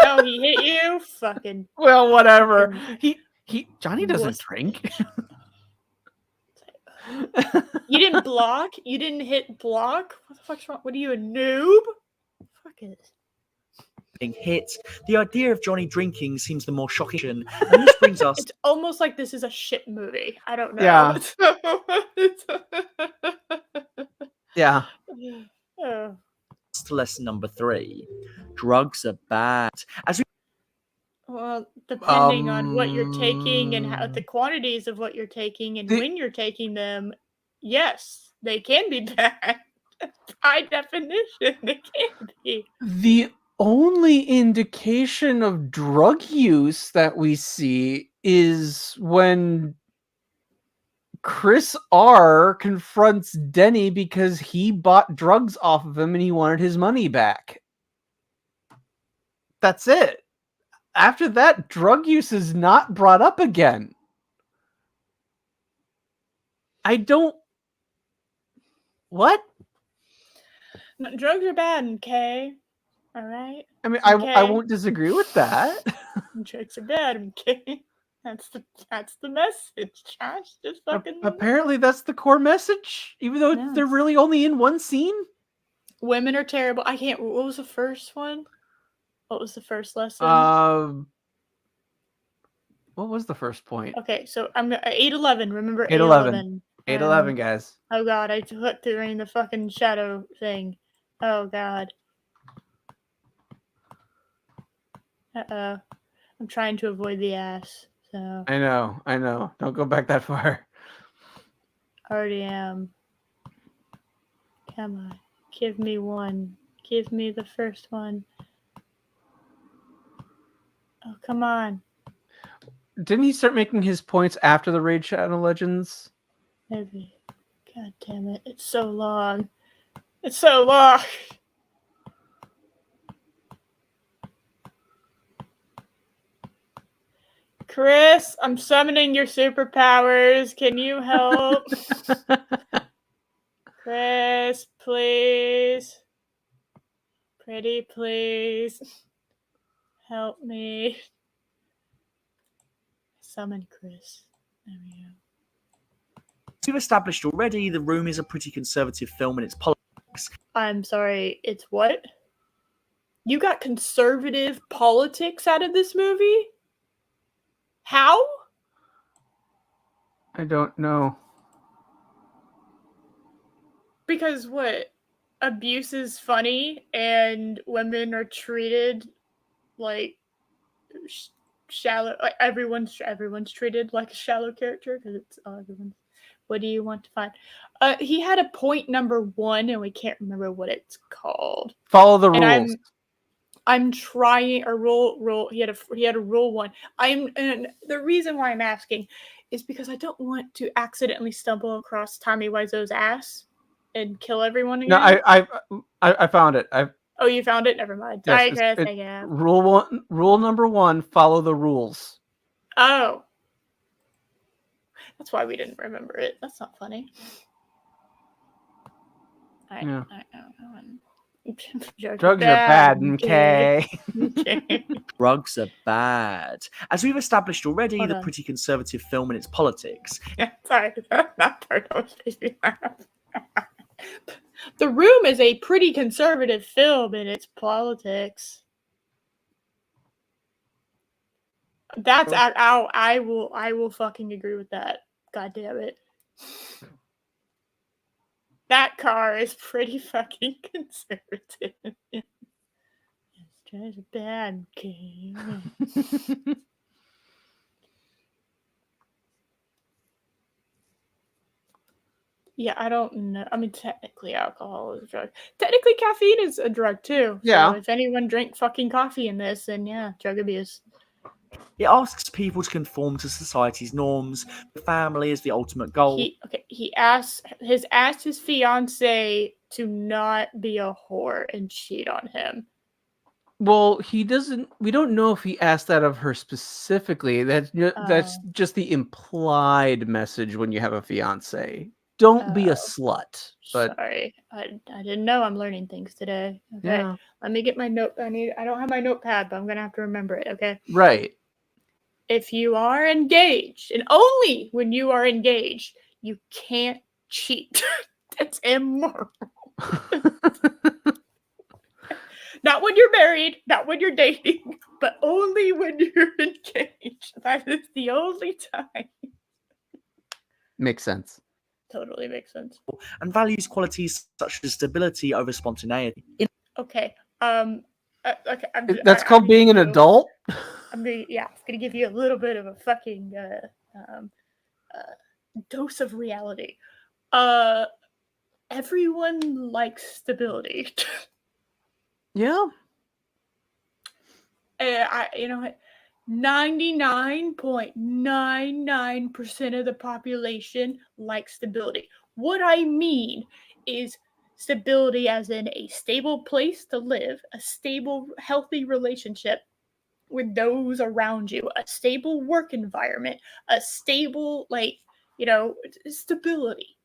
No, he hit you. Fucking. Well, whatever. Johnny doesn't drink. You didn't block? You didn't hit block? What the fuck's wrong? What are you, a noob? Fuck it. being hit. The idea of Johnny drinking seems the more shocking. And this brings us... It's almost like this is a shit movie. I don't know. Yeah. Yeah. To lesson number 3. Drugs are bad. As we Well, depending on what you're taking and how the quantities of what you're taking and when you're taking them, yes, they can be bad. By definition, they can be. The only indication of drug use that we see is when Chris R confronts Denny because he bought drugs off of him and he wanted his money back. That's it. After that, drug use is not brought up again. I don't... What? Drugs are bad, okay? All right? I mean, okay. I won't disagree with that. Drugs are bad, okay? That's the message, Josh. Just fucking... Apparently that's the core message, even though they're really only in one scene. Women are terrible. I can't... What was the first one? What was the first lesson? What was the first point? Okay, so I'm 811. Remember 811. 811, guys. Oh god, I clicked during the fucking shadow thing. Oh god. Uh-oh. I'm trying to avoid the ass, so... I know. Don't go back that far. Already am. Come on. Give me one. Give me the first one. Oh, come on. Didn't he start making his points after the Raid Shadow Legends? Maybe. God damn it. It's so long. It's so long. Chris, I'm summoning your superpowers. Can you help? Chris, please. Pretty please. Help me. Summon Chris. There we go. As we've established already, The Room is a pretty conservative film in its politics. I'm sorry, it's what? You got conservative politics out of this movie? How? I don't know. Because what? Abuse is funny and women are treated like shallow. Like everyone's treated like a shallow character because it's everyone's. What do you want to find? He had a point number 1 and we can't remember what it's called. Follow the rules. I'm trying a rule. He had a rule 1. And the reason why I'm asking is because I don't want to accidentally stumble across Tommy Wiseau's ass and kill everyone again. No, I found it. Oh, you found it? Never mind. Yes, Sorry, Chris. I guess. Rule number 1: follow the rules. Oh, that's why we didn't remember it. That's not funny. Yeah. Drugs are bad, okay? Drugs are bad. As we've established already, the pretty conservative film in its politics. Yeah, sorry. That part was making me laugh. The Room is a pretty conservative film in its politics. That's I will fucking agree with that. God damn it. That car is pretty fucking conservative. It's just a bad game. Yeah, I don't know. I mean, technically, alcohol is a drug. Technically, caffeine is a drug too. Yeah. So if anyone drank fucking coffee in this, then yeah, drug abuse. It asks people to conform to society's norms. The family is the ultimate goal. He asked his fiance to not be a whore and cheat on him. Well, he doesn't. We don't know if he asked that of her specifically. That's just the implied message when you have a fiance. Don't be a slut. But sorry, I didn't know. I'm learning things today. Okay, yeah. Let me get my note. I don't have my notepad, but I'm gonna have to remember it. Okay. Right. If you are engaged, and only when you are engaged, you can't cheat. That's immoral. Not when you're married, not when you're dating, but only when you're engaged. That is the only time. Makes sense. Totally makes sense. And values qualities such as stability over spontaneity. Okay. Okay. That's called being an adult. I'm gonna give you a little bit of a fucking dose of reality. Everyone likes stability. Yeah. You know what? 99.99% of the population likes stability. What I mean is stability as in a stable place to live, a stable, healthy relationship with those around you, a stable work environment, a stable, stability.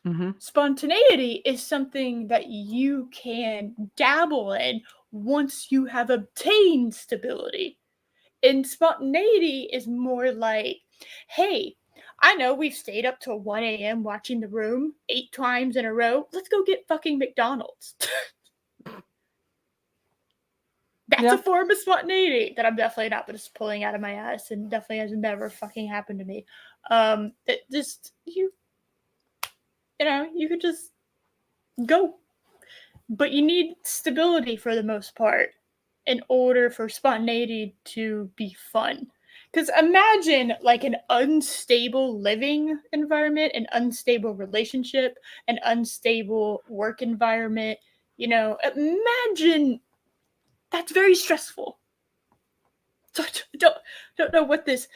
Mm-hmm. Spontaneity is something that you can dabble in once you have obtained stability. And spontaneity is more like, hey, I know we've stayed up till 1 a.m. watching The Room 8 times in a row. Let's go get fucking McDonald's. That's a form of spontaneity that I'm definitely not just pulling out of my ass, and definitely has never fucking happened to me. That just you could just go, but you need stability for the most part in order for spontaneity to be fun. Because imagine like an unstable living environment, an unstable relationship, an unstable work environment. Imagine that's very stressful. So I don't know what this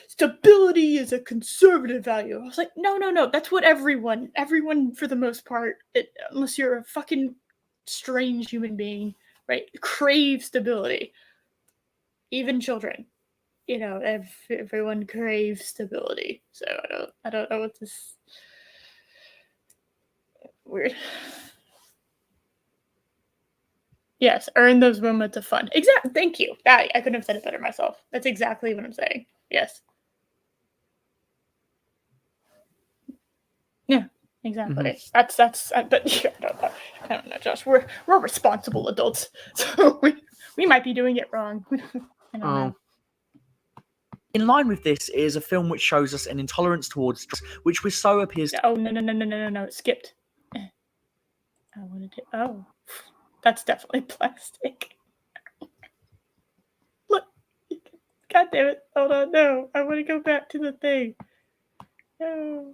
stability is a conservative value. I was like, no. That's what everyone for the most part, unless you're a fucking strange human being, right, crave stability. Even children, everyone craves stability. So I don't know what this weird. Yes, earn those moments of fun. Exactly. Thank you. I couldn't have said it better myself. That's exactly what I'm saying. Yes. Yeah, exactly. Mm-hmm. That's. But I don't know, Josh. We're responsible adults, so we might be doing it wrong. I don't know. In line with this is a film which shows us an intolerance towards drugs, which Wiseau appears to... Oh, no. It skipped. I wanted to... Oh. That's definitely plastic. Look. God damn it. Hold on. No. I want to go back to the thing. No.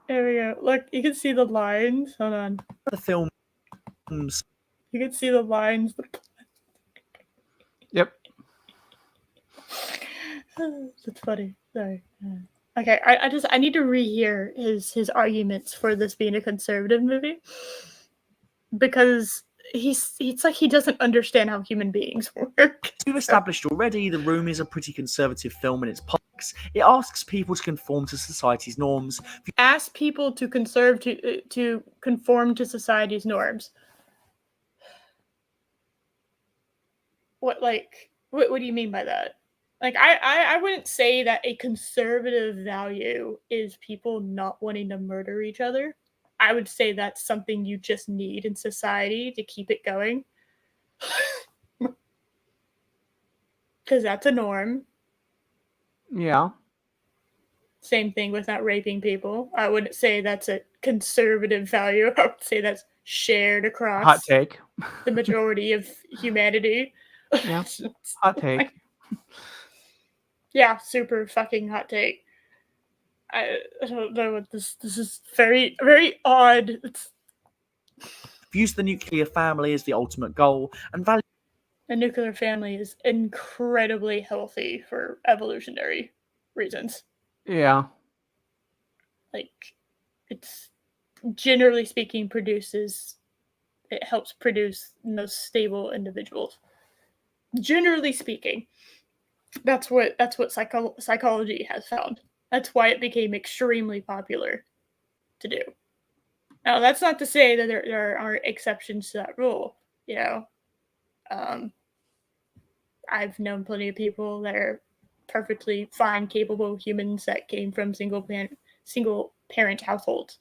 There we go. Look, you can see the lines. Hold on. The film... You can see the lines. Yep. That's funny. Sorry. Okay, I need to rehear his arguments for this being a conservative movie, because it's like he doesn't understand how human beings work. As we've established already, The Room is a pretty conservative film in its politics. It asks people to conform to society's norms. Ask people to conform to society's norms. What do you mean by that? Like, I wouldn't say that a conservative value is people not wanting to murder each other. I would say that's something you just need in society to keep it going. Because that's a norm. Yeah. Same thing with not raping people. I wouldn't say that's a conservative value. I would say that's shared across hot take the majority of humanity. Yeah. Hot take. Yeah, super fucking hot take. I don't know what this is. Very, very odd. Views the nuclear family as the ultimate goal and value. A nuclear family is incredibly healthy for evolutionary reasons. Yeah. Like, it's generally speaking it helps produce the most stable individuals. Generally speaking, that's what psychology has found. That's why it became extremely popular to do. Now, that's not to say that there aren't exceptions to that rule. I've known plenty of people that are perfectly fine, capable humans that came from single parent households.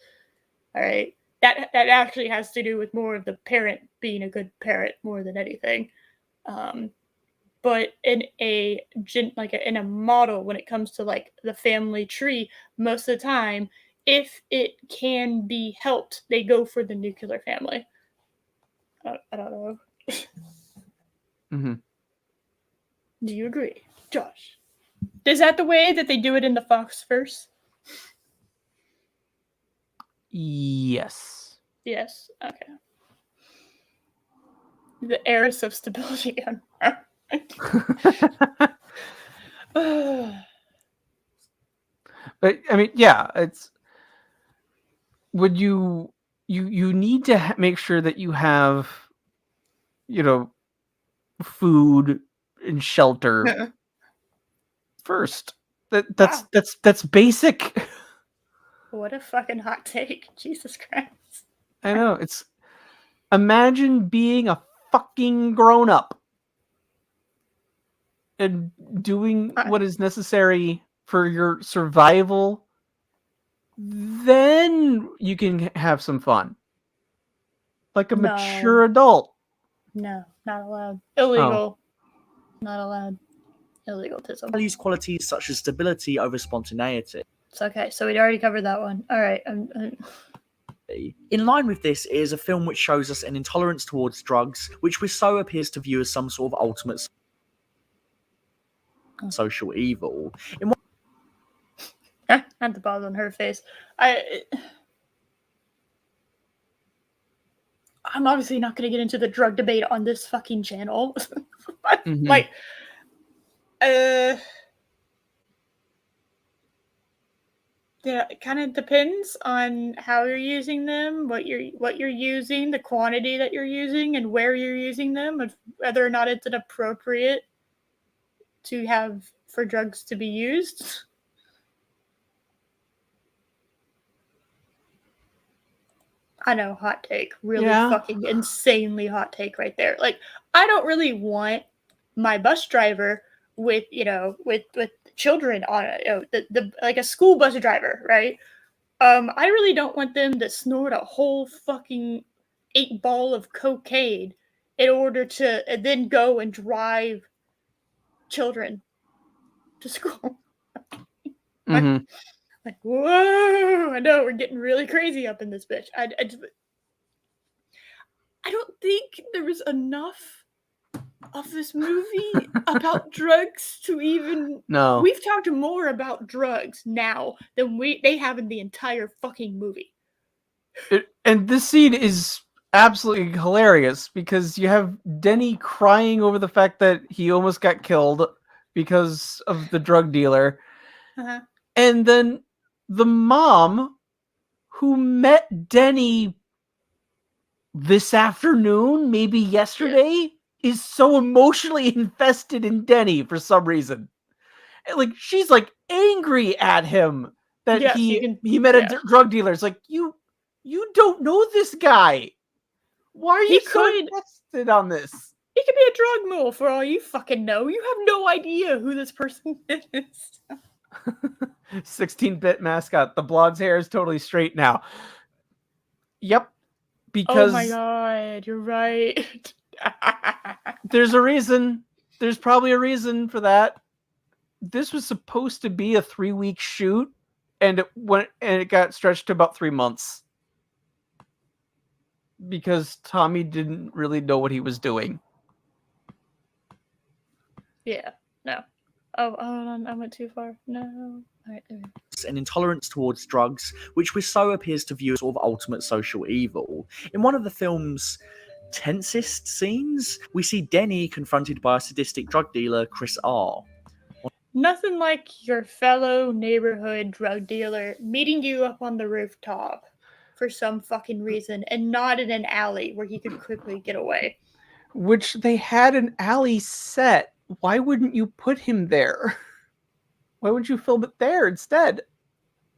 All right, that actually has to do with more of the parent being a good parent more than anything. But in a model, when it comes to like the family tree, most of the time, if it can be helped, they go for the nuclear family. I don't know. Mm-hmm. Do you agree, Josh? Is that the way that they do it in the Foxverse? Yes. Yes. Okay. The heiress of stability. But I mean, yeah, it's would you need to make sure that you have, food and shelter first. That's basic. What a fucking hot take. Jesus Christ. I know. It's imagine being a fucking grown up and doing what is necessary for your survival. Then you can have some fun. Like a mature adult. No, not allowed. Illegal. Not allowed. Illegal-tism. Values qualities such as stability over spontaneity. It's okay. So we'd already covered that one. All right. In line with this is a film which shows us an intolerance towards drugs, which Wiseau appears to view as some sort of ultimate social evil. And the ball on her face. I'm obviously not going to get into the drug debate on this fucking channel. But, like, yeah, it kind of depends on how you're using them, what you're using, the quantity that you're using, and where you're using them, and whether or not it's inappropriate to have for drugs to be used. I know, hot take. Really fucking insanely hot take right there. Like, I don't really want my bus driver with children on it, the like a school bus driver, right? I really don't want them to snort a whole fucking 8-ball of cocaine in order to then go and drive children to school. Like, whoa! I know we're getting really crazy up in this bitch. I don't think there was enough of this movie about drugs to even. No. We've talked more about drugs now than they have in the entire fucking movie. And this scene is absolutely hilarious because you have Denny crying over the fact that he almost got killed because of the drug dealer. And then the mom who met Denny this afternoon, maybe yesterday, is so emotionally invested in Denny for some reason. And, like, she's like angry at him that he met a drug dealer. It's like, you don't know this guy. Why are you so invested on this? He could be a drug mule for all you fucking know. You have no idea who this person is. 16-bit mascot. The blonde's hair is totally straight now. Yep. Because oh my god, you're right. There's a reason. There's probably a reason for that. This was supposed to be a 3-week shoot, and it got stretched to about 3 months. Because Tommy didn't really know what he was doing. Yeah. No. Oh, I went too far. No. All right, there we go. An intolerance towards drugs, which Wiseau appears to view as sort of ultimate social evil. In one of the film's tensest scenes, we see Denny confronted by a sadistic drug dealer, Chris R. Nothing like your fellow neighborhood drug dealer meeting you up on the rooftop for some fucking reason and not in an alley where he could quickly get away. Which they had an alley set. Why wouldn't you put him there? Why wouldn't you film it there instead?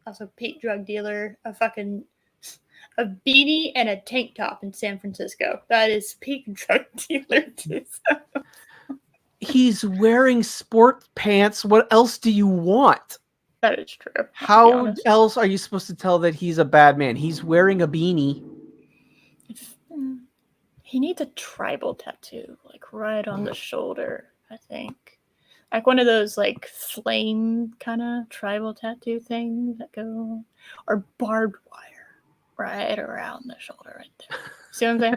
Also, peak drug dealer, a beanie and a tank top in San Francisco. That is peak drug dealer. He's wearing sport pants. What else do you want? That is true. How else are you supposed to tell that he's a bad man? He's wearing a beanie. He needs a tribal tattoo, like right on the shoulder, I think. Like one of those like flame kind of tribal tattoo things that go, or barbed wire right around the shoulder right there. See what I'm saying?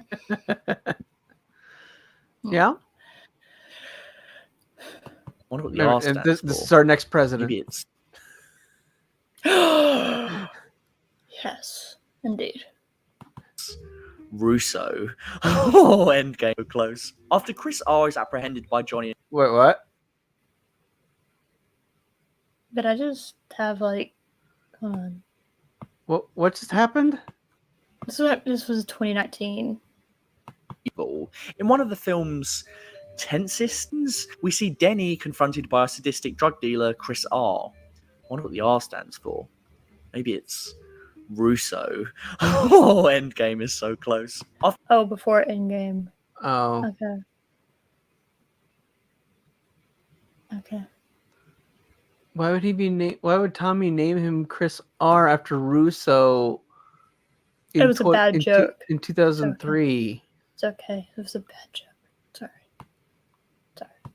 Yeah. I wonder what the R stands this is our next president. Maybe it's... Yes, indeed. Russo. Oh, endgame so close. After Chris R is apprehended by Johnny. Wait, what? But I just have like, hold on. What just happened? This was 2019. In one of the film's tensest scenes, we see Denny confronted by a sadistic drug dealer, Chris R. I wonder what the R stands for. Maybe it's Russo. Oh, endgame is so close. Oh, before Endgame. Oh. Okay. Okay. Why would Tommy name him Chris R after Russo? It was a bad joke. In 2003. It's okay. It was a bad joke. Sorry.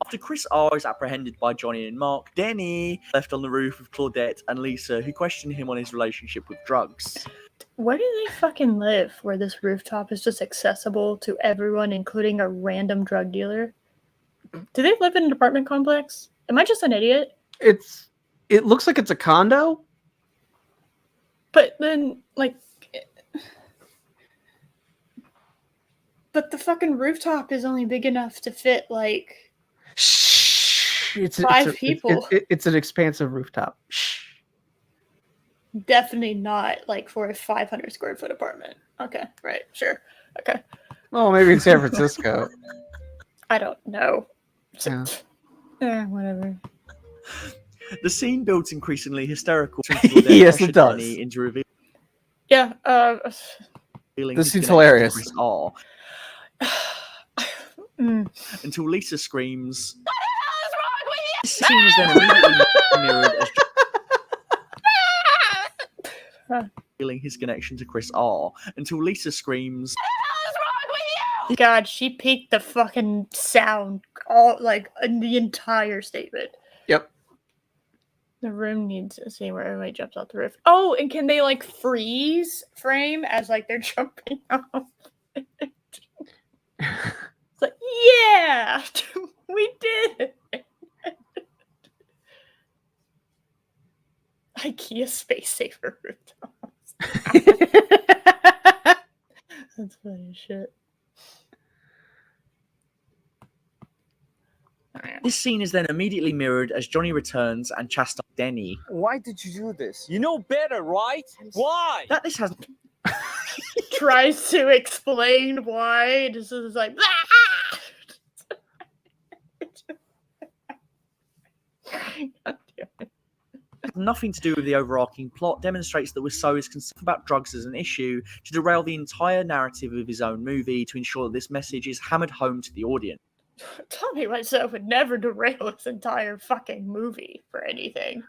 After Chris R is apprehended by Johnny and Mark, Denny left on the roof with Claudette and Lisa, who question him on his relationship with drugs. Where do they fucking live where this rooftop is just accessible to everyone, including a random drug dealer? Do they live in an apartment complex? Am I just an idiot? It looks like it's a condo. But then, like... But the fucking rooftop is only big enough to fit, like... It's five people. It's an expansive rooftop. Shh. Definitely not, like, for a 500 square foot apartment. Okay, right, sure. Okay. Well, maybe in San Francisco. I don't know. Yeah. Whatever. The scene builds increasingly hysterical. Yes, it does. Into revealing Yeah, this seems hilarious. Chris R. Until Lisa screams. What the hell is wrong with you? This scene is then immediately mirrored as revealing his connection to Chris R. Until Lisa screams. What the hell is wrong with you? God, she peaked the fucking sound all like in the entire statement. Yep. The room needs a scene where everybody jumps off the roof. Oh, and can they like freeze frame as like they're jumping off? It's like, yeah, we did it. IKEA space saver rooftops. That's funny as shit. This scene is then immediately mirrored as Johnny returns and chastises Denny. Why did you do this? You know better, right? Why? That this has tries to explain why. This is like nothing to do with the overarching plot, demonstrates that Wiseau is concerned about drugs as an issue to derail the entire narrative of his own movie to ensure that this message is hammered home to the audience. Tommy Wiseau would never derail his entire fucking movie for anything.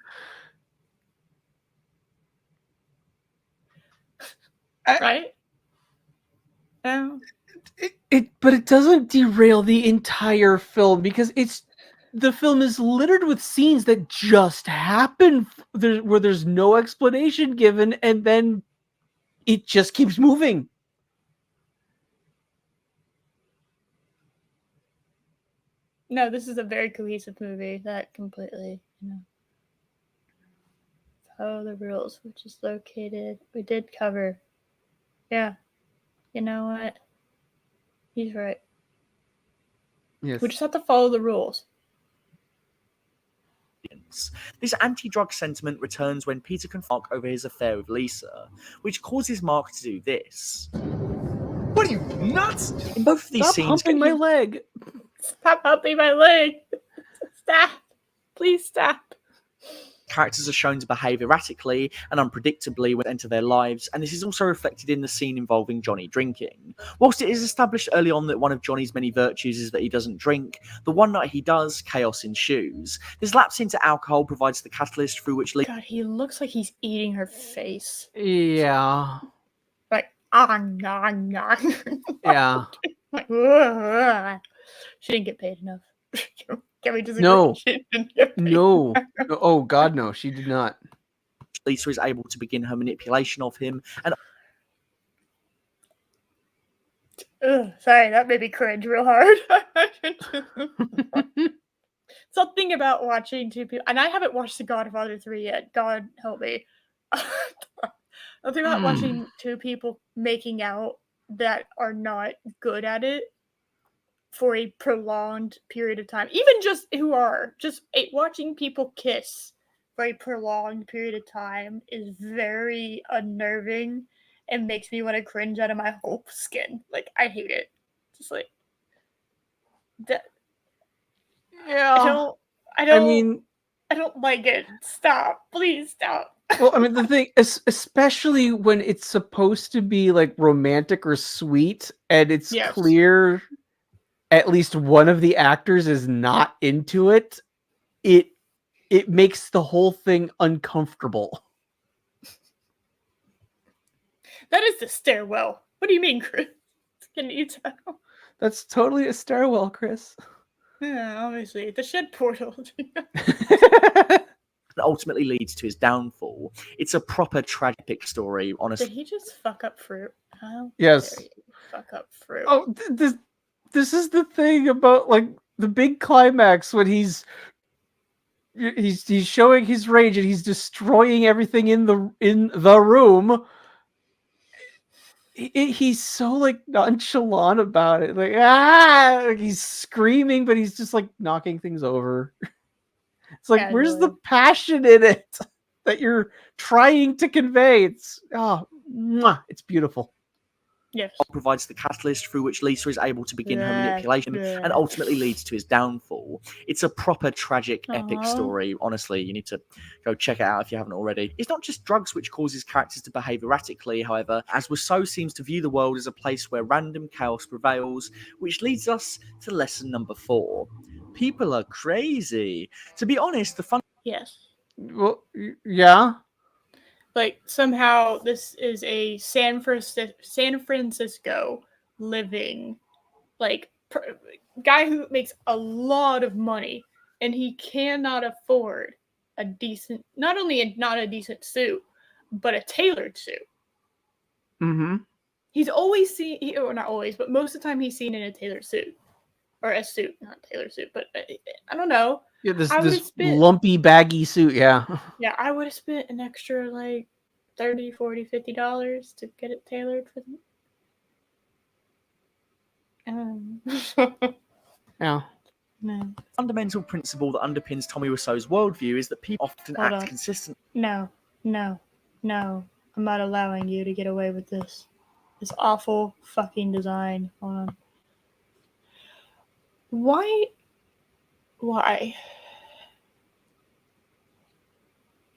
Right? But it doesn't derail the entire film because the film is littered with scenes that just happen where there's no explanation given, and then it just keeps moving. No, this is a very cohesive movie that completely, follow the rules, which is located. We did cover. Yeah. You know what? He's right. Yes. We just have to follow the rules. This anti-drug sentiment returns when Peter confronts Mark over his affair with Lisa, which causes Mark to do this. What are you, nuts? In both of these Stop scenes, humping my leg. Stop humping my leg. Stop. Please stop. Characters are shown to behave erratically and unpredictably when they enter their lives, and this is also reflected in the scene involving Johnny drinking. Whilst it is established early on that one of Johnny's many virtues is that he doesn't drink, the one night he does, chaos ensues. This lapse into alcohol provides the catalyst through which... God, he looks like he's eating her face. Yeah. Like, nah. Yeah. Like, she didn't get paid enough. Can we disagree? No. She didn't get paid No. Oh, God, no. She did not. Lisa is able to begin her manipulation of him, and... Sorry, that made me cringe real hard. Something about watching two people, and I haven't watched The Godfather 3 yet. God help me. Something about watching two people making out that are not good at it for a prolonged period of time. Even just who are just watching people kiss for a prolonged period of time is very unnerving and makes me want to cringe out of my whole skin. Like, I hate it. Just like that. Yeah. I don't like it. Stop. Please stop. Well, I mean, the thing is, especially when it's supposed to be like romantic or sweet, and it's clear at least one of the actors is not into it, it makes the whole thing uncomfortable. That is the stairwell. What do you mean, Chris? Can you tell? That's totally a stairwell, Chris. Yeah, obviously. The shed portal. Ultimately leads to his downfall. It's a proper tragic story, honestly. Did he just fuck up fruit? How yes. dare you fuck up fruit? Oh, this is the thing about like the big climax when he's showing his rage and he's destroying everything in the room. He's so like nonchalant about it, like he's screaming, but he's just like knocking things over. It's like, where's the passion in it that you're trying to convey? It's it's beautiful. Yes. Provides the catalyst through which Lisa is able to begin her manipulation and ultimately leads to his downfall. It's a proper tragic, epic story. Honestly, you need to go check it out if you haven't already. It's not just drugs which causes characters to behave erratically, however, as Wiseau seems to view the world as a place where random chaos prevails, which leads us to lesson number 4. People are crazy. To be honest, the fun... Yes. Well, yeah. Like, somehow this is a San Francisco living, like, guy who makes a lot of money, and he cannot afford a decent, not only not a decent suit, but a tailored suit. Mm-hmm. He's always seen, or not always, but most of the time he's seen in a tailored suit. Or a suit, not a tailored suit, but I don't know. Yeah, this lumpy, baggy suit, yeah. Yeah, I would have spent an extra, like, $30, $40, $50 to get it tailored for them. Yeah. No. Fundamental principle that underpins Tommy Wiseau's worldview is that people often act consistent. No. I'm not allowing you to get away with this. This awful fucking design. Hold on. Why?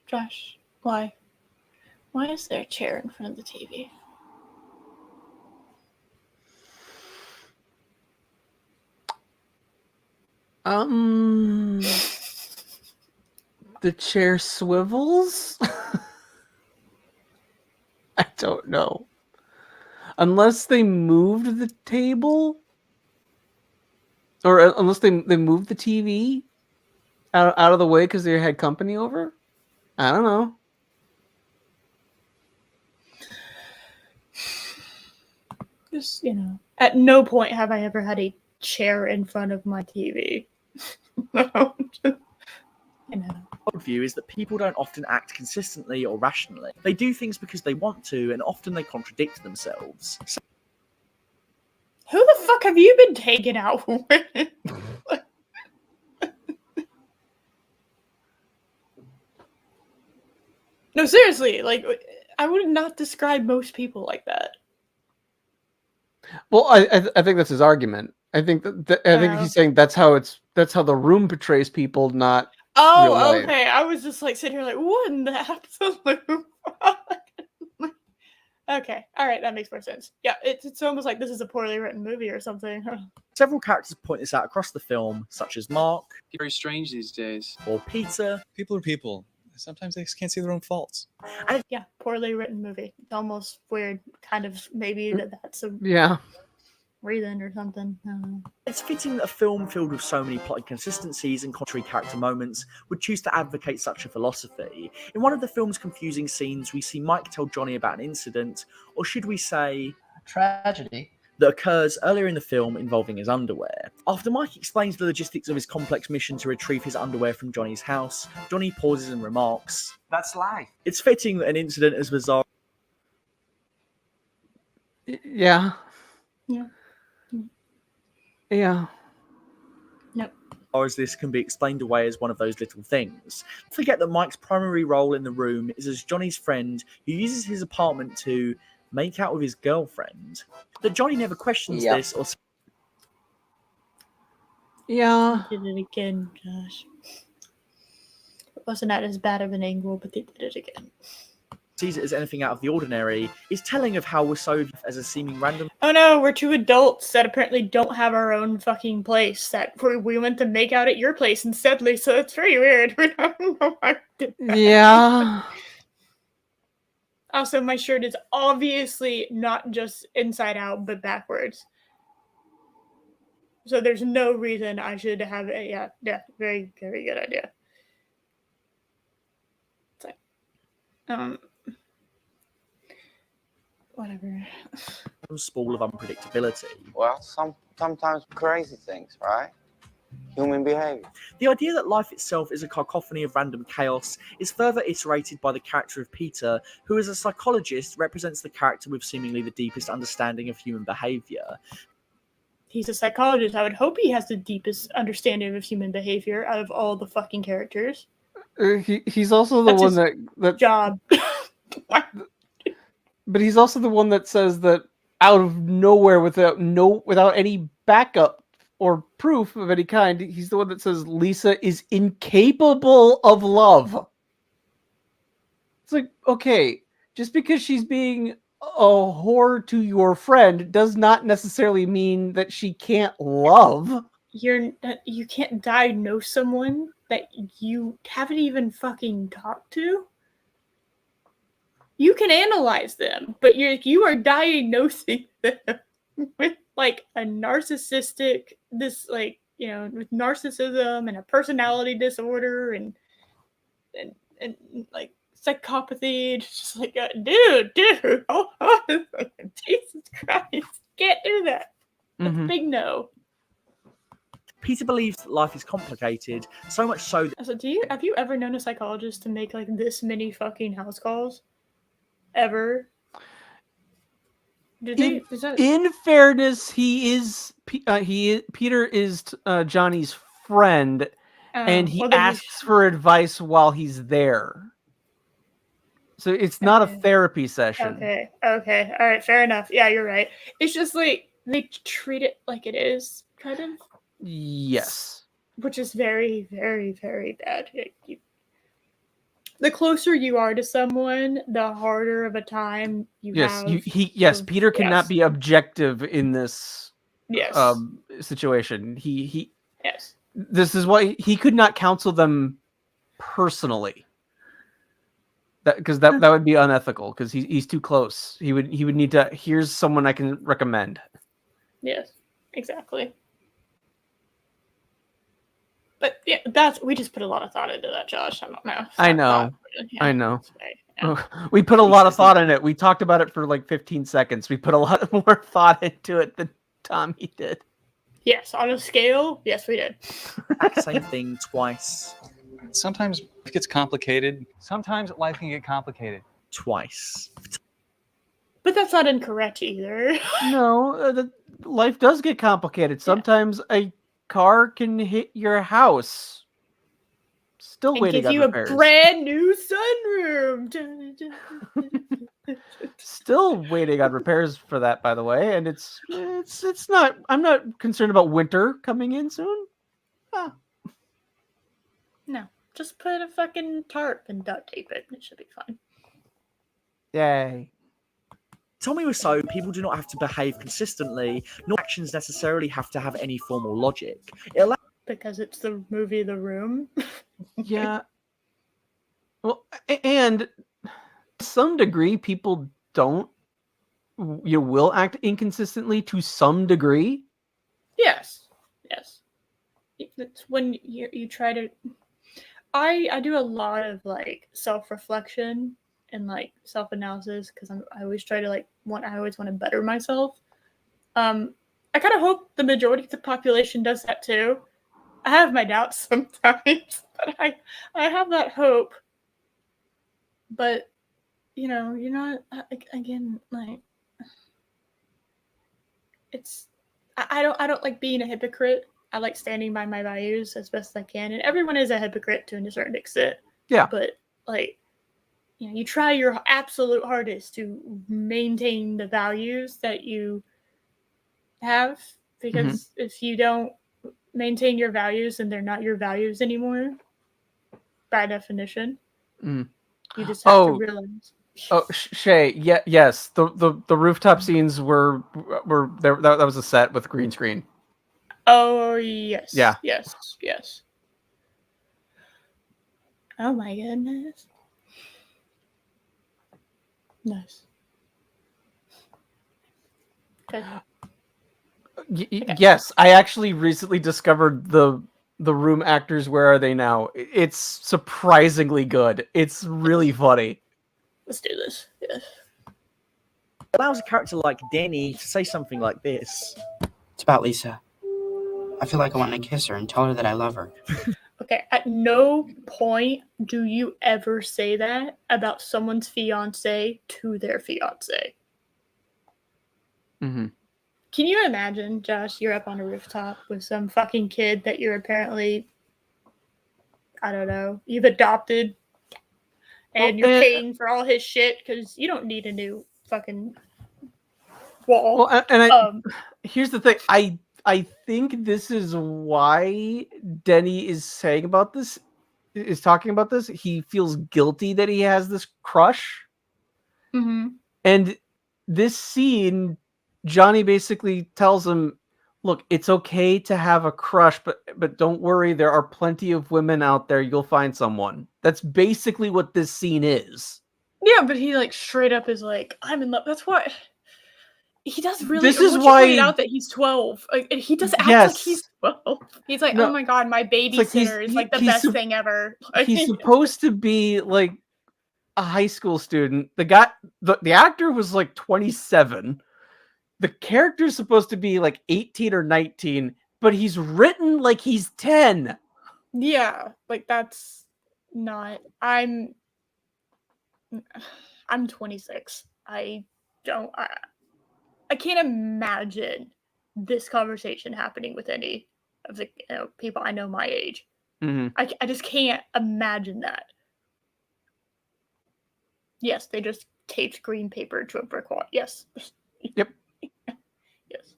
Josh, why? Why is there a chair in front of the TV? The chair swivels? I don't know. Unless they moved the table? Or unless they moved the TV out of the way because they had company over? I don't know. Just, at no point have I ever had a chair in front of my TV. View is that people don't often act consistently or rationally. They do things because they want to, and often they contradict themselves. Who the fuck have you been taken out with? No, seriously, like, I would not describe most people like that. Well, I think that's his argument. I think I think he's saying that's how the room portrays people, not real life. Okay. I was just like sitting here like, what in the absolute fuck? Okay, all right, that makes more sense. Yeah, it's almost like this is a poorly written movie or something. Several characters point this out across the film, such as Mark. Very strange these days. Or Peter. People are people. Sometimes they can't see their own faults. And yeah, poorly written movie. It's almost weird, kind of maybe that's a reason or something. I don't know. It's fitting that a film filled with so many plot inconsistencies and contrary character moments would choose to advocate such a philosophy. In one of the film's confusing scenes, we see Mike tell Johnny about an incident, or should we say, tragedy, that occurs earlier in the film involving his underwear. After Mike explains the logistics of his complex mission to retrieve his underwear from Johnny's house, Johnny pauses and remarks, "That's life." It's fitting that an incident as bizarre Yeah. Yeah. Yeah. Nope. Or as this can be explained away as one of those little things. Forget that Mike's primary role in the room is as Johnny's friend who uses his apartment to make out with his girlfriend. That Johnny never questions this or... Yeah. They did it again, Josh. It wasn't as bad of an angle, but they did it again. Sees it as anything out of the ordinary is telling of how Wiseau as a seeming random... Oh no, we're two adults that apparently don't have our own fucking place. That we went to make out at your place instead, Lisa. It's very weird. I don't know why I did that. Yeah. Also, my shirt is obviously not just inside out, but backwards. So there's no reason I should have a... Yeah, very, very good idea. It's like, whatever. Spool of unpredictability. Well, sometimes crazy things, right? Human behavior. The idea that life itself is a cacophony of random chaos is further iterated by the character of Peter, who as a psychologist represents the character with seemingly the deepest understanding of human behavior. He's a psychologist. I would hope he has the deepest understanding of human behavior out of all the fucking characters. He's also the one that job. But he's also the one that says that out of nowhere, without any backup or proof of any kind, he's the one that says Lisa is incapable of love. It's like, okay, just because she's being a whore to your friend does not necessarily mean that she can't love. You can't diagnose someone that you haven't even fucking talked to. You can analyze them, but you are diagnosing them with like a narcissistic, with narcissism and a personality disorder and like psychopathy. It's just like, dude, Jesus Christ, can't do that. That's a big no. Peter believes that life is complicated, so much so that... So have you ever known a psychologist to make like this many fucking house calls? Ever? In fairness, Peter is Johnny's friend, and he asks for advice while he's there. So it's not a therapy session. Okay, all right, fair enough. Yeah, you're right. It's just like they treat it like it is, kind of. Yes. Which is very, very, very bad. The closer you are to someone, the harder of a time you have. Peter cannot be objective in this situation. This is why he could not counsel them personally. Because that would be unethical. Because he's too close. He would need to. Here's someone I can recommend. Yes, exactly. But yeah, we just put a lot of thought into that, Josh. I don't know. I know. Yeah. We put a lot of thought in it. We talked about it for like 15 seconds. We put a lot more thought into it than Tommy did. Yes, on a scale, yes, we did. Same thing twice. Sometimes it gets complicated. Sometimes life can get complicated. Twice. But that's not incorrect either. No, life does get complicated. Sometimes a car can hit your house. Still waiting on repairs. Give you a brand new sunroom. Still waiting on repairs for that, by the way. And it's not. I'm not concerned about winter coming in soon. No, just put a fucking tarp and duct tape it. It should be fine. Yay. Tommy was so people do not have to behave consistently, nor actions necessarily have to have any formal logic. Because it's the movie The Room. Yeah. Well, and to some degree, people will act inconsistently to some degree. Yes. It's when you try to. I do a lot of like self-reflection and like self-analysis because I always try to I always want to better myself. I kind of hope the majority of the population does that too. I have my doubts sometimes, but I have that hope. But you're not again like I don't like being a hypocrite. I like standing by my values as best I can, and everyone is a hypocrite to a certain extent. Yeah. But like, you try your absolute hardest to maintain the values that you have, because if you don't maintain your values, then they're not your values anymore. By definition, you just have to realize. Oh, Shay, yes. The rooftop scenes were there. That was a set with green screen. Oh yes. Yeah. Yes. Oh my goodness. Nice. Okay. Yes, I actually recently discovered the room actors. Where are they now? It's surprisingly good. It's really funny. Let's do this. Yes. Allows a character like Denny to say something like this. It's about Lisa. I feel like I want to kiss her and tell her that I love her. Okay, at no point do you ever say that about someone's fiance to their fiance. Mm-hmm. Can you imagine, Josh, you're up on a rooftop with some fucking kid that you're apparently, I don't know, you've adopted, and you're paying for all his shit because you don't need a new fucking wall. Well, here's the thing. I think this is why Denny is talking about this. He feels guilty that he has this crush. Mm-hmm. And this scene, Johnny basically tells him, look, it's okay to have a crush, but don't worry, there are plenty of women out there. You'll find someone. That's basically what this scene is. Yeah, but he like straight up is like, I'm in love. That's what he does. Really, this is why you pointed out that he's 12. Like, he does act like he's 12. He's like, oh my god, my babysitter is like the best thing ever. He's supposed to be like a high school student. The actor was like 27. The character's supposed to be like 18 or 19, but he's written like he's 10. Yeah, like that's not. I'm 26. I can't imagine this conversation happening with any of the people I know my age. Mm-hmm. I just can't imagine that. Yes, they just taped green paper to a brick wall. Yes. Yep. Yes.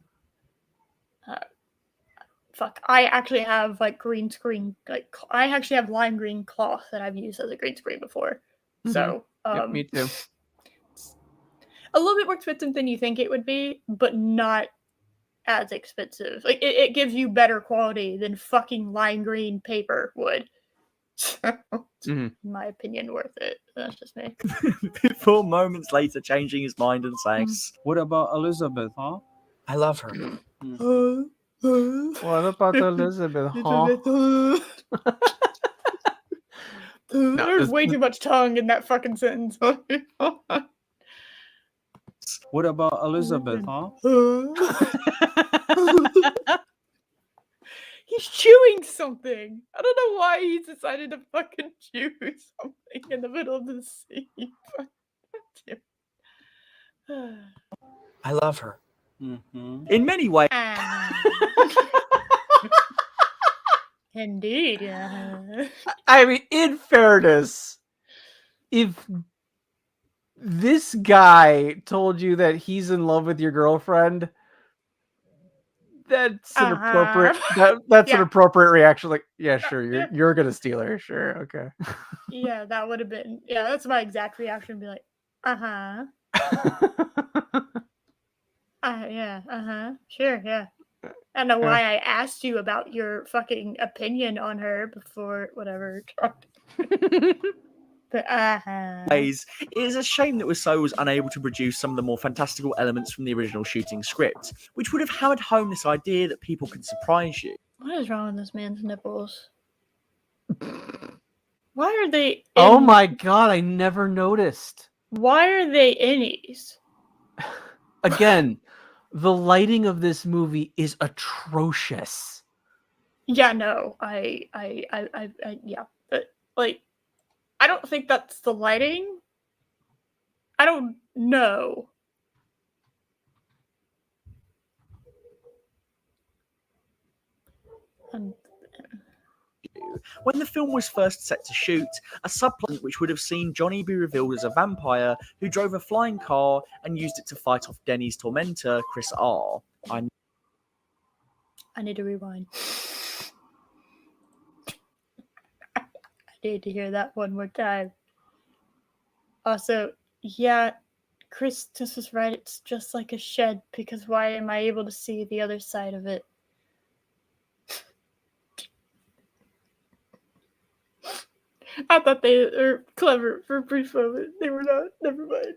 Fuck. I actually have like green screen. Like I actually have lime green cloth that I've used as a green screen before. Mm-hmm. So yep, me too. A little bit more expensive than you think it would be, but not as expensive. Like it gives you better quality than fucking lime green paper would. So, in my opinion, worth it. That's just me. Before moments later changing his mind and saying, what about Elizabeth, huh? I love her. What about Elizabeth, huh? There's way too much tongue in that fucking sentence. What about Elizabeth, huh? He's chewing something. I don't know why he decided to fucking chew something in the middle of the scene. I love her. Mm-hmm. In many ways. Indeed, yeah. I mean, in fairness, if this guy told you that he's in love with your girlfriend, that's an appropriate an appropriate reaction. Like, yeah, sure, you're gonna steal her. Sure, okay. Yeah, that would have been that's my exact reaction. Be like, yeah, sure, yeah. I don't know why I asked you about your fucking opinion on her before whatever. But It is a shame that Wiseau was unable to produce some of the more fantastical elements from the original shooting script, which would have hammered home this idea that people could surprise you. What is wrong with this man's nipples? Why are they? Oh my god! I never noticed. Why are they innies? Again, the lighting of this movie is atrocious. Yeah, no, I yeah, but like. I don't think that's the lighting. I don't know. When the film was first set to shoot, a subplot which would have seen Johnny be revealed as a vampire who drove a flying car and used it to fight off Denny's tormentor, Chris R. I need to rewind. I need to hear that one more time. Also, yeah, Chris just was right. It's just like a shed, because why am I able to see the other side of it? I thought they were clever for a brief moment. They were not. Never mind.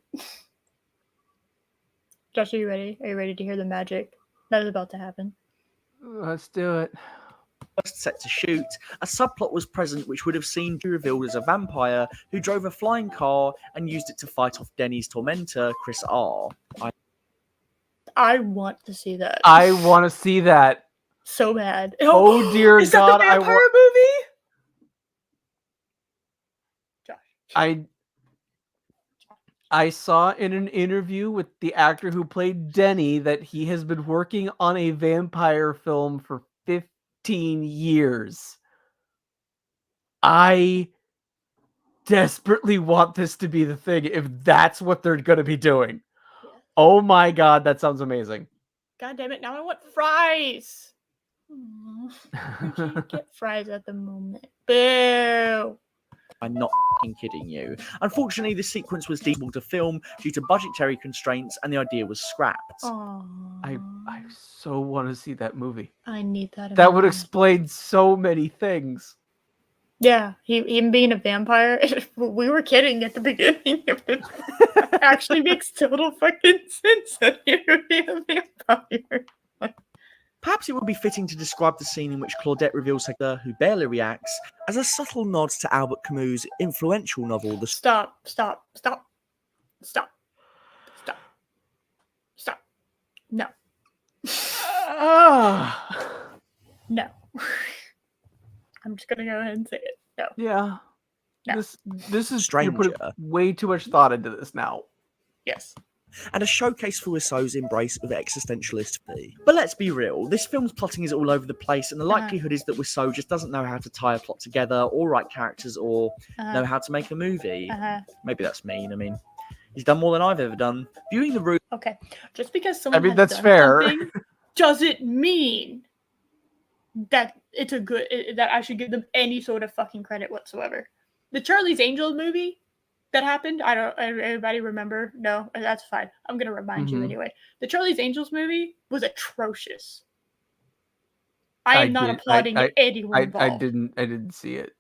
Josh, are you ready? Are you ready to hear the magic that is about to happen? Let's do it. First set to shoot, a subplot was present which would have seen Johnny revealed as a vampire who drove a flying car and used it to fight off Denny's tormentor, Chris R. I want to see that. I want to see that so bad. Oh dear is God! That the vampire movie? I saw in an interview with the actor who played Denny that he has been working on a vampire film for 15 years. I desperately want this to be the thing if that's what they're going to be doing. Yeah. Oh my God, that sounds amazing. God damn it, now I want fries. I can't get fries at the moment. Boo. I'm not kidding you. Unfortunately, the sequence was difficult to film due to budgetary constraints, and the idea was scrapped. I so want to see that movie. I need that. That would explain so many things. Yeah, him being a vampire. We were kidding at the beginning. It actually makes total fucking sense that he would be a vampire. Perhaps it would be fitting to describe the scene in which Claudette reveals her who barely reacts as a subtle nod to Albert Camus' influential novel, The... Stop. No. No. I'm just gonna go ahead and say it. No. Yeah. No. This is Stranger. You're putting way too much thought into this now. Yes. And a showcase for Wiseau's embrace of existentialist. But let's be real, this film's plotting is all over the place, and the likelihood is that Wiseau just doesn't know how to tie a plot together, or write characters, or know how to make a movie. Maybe that's mean. I mean, he's done more than I've ever done. Viewing the room. Okay, just because someone has that's done fair. something doesn't mean that it's a good that I should give them any sort of fucking credit whatsoever. The Charlie's Angels movie that happened, everybody remember? No, that's fine. I'm gonna remind you anyway. The Charlie's Angels movie was atrocious. I am not applauding anyone involved. I didn't see it.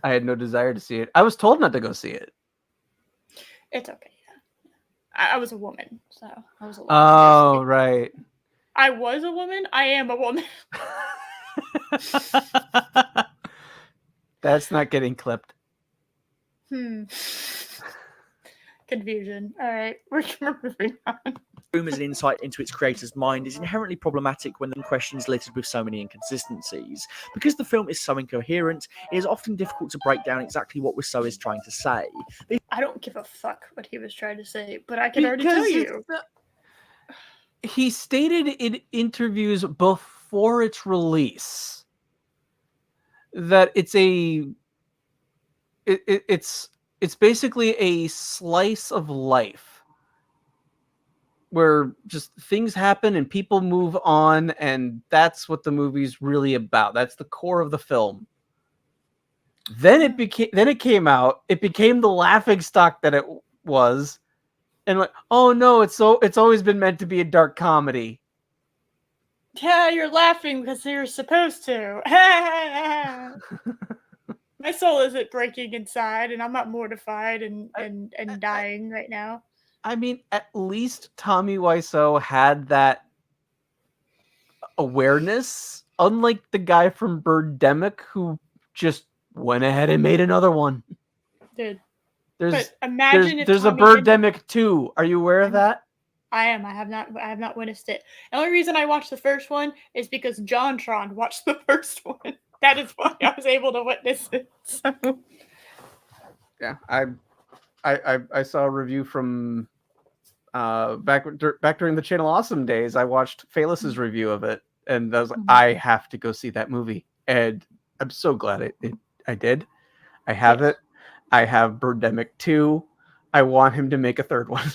I had no desire to see it. I was told not to go see it. It's okay. Yeah. I was a woman, so I was a Oh, right. I was a woman. I am a woman. That's not getting clipped. Confusion. All right, we're moving on. Room as an insight into its creator's mind is inherently problematic when the question is littered with so many inconsistencies. Because the film is so incoherent, it is often difficult to break down exactly what Wiseau is trying to say. I don't give a fuck what he was trying to say, but I can already tell you. He stated in interviews before its release that it's basically a slice of life where just things happen and people move on, and that's what the movie's really about. That's the core of the film. Then it came out, it became the laughingstock that it was, and like, oh no, it's always been meant to be a dark comedy. Yeah, you're laughing because you're supposed to. My soul isn't breaking inside, and I'm not mortified and dying right now. I mean, at least Tommy Wiseau had that awareness, unlike the guy from Birdemic who just went ahead and made another one. Dude, there's a Birdemic 2. Are you aware of that? I am. I have not witnessed it. The only reason I watched the first one is because John Tron watched the first one. That is why I was able to witness it. So. Yeah, I saw a review from back during the Channel Awesome days. I watched Phalus's review of it, and I was like, I have to go see that movie, and I'm so glad I did. I have it. I have Birdemic 2. I want him to make a third one.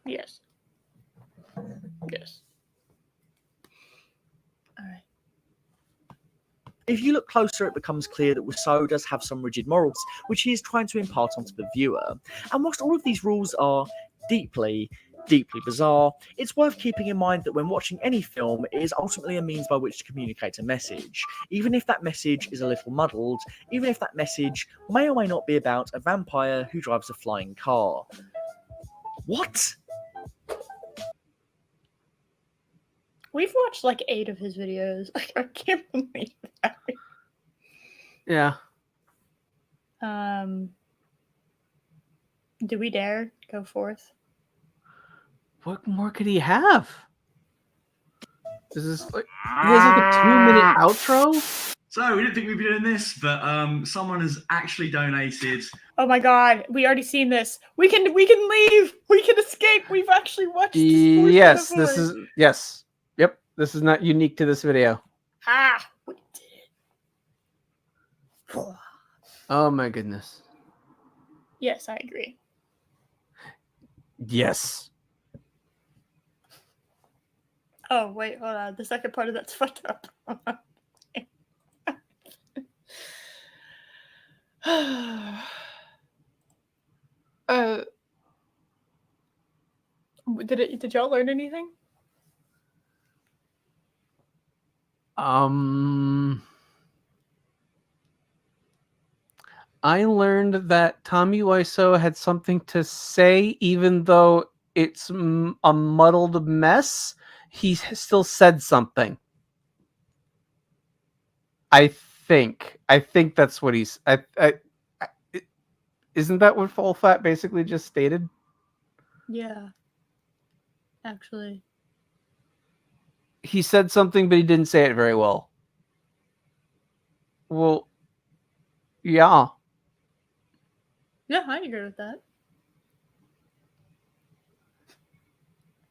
Yes. Yes. All right. If you look closer, it becomes clear that Wiseau does have some rigid morals, which he is trying to impart onto the viewer. And whilst all of these rules are deeply bizarre, it's worth keeping in mind that when watching any film, it is ultimately a means by which to communicate a message. Even if that message is a little muddled, even if that message may or may not be about a vampire who drives a flying car. What? We've watched like 8 of his videos. Like, I can't believe that. Yeah. Do we dare go forth? What more could he have? Is this like he has like a 2-minute outro? So we didn't think we'd be doing this, but someone has actually donated. Oh my god, we already seen this. We can leave. We can escape. We've actually watched this portion Yes, before. this is yes. Yep, this is not unique to this video. We did it. Oh my goodness. Yes, I agree. Yes. Oh wait, hold on. The second part of that's fucked up. Did y'all learn anything? I learned that Tommy Wiseau had something to say, even though it's a muddled mess. He still said something. I think that's what he's. Isn't that what Full Fat basically just stated? Yeah. Actually. He said something, but he didn't say it very well. Well, yeah. Yeah, I agree with that.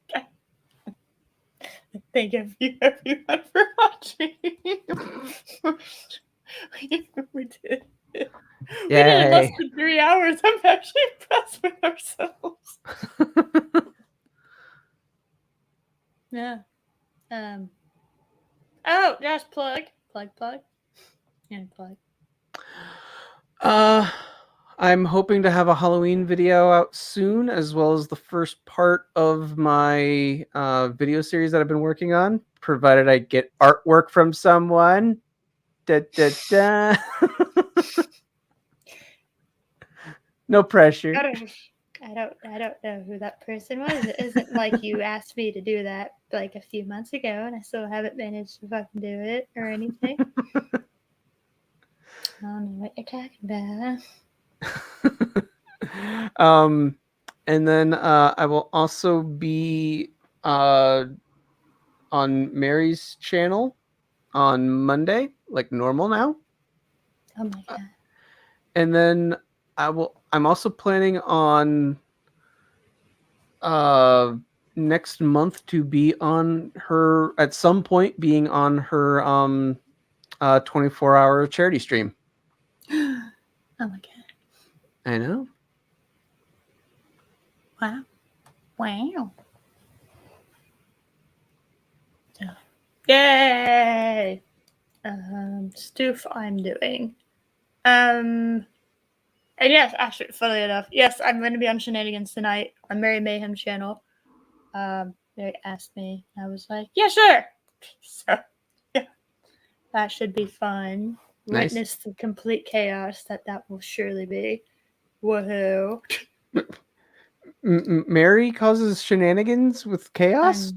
Okay. Thank you everyone for watching. We did it. We did it in less than 3 hours. I'm actually impressed with ourselves. Yeah. Oh, just plug. And plug. I'm hoping to have a Halloween video out soon, as well as the first part of my video series that I've been working on, provided I get artwork from someone. Da, da, da. No pressure. I don't know who that person was. It isn't like you asked me to do that like a few months ago, and I still haven't managed to fucking do it or anything. I don't know what you're talking about. And then I will also be on Mary's channel on Monday, like normal now. Oh my god. And then I'm also planning on next month to be on her at some point being on her 24-hour charity stream. Oh my god. I know. Wow. Yay! Stuff I'm doing. And yes, actually, funnily enough, yes, I'm going to be on Shenanigans tonight on Mary Mayhem's channel. Mary asked me, and I was like, yeah, sure. So, yeah, that should be fun. Nice. Witness the complete chaos that will surely be. Woohoo. Mary causes shenanigans with chaos?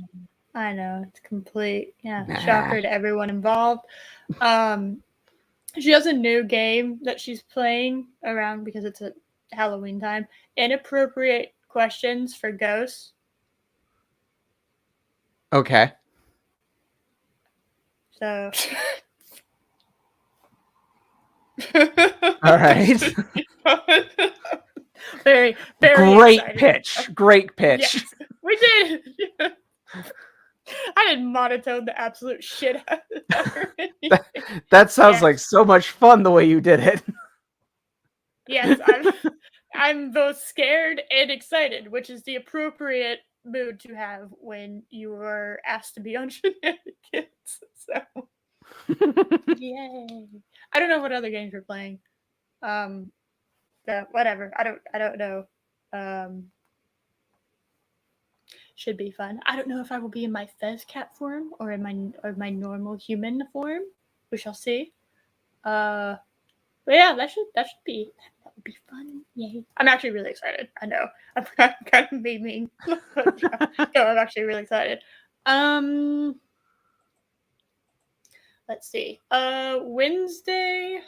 I know, it's complete. Yeah, shocker to everyone involved. She has a new game that she's playing around because it's a Halloween time. Inappropriate questions for ghosts. Okay. So. All right. Very great exciting. pitch. Great pitch. Yes, we did. I didn't monotone the absolute shit out of that. That sounds like so much fun the way you did it. Yes, I'm both scared and excited, which is the appropriate mood to have when you are asked to be on Shenanigans. So, yay! I don't know what other games we're playing. Whatever. I don't know. Should be fun. I don't know if I will be in my Fez Cat form or in my normal human form. We shall see. But yeah, that would be fun. Yay! I'm actually really excited. I know I'm kind of memeing. No, I'm actually really excited. Let's see. Wednesday,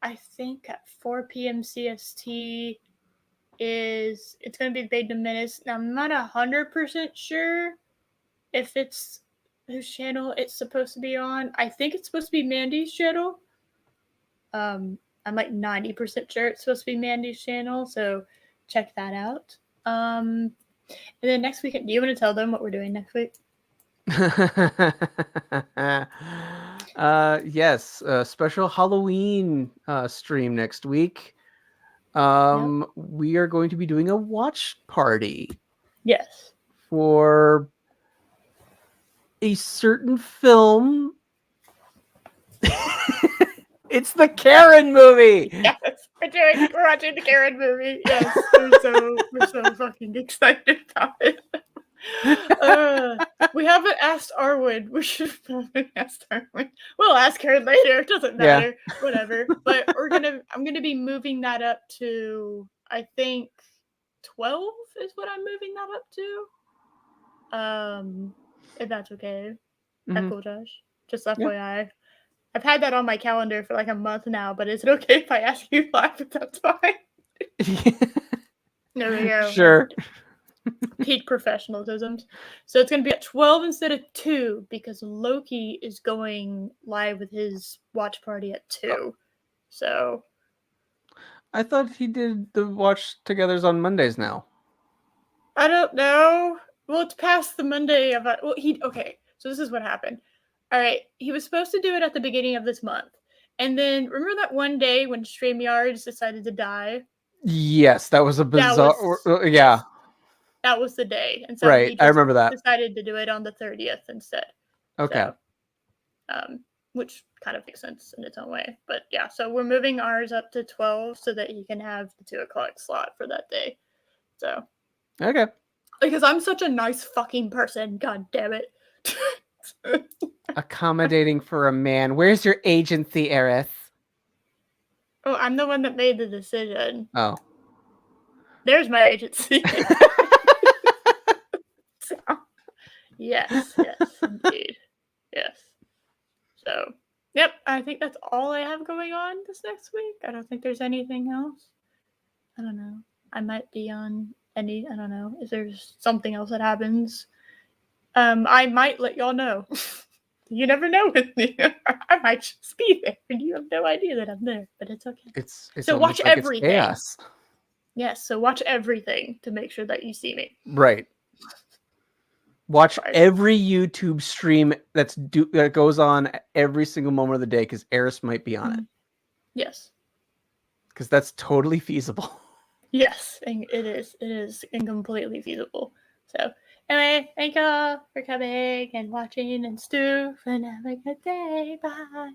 I think at 4 p.m. CST it's going to be Beta Menace. Now, I'm not 100% sure if it's whose channel it's supposed to be on. I think it's supposed to be Mandy's channel. I'm like 90% sure it's supposed to be Mandy's channel, so check that out. And then next weekend, do you want to tell them what we're doing next week? Yes, a special Halloween stream next week. We are going to be doing a watch party. Yes. For a certain film. It's the Karen movie. Yes, we're watching the Karen movie. Yes, we're so fucking excited about it. We haven't asked Arwyn. We should have probably asked Arwyn. We'll ask her later. It doesn't matter. Yeah. Whatever. But I'm gonna be moving that up to, I think 12 is what I'm moving that up to. If that's okay. Mm-hmm. Cool, Josh. Just FYI. Yeah. I've had that on my calendar for like a month now, but is it okay if I ask you live if that's fine? There we go. Sure. Peak professionalism. So it's going to be at 12 instead of 2 because Loki is going live with his watch party at 2. So I thought he did the watch togethers on Mondays now. I don't know. Well, it's past the Monday of okay. So this is what happened. All right, he was supposed to do it at the beginning of this month. And then remember that one day when StreamYards decided to die? Yes, that was a bizarre yeah. That was the day. And so right, I remember that. Decided to do it on the 30th instead. Okay. So, which kind of makes sense in its own way. But yeah, so we're moving ours up to 12 so that he can have the 2 o'clock slot for that day. So. Okay. Because I'm such a nice fucking person. God damn it. Accommodating for a man. Where's your agency, Eris? Oh, I'm the one that made the decision. Oh. There's my agency. So, yes, indeed. Yes. So, yep, I think that's all I have going on this next week. I don't think there's anything else. I don't know. I might be on I don't know. If there's something else that happens, I might let y'all know. You never know with me. I might just be there and you have no idea that I'm there, but it's okay. It's so watch like everything. It's yes, so watch everything to make sure that you see me. Right. Watch every YouTube stream that goes on every single moment of the day because Eris might be on it. Yes. Because that's totally feasible. Yes, and it is completely feasible. So anyway, thank y'all for coming and watching and stuff, and have a good day. Bye.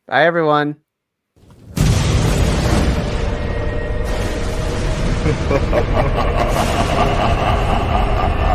Bye, everyone.